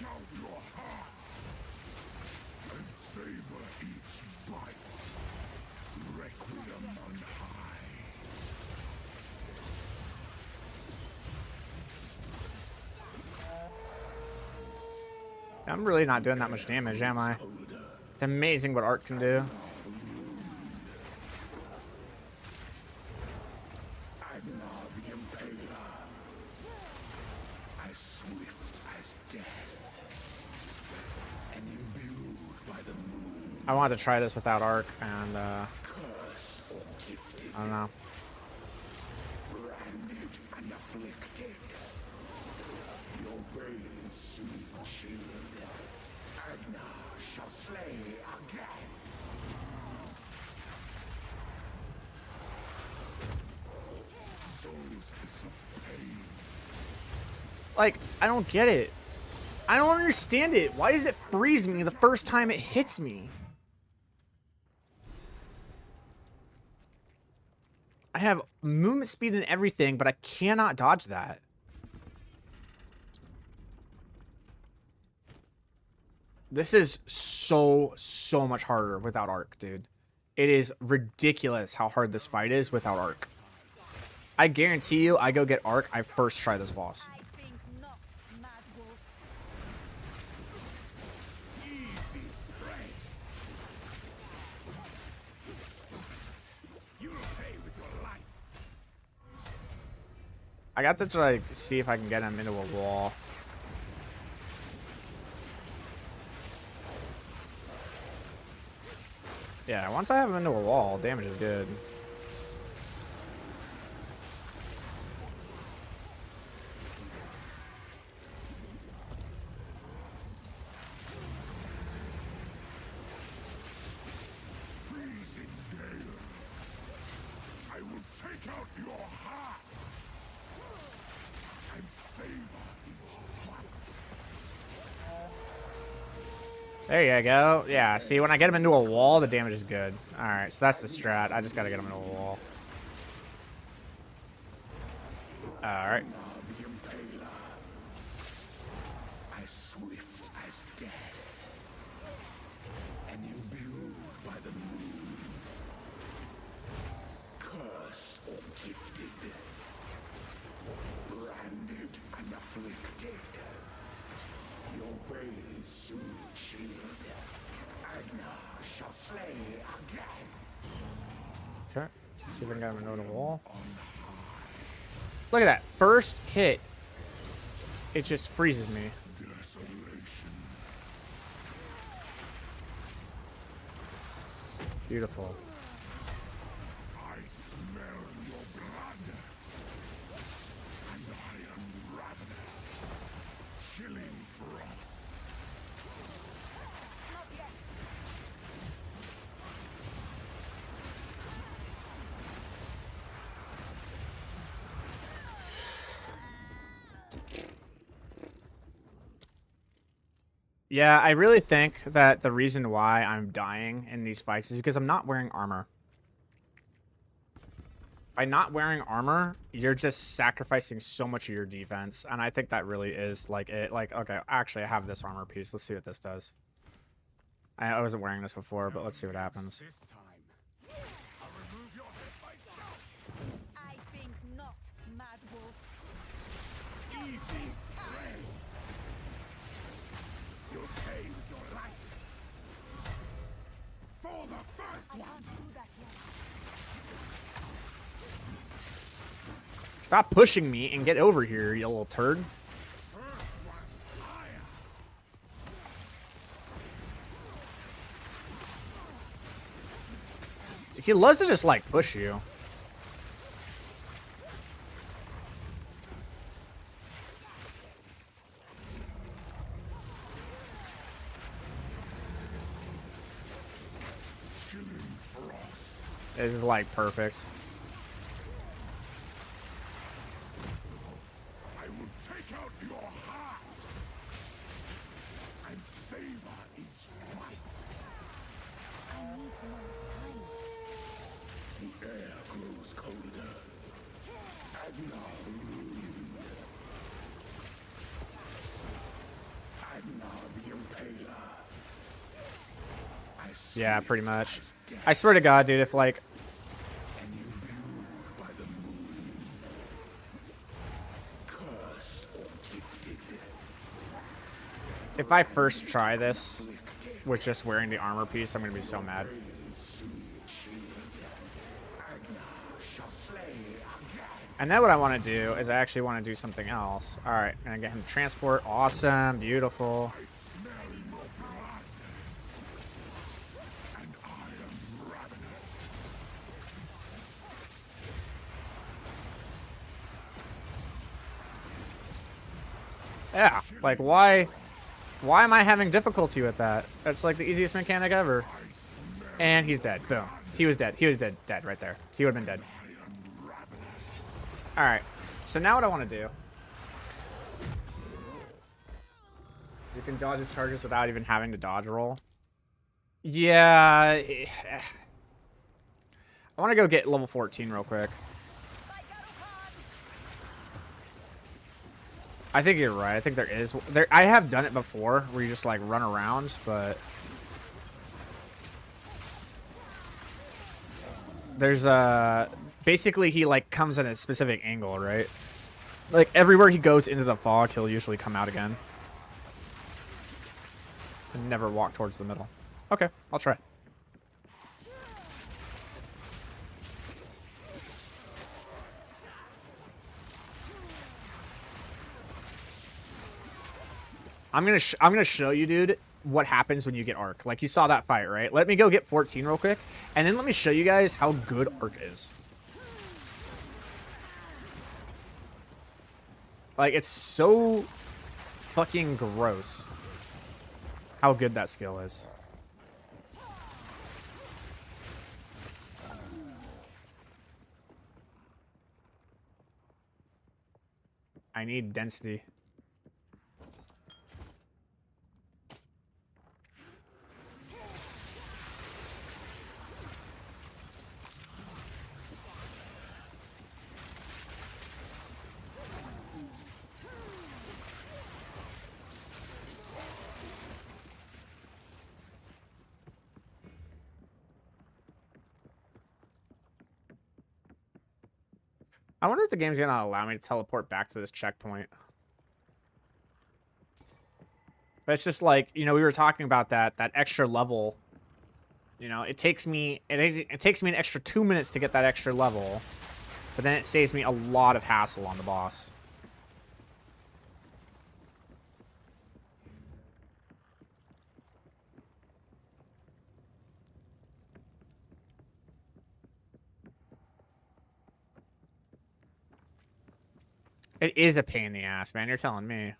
out your hearts and savor each bite. Requiem on high. I'm really not doing that much damage, am I? It's amazing what art can do. As swift as death, and imbued by the moon, I wanted to try this without arc, and cursed or gifted, I don't know. branded and afflicted. Your veins soon chilled. Agna shall slay again. Solstice of pain. Like, I don't get it. I don't understand it. Why does it freeze me the first time it hits me? I have movement speed and everything, but I cannot dodge that. This is so much harder without arc, dude. It is ridiculous how hard this fight is without arc. I guarantee you, I go get arc, I first try this boss. I think not, Mad Wolf. Easy prey. You'll pay with your life. I got to like see if I can get him into a wall. Yeah, once I have him into a wall, damage is good. Freezing gale. I will take out your heart and savor each bite. There you go. Yeah, see, when I get him into a wall, the damage is good. Alright, so that's the strat. I just gotta get him into a wall. Alright. The Impaler. As swift as death. And imbued by the moon. Cursed or gifted. Branded and afflicted. Your veins soon chilled. Agna shall slay again. Okay. See if I can get him into a wall. Look at that. First hit. It just freezes me. Desolation. Beautiful. I smell your blood. And I am ravenous. Chilling frost. Not yet. Yeah, I really think that the reason why I'm dying in these fights is because I'm not wearing armor. By not wearing armor, you're just sacrificing so much of your defense, and I think that really is like it. Like, okay, actually, I have this armor piece. Let's see what this does. I wasn't wearing this before, but let's see what happens. This time, I'll remove your head myself. I think not, Mad Wolf. Easy prey. You'll pay with your life. For the first I one. can't do that yet. Stop pushing me and get over here, you little turd. First one's higher. He loves to just like push you. Chilling frost. It's like perfect. I will take out your heart and savor each bite. I need more time. The air grows colder. Agna ruined. Agna Yeah, pretty much. I swear to God, dude, if like... If I first try this with just wearing the armor piece, I'm gonna be so mad. And then what I want to do is I actually want to do something else. All right, gonna get him to transport. Awesome, beautiful. Yeah, like why am I having difficulty with that? That's like the easiest mechanic ever. And he's dead. Boom. He was dead. He was dead. Dead right there. He would have been dead. All right. So now what I want to do. You can dodge his charges without even having to dodge roll. Yeah. I want to go get level 14 real quick. I think you're right. I think there is. I have done it before where you just like run around, but there's basically he like comes at a specific angle, right? Like everywhere he goes into the fog, he'll usually come out again. And never walk towards the middle. Okay, I'll try. I'm gonna show you, dude, what happens when you get Arc. Like, you saw that fight, right? Let me go get 14 real quick, and then let me show you guys how good Arc is. Like, it's so fucking gross how good that skill is. I need density. I wonder if the game's gonna allow me to teleport back to this checkpoint. But it's just like, you know, we were talking about that extra level. You know, it takes me an extra 2 minutes to get that extra level, but then it saves me a lot of hassle on the boss. It is a pain in the ass, man. You're telling me.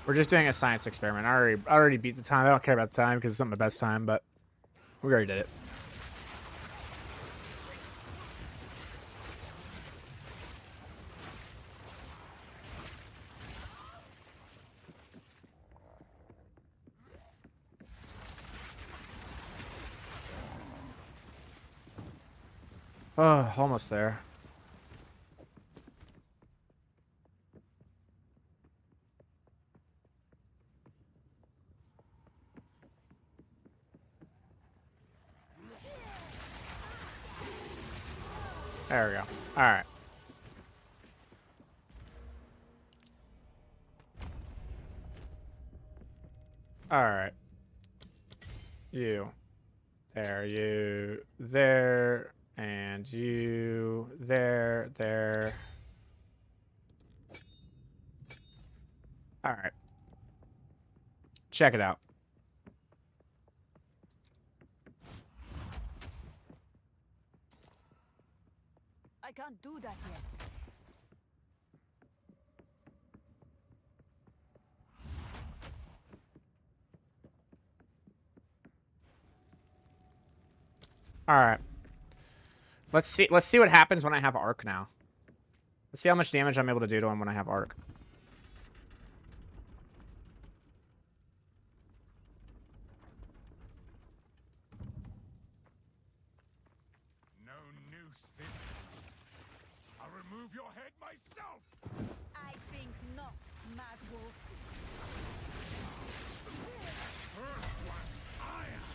We're just doing a science experiment. I already beat the time. I don't care about the time because it's not my best time, but we already did it. Oh, almost there. There we go. All right. All right. You. There, you. There. And you. There. All right. Check it out. I can't do that yet. All right. Let's see what happens when I have Arc now. Let's see how much damage I'm able to do to him when I have arc. No noose this time. I'll remove your head myself! I think not, Mad Wolf. First one's iron!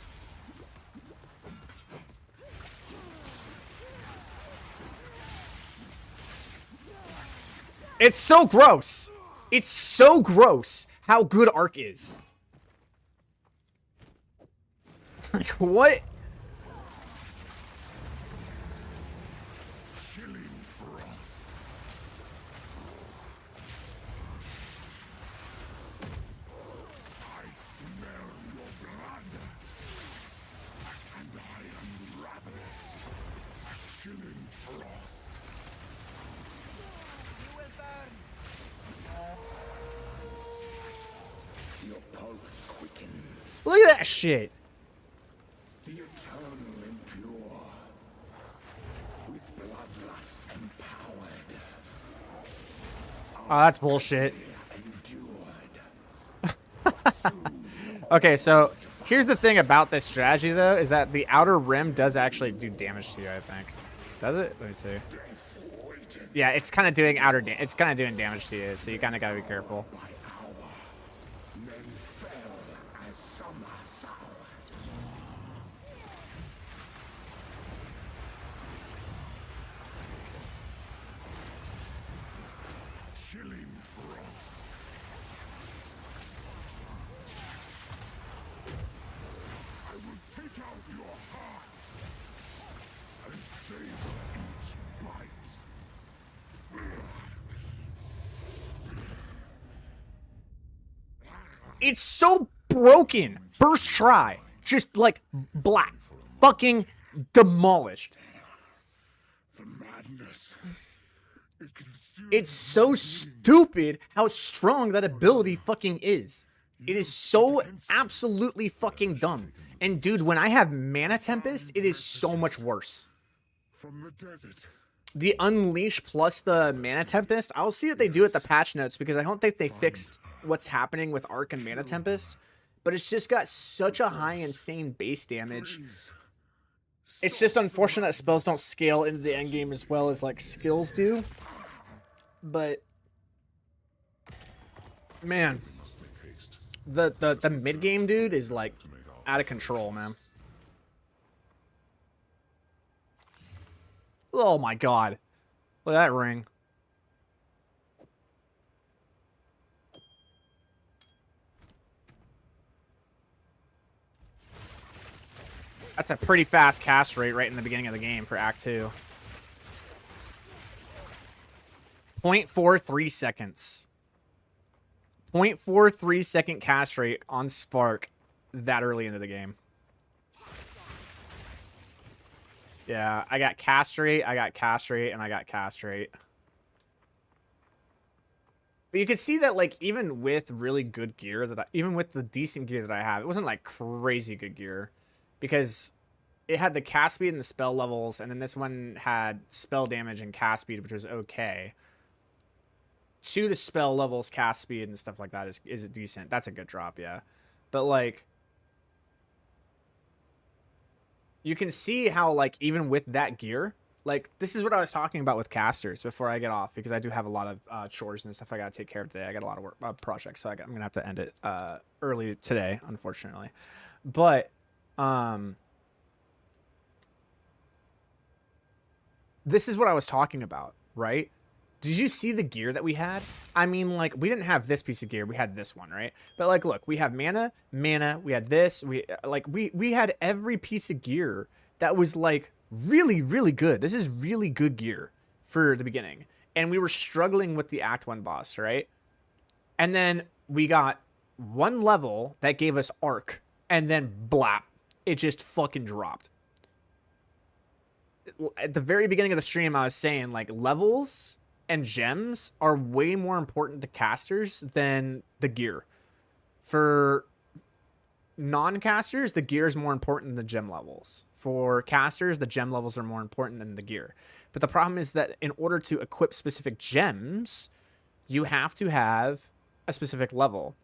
It's so gross. It's so gross how good arc is. Like, what? Chilling frost. I smell your blood. And I am ravenous. Chilling frost. You will burn. Your pulse quickens. Look at that shit. The eternal impure. With bloodlust empowered. Oh, that's bullshit. Endured. Okay, so here's the thing about this strategy, though, is that the outer rim does actually do damage to you, I think. Does it? Let me see. Death waited Yeah, it's kind of doing it's kind of doing damage to you, so you kind of gotta be careful. by hour. Men fell as summer sour. Chilling frost. I will take out your heart and savor each bite. It's so broken. First try, just like black, fucking demolished. The madness. It consumes It's so stupid how strong that ability fucking is. It is so absolutely fucking dumb. And dude, when I have Mana Tempest, it is so much worse. from the desert. The Unleash plus the Mana Tempest, I'll see what they do at the patch notes because I don't think they fixed what's happening with Arc and Mana Tempest. But it's just got such a high insane base damage. It's just unfortunate that spells don't scale into the endgame as well as like skills do. But man, the mid game dude is like out of control, man. Oh my god. Look at that ring. That's a pretty fast cast rate right in the beginning of the game for Act 2. 0.43 seconds. 0.43 second cast rate on Spark that early into the game. Yeah, I got cast rate, and I got cast rate. But you could see that, like, even with really good gear, even with the decent gear that I have, it wasn't, like, crazy good gear. Because it had the cast speed and the spell levels, and then this one had spell damage and cast speed, which was okay. To the spell levels, cast speed, and stuff like that is decent. That's a good drop, yeah. But, like, you can see how, like, even with that gear, like, this is what I was talking about with casters before I get off, because I do have a lot of chores and stuff I gotta take care of today. I got a lot of work projects, so I'm gonna have to end it early today, unfortunately. But this is what I was talking about, right? Did you see the gear that we had? I mean, like, we didn't have this piece of gear. We had this one, right? But, like, look, we have mana, we had this. We had every piece of gear that was, like, really, really good. This is really good gear for the beginning. And we were struggling with the Act 1 boss, right? And then we got one level that gave us Arc. And then, blap, it just fucking dropped. At the very beginning of the stream, I was saying, like, levels and gems are way more important to casters than the gear. For non-casters, the gear is more important than the gem levels. For casters, the gem levels are more important than the gear. But the problem is that in order to equip specific gems, you have to have a specific level.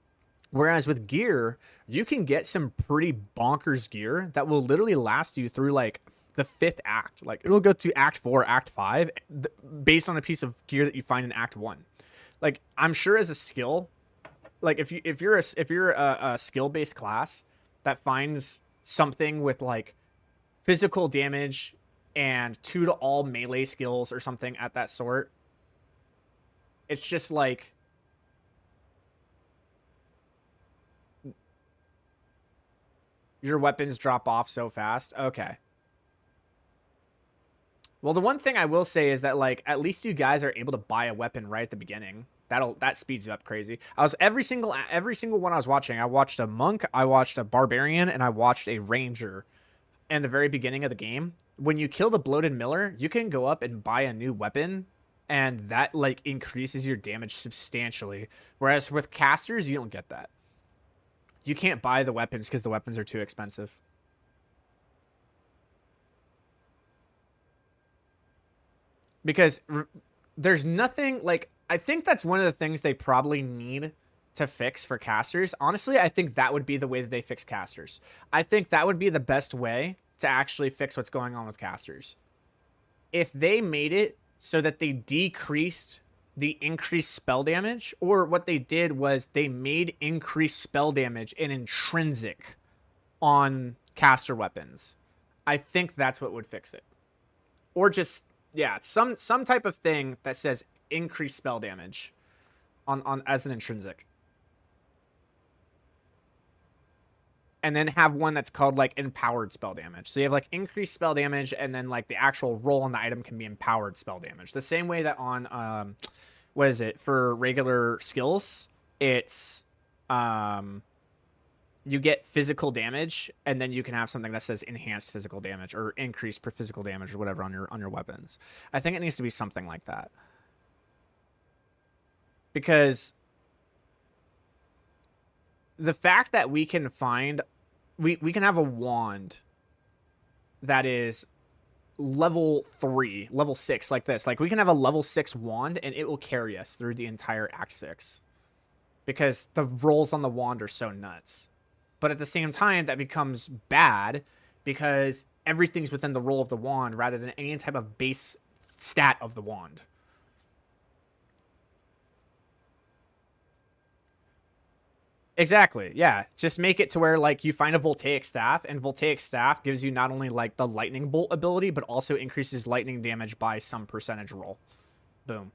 Whereas with gear, you can get some pretty bonkers gear that will literally last you through like the 5th act. Like it'll go to act 4, act 5 based on a piece of gear that you find in act 1. Like I'm sure as a skill, like if you're a skill-based class that finds something with like physical damage and 2 to all melee skills or something at that sort, it's just like your weapons drop off so fast. Okay. Well, the one thing I will say is that like at least you guys are able to buy a weapon right at the beginning. That speeds you up crazy. I was every single one I was watching. I watched a monk, I watched a barbarian, and I watched a ranger. In the very beginning of the game, when you kill the bloated miller, you can go up and buy a new weapon, and that like increases your damage substantially. Whereas with casters, you don't get that. You can't buy the weapons because the weapons are too expensive. Because there's nothing like, I think that's one of the things they probably need to fix for casters. Honestly, I think that would be the way that they fix casters. I think that would be the best way to actually fix what's going on with casters. If they made it so that they decreased the increased spell damage, or what they did was they made increased spell damage an intrinsic on caster weapons, I think that's what would fix it. Or just, yeah, some type of thing that says increased spell damage on as an intrinsic. And then have one that's called like empowered spell damage. So you have like increased spell damage, and then like the actual roll on the item can be empowered spell damage. The same way that on what is it, for regular skills, it's you get physical damage, and then you can have something that says enhanced physical damage or increased per physical damage or whatever on your weapons. I think it needs to be something like that. Because the fact that we can find, we can have a wand that is level 3, level 6 like this. Like we can have a level 6 wand and it will carry us through the entire act 6. Because the rolls on the wand are so nuts. But at the same time, that becomes bad because everything's within the roll of the wand rather than any type of base stat of the wand. Exactly, yeah. Just make it to where, like, you find a voltaic staff, and voltaic staff gives you not only, like, the lightning bolt ability, but also increases lightning damage by some percentage roll. Boom.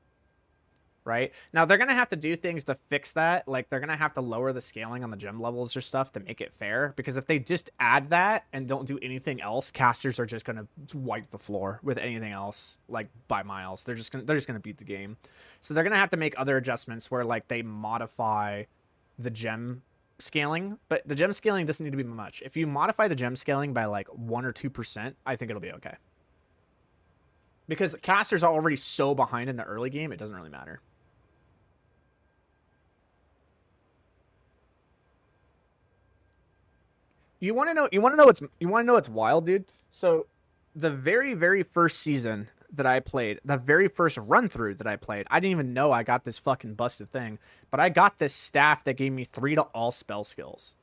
Right? Now, they're going to have to do things to fix that. Like, they're going to have to lower the scaling on the gem levels or stuff to make it fair. Because if they just add that and don't do anything else, casters are just going to wipe the floor with anything else, like, by miles. They're just going to beat the game. So they're going to have to make other adjustments where, like, they modify the gem scaling, but the gem scaling doesn't need to be much. If you modify the gem scaling by like 1 or 2%, I think it'll be okay. Because casters are already so behind in the early game, it doesn't really matter. You want to know what's wild, dude? So the very first season that I played, the very first run through that I played, I didn't even know I got this fucking busted thing, but I got this staff that gave me 3 to all spell skills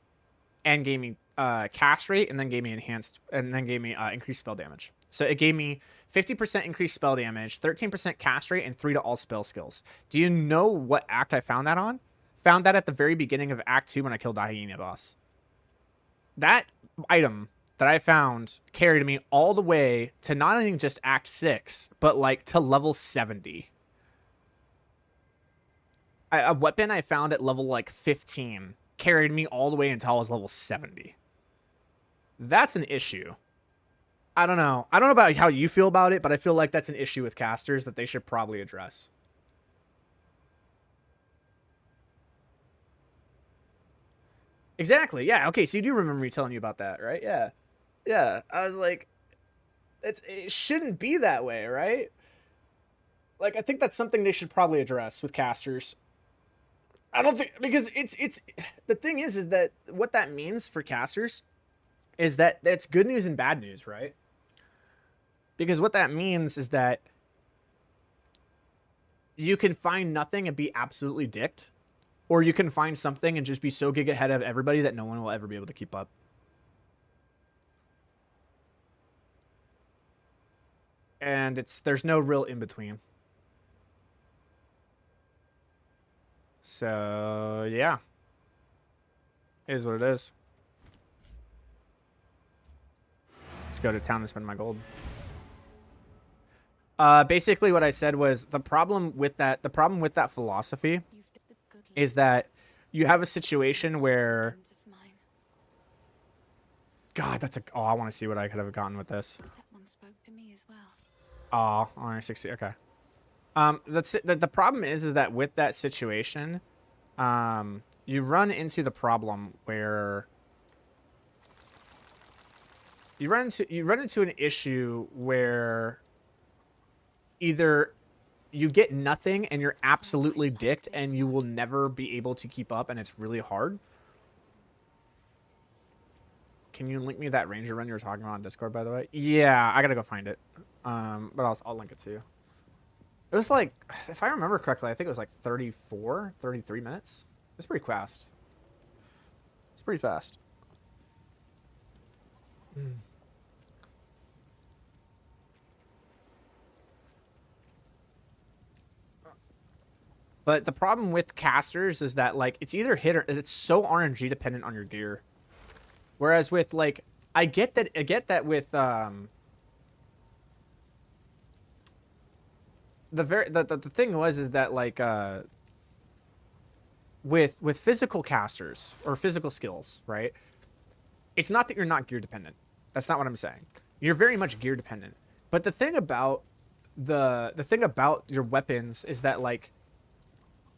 and gave me cast rate, and then gave me enhanced, and then gave me increased spell damage. So it gave me 50% increased spell damage, 13% cast rate, and 3 to all spell skills. Do you know what act I found that on? Found that at the very beginning of act 2 when I killed the hyena boss. That item that I found carried me all the way to not only just act 6, but like to level 70. A weapon I found at level like 15 carried me all the way until I was level 70. That's an issue. I don't know. I don't know about how you feel about it, but I feel like that's an issue with casters that they should probably address. Exactly. Yeah. Okay. So you do remember me telling you about that, right? Yeah. Yeah. I was like, it shouldn't be that way, right? Like, I think that's something they should probably address with casters. I don't think, because it's the thing is that what that means for casters is that it's good news and bad news, right? Because what that means is that you can find nothing and be absolutely dicked, or you can find something and just be so gig ahead of everybody that no one will ever be able to keep up. And there's no real in between. So yeah, it is what it is. Let's go to town and spend my gold. Basically what I said was the problem with that philosophy You've did the good is that you have a situation where, friends of mine. God, oh, I want to see what I could have gotten with this. That one spoke to me as well. Oh, only 60. Okay. The problem is that with that situation, you run into the problem where you run into an issue where either you get nothing and you're absolutely dicked and you will never be able to keep up and it's really hard. Can you link me that ranger run you were talking about on Discord, by the way? Yeah, I gotta go find it. But I'll link it to you. It was like, if I remember correctly, I think it was like 33 minutes. It's pretty fast. It's pretty fast. But the problem with casters is that, like, it's either hit or it's so RNG dependent on your gear. Whereas with, like, I get that with the thing is that, like, with physical casters or physical skills, right? It's not that you're not gear dependent. That's not what I'm saying. You're very much gear dependent. But the thing about the thing about your weapons is that, like,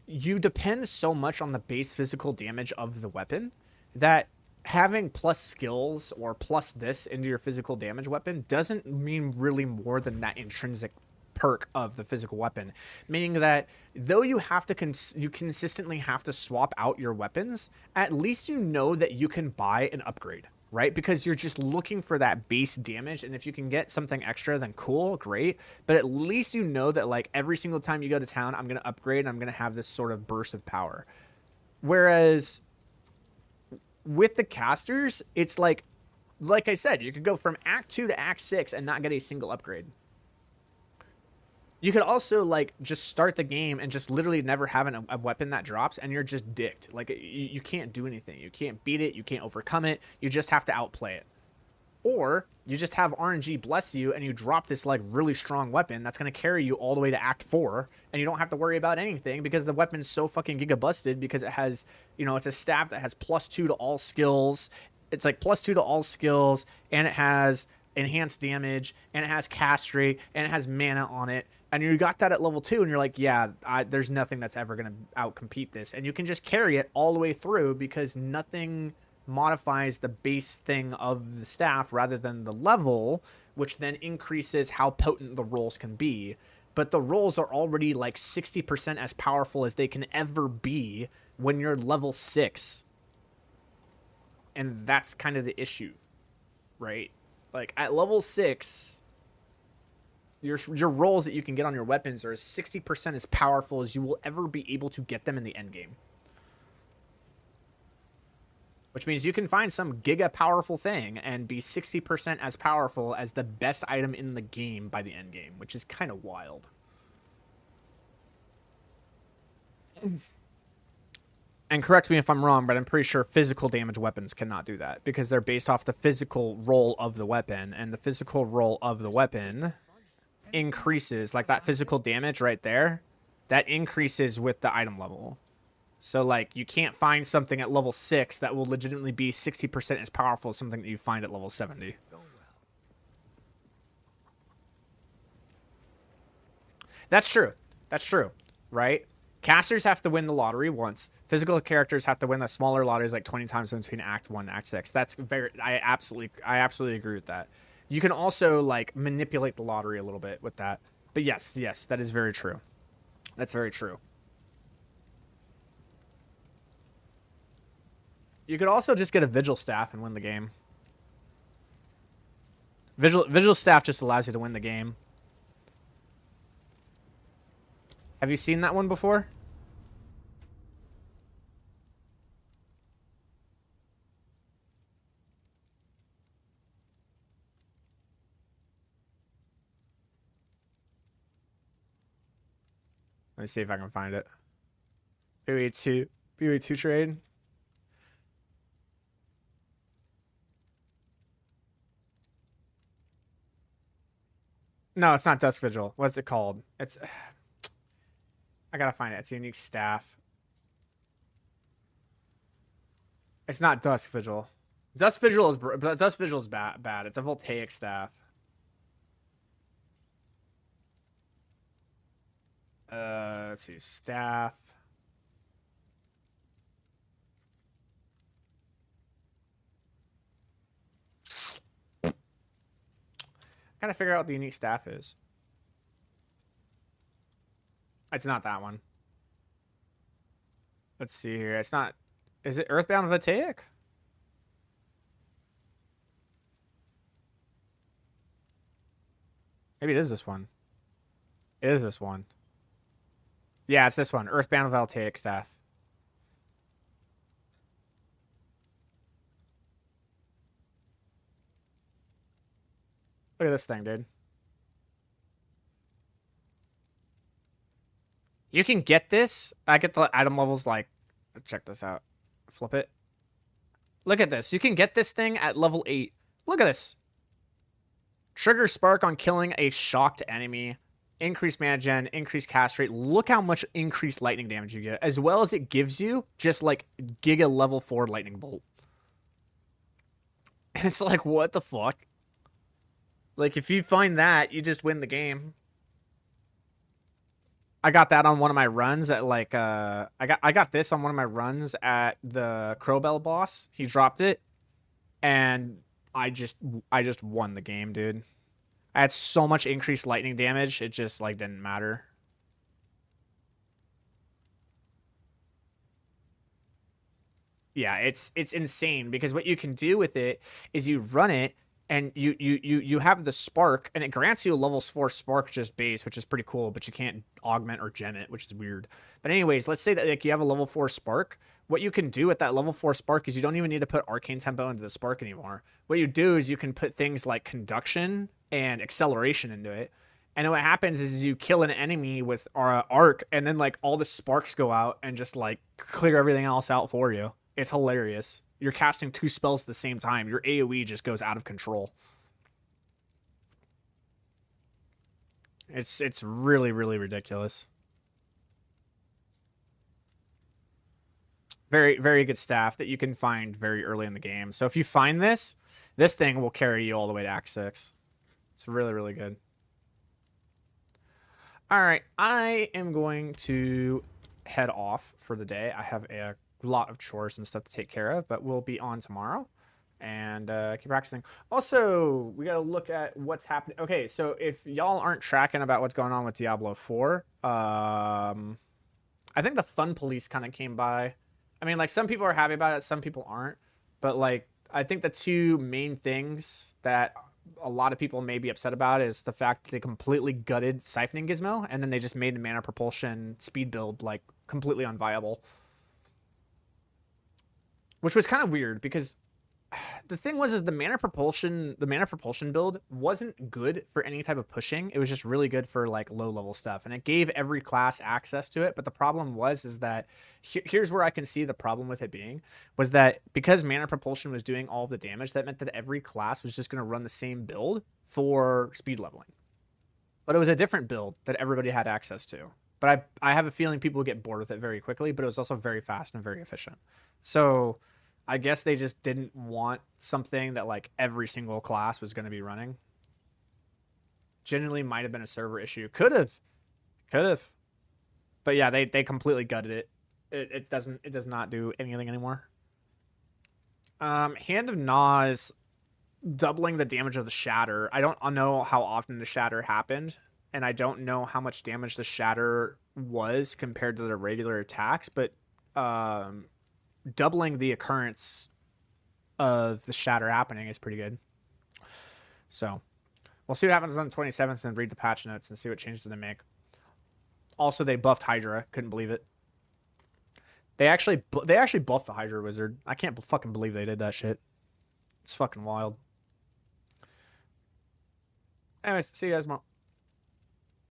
you depend so much on the base physical damage of the weapon that having plus skills or plus this into your physical damage weapon doesn't mean really more than that intrinsic perk of the physical weapon, meaning that though you have to you consistently have to swap out your weapons, at least you know that you can buy an upgrade, right? Because you're just looking for that base damage, and if you can get something extra, then cool, great. But at least you know that, like, every single time you go to town, I'm going to upgrade and I'm going to have this sort of burst of power. Whereas with the casters, it's like I said, you could go from Act 2 to Act 6 and not get a single upgrade. You could also, like, just start the game and just literally never have a weapon that drops, and you're just dicked. Like, you can't do anything. You can't beat it. You can't overcome it. You just have to outplay it. Or you just have RNG bless you, and you drop this, like, really strong weapon that's going to carry you all the way to Act 4, and you don't have to worry about anything because the weapon's so fucking giga-busted because it has, you know, it's a staff that has +2 to all skills. It's, like, +2 to all skills, and it has enhanced damage, and it has cast rate, and it has mana on it. And you got that at level 2, and you're like, yeah, there's nothing that's ever going to outcompete this. And you can just carry it all the way through because nothing modifies the base thing of the staff rather than the level, which then increases how potent the rolls can be. But the rolls are already like 60% as powerful as they can ever be when you're level 6. And that's kind of the issue, right? Like, at level 6... Your rolls that you can get on your weapons are 60% as powerful as you will ever be able to get them in the end game. Which means you can find some giga powerful thing and be 60% as powerful as the best item in the game by the end game, which is kind of wild. And correct me if I'm wrong, but I'm pretty sure physical damage weapons cannot do that because they're based off the physical roll of the weapon, and the physical roll of the weapon increases, like that physical damage right there, that increases with the item level. So, like, you can't find something at level 6 that will legitimately be 60% as powerful as something that you find at level 70. That's true. That's true, right? Casters have to win the lottery once. Physical characters have to win the smaller lotteries like 20 times between Act 1 and Act 6. That's very... I absolutely agree with that. You can also, like, manipulate the lottery a little bit with that. But yes, that is very true. That's very true. You could also just get a Vigil Staff and win the game. Vigil Staff just allows you to win the game. Have you seen that one before? Let me see if I can find it. PoE 2 trade. No, it's not Dusk Vigil. What's it called? It's I gotta find it. It's a unique staff. It's not Dusk Vigil. Dusk Vigil is bad. It's a voltaic staff. Let's see. Staff. Gotta figure out what the unique staff is. It's not that one. Let's see here. It's not. Is it Earthbound Voltaic? Maybe it is this one. It is this one. Yeah, it's this one. Earthbound Voltaic staff. Look at this thing, dude. You can get this. I get the item levels like... Check this out. Flip it. Look at this. You can get this thing at level 8. Look at this. Trigger spark on killing a shocked enemy. Increase mana gen. Increase cast rate. Look how much increased lightning damage you get. As well as it gives you just like giga level 4 lightning bolt. And it's like, what the fuck? Like, if you find that, you just win the game. I got that on one of my runs at like I got this on one of my runs at the Crowbell boss. He dropped it, and I just won the game, dude. I had so much increased lightning damage, it just like didn't matter. Yeah, it's insane because what you can do with it is you run it and you have the spark, and it grants you a level 4 spark just base, which is pretty cool, but you can't augment or gen it, which is weird. But anyways, let's say that like you have a level 4 spark. What you can do with that level 4 spark is you don't even need to put arcane tempo into the spark anymore. What you do is you can put things like conduction and acceleration into it. And then what happens is you kill an enemy with arc, and then like all the sparks go out and just like clear everything else out for you. It's hilarious. You're casting 2 spells at the same time. Your AoE just goes out of control. It's really, really ridiculous. Very, very good staff that you can find very early in the game. So if you find this thing will carry you all the way to Act 6. It's really, really good. All right, I am going to head off for the day. I have a lot of chores and stuff to take care of, but we'll be on tomorrow and keep practicing. Also, we got to look at what's happening. Okay, so if y'all aren't tracking about what's going on with Diablo 4, I think the fun police kind of came by. I mean, like, some people are happy about it, some people aren't, but like I think the two main things that a lot of people may be upset about is the fact that they completely gutted Siphoning Gizmo, and then they just made the mana propulsion speed build like completely unviable. Which was kind of weird because the thing was the mana propulsion build wasn't good for any type of pushing. It was just really good for like low level stuff, and it gave every class access to it. But the problem was that here's where I can see the problem with it being was that because mana propulsion was doing all the damage, that meant that every class was just going to run the same build for speed leveling. But it was a different build that everybody had access to. But I have a feeling people would get bored with it very quickly, but it was also very fast and very efficient. So I guess they just didn't want something that like every single class was going to be running. Generally might have been a server issue. Could have. But yeah, they completely gutted it. It does not do anything anymore. Hand of Nas doubling the damage of the Shatter. I don't know how often the Shatter happened, and I don't know how much damage the Shatter was compared to the regular attacks, but doubling the occurrence of the Shatter happening is pretty good. So we'll see what happens on the 27th and read the patch notes and see what changes they make. Also, they buffed Hydra. Couldn't believe it. They actually buffed the Hydra Wizard. I can't fucking believe they did that shit. It's fucking wild. Anyways, see you guys tomorrow.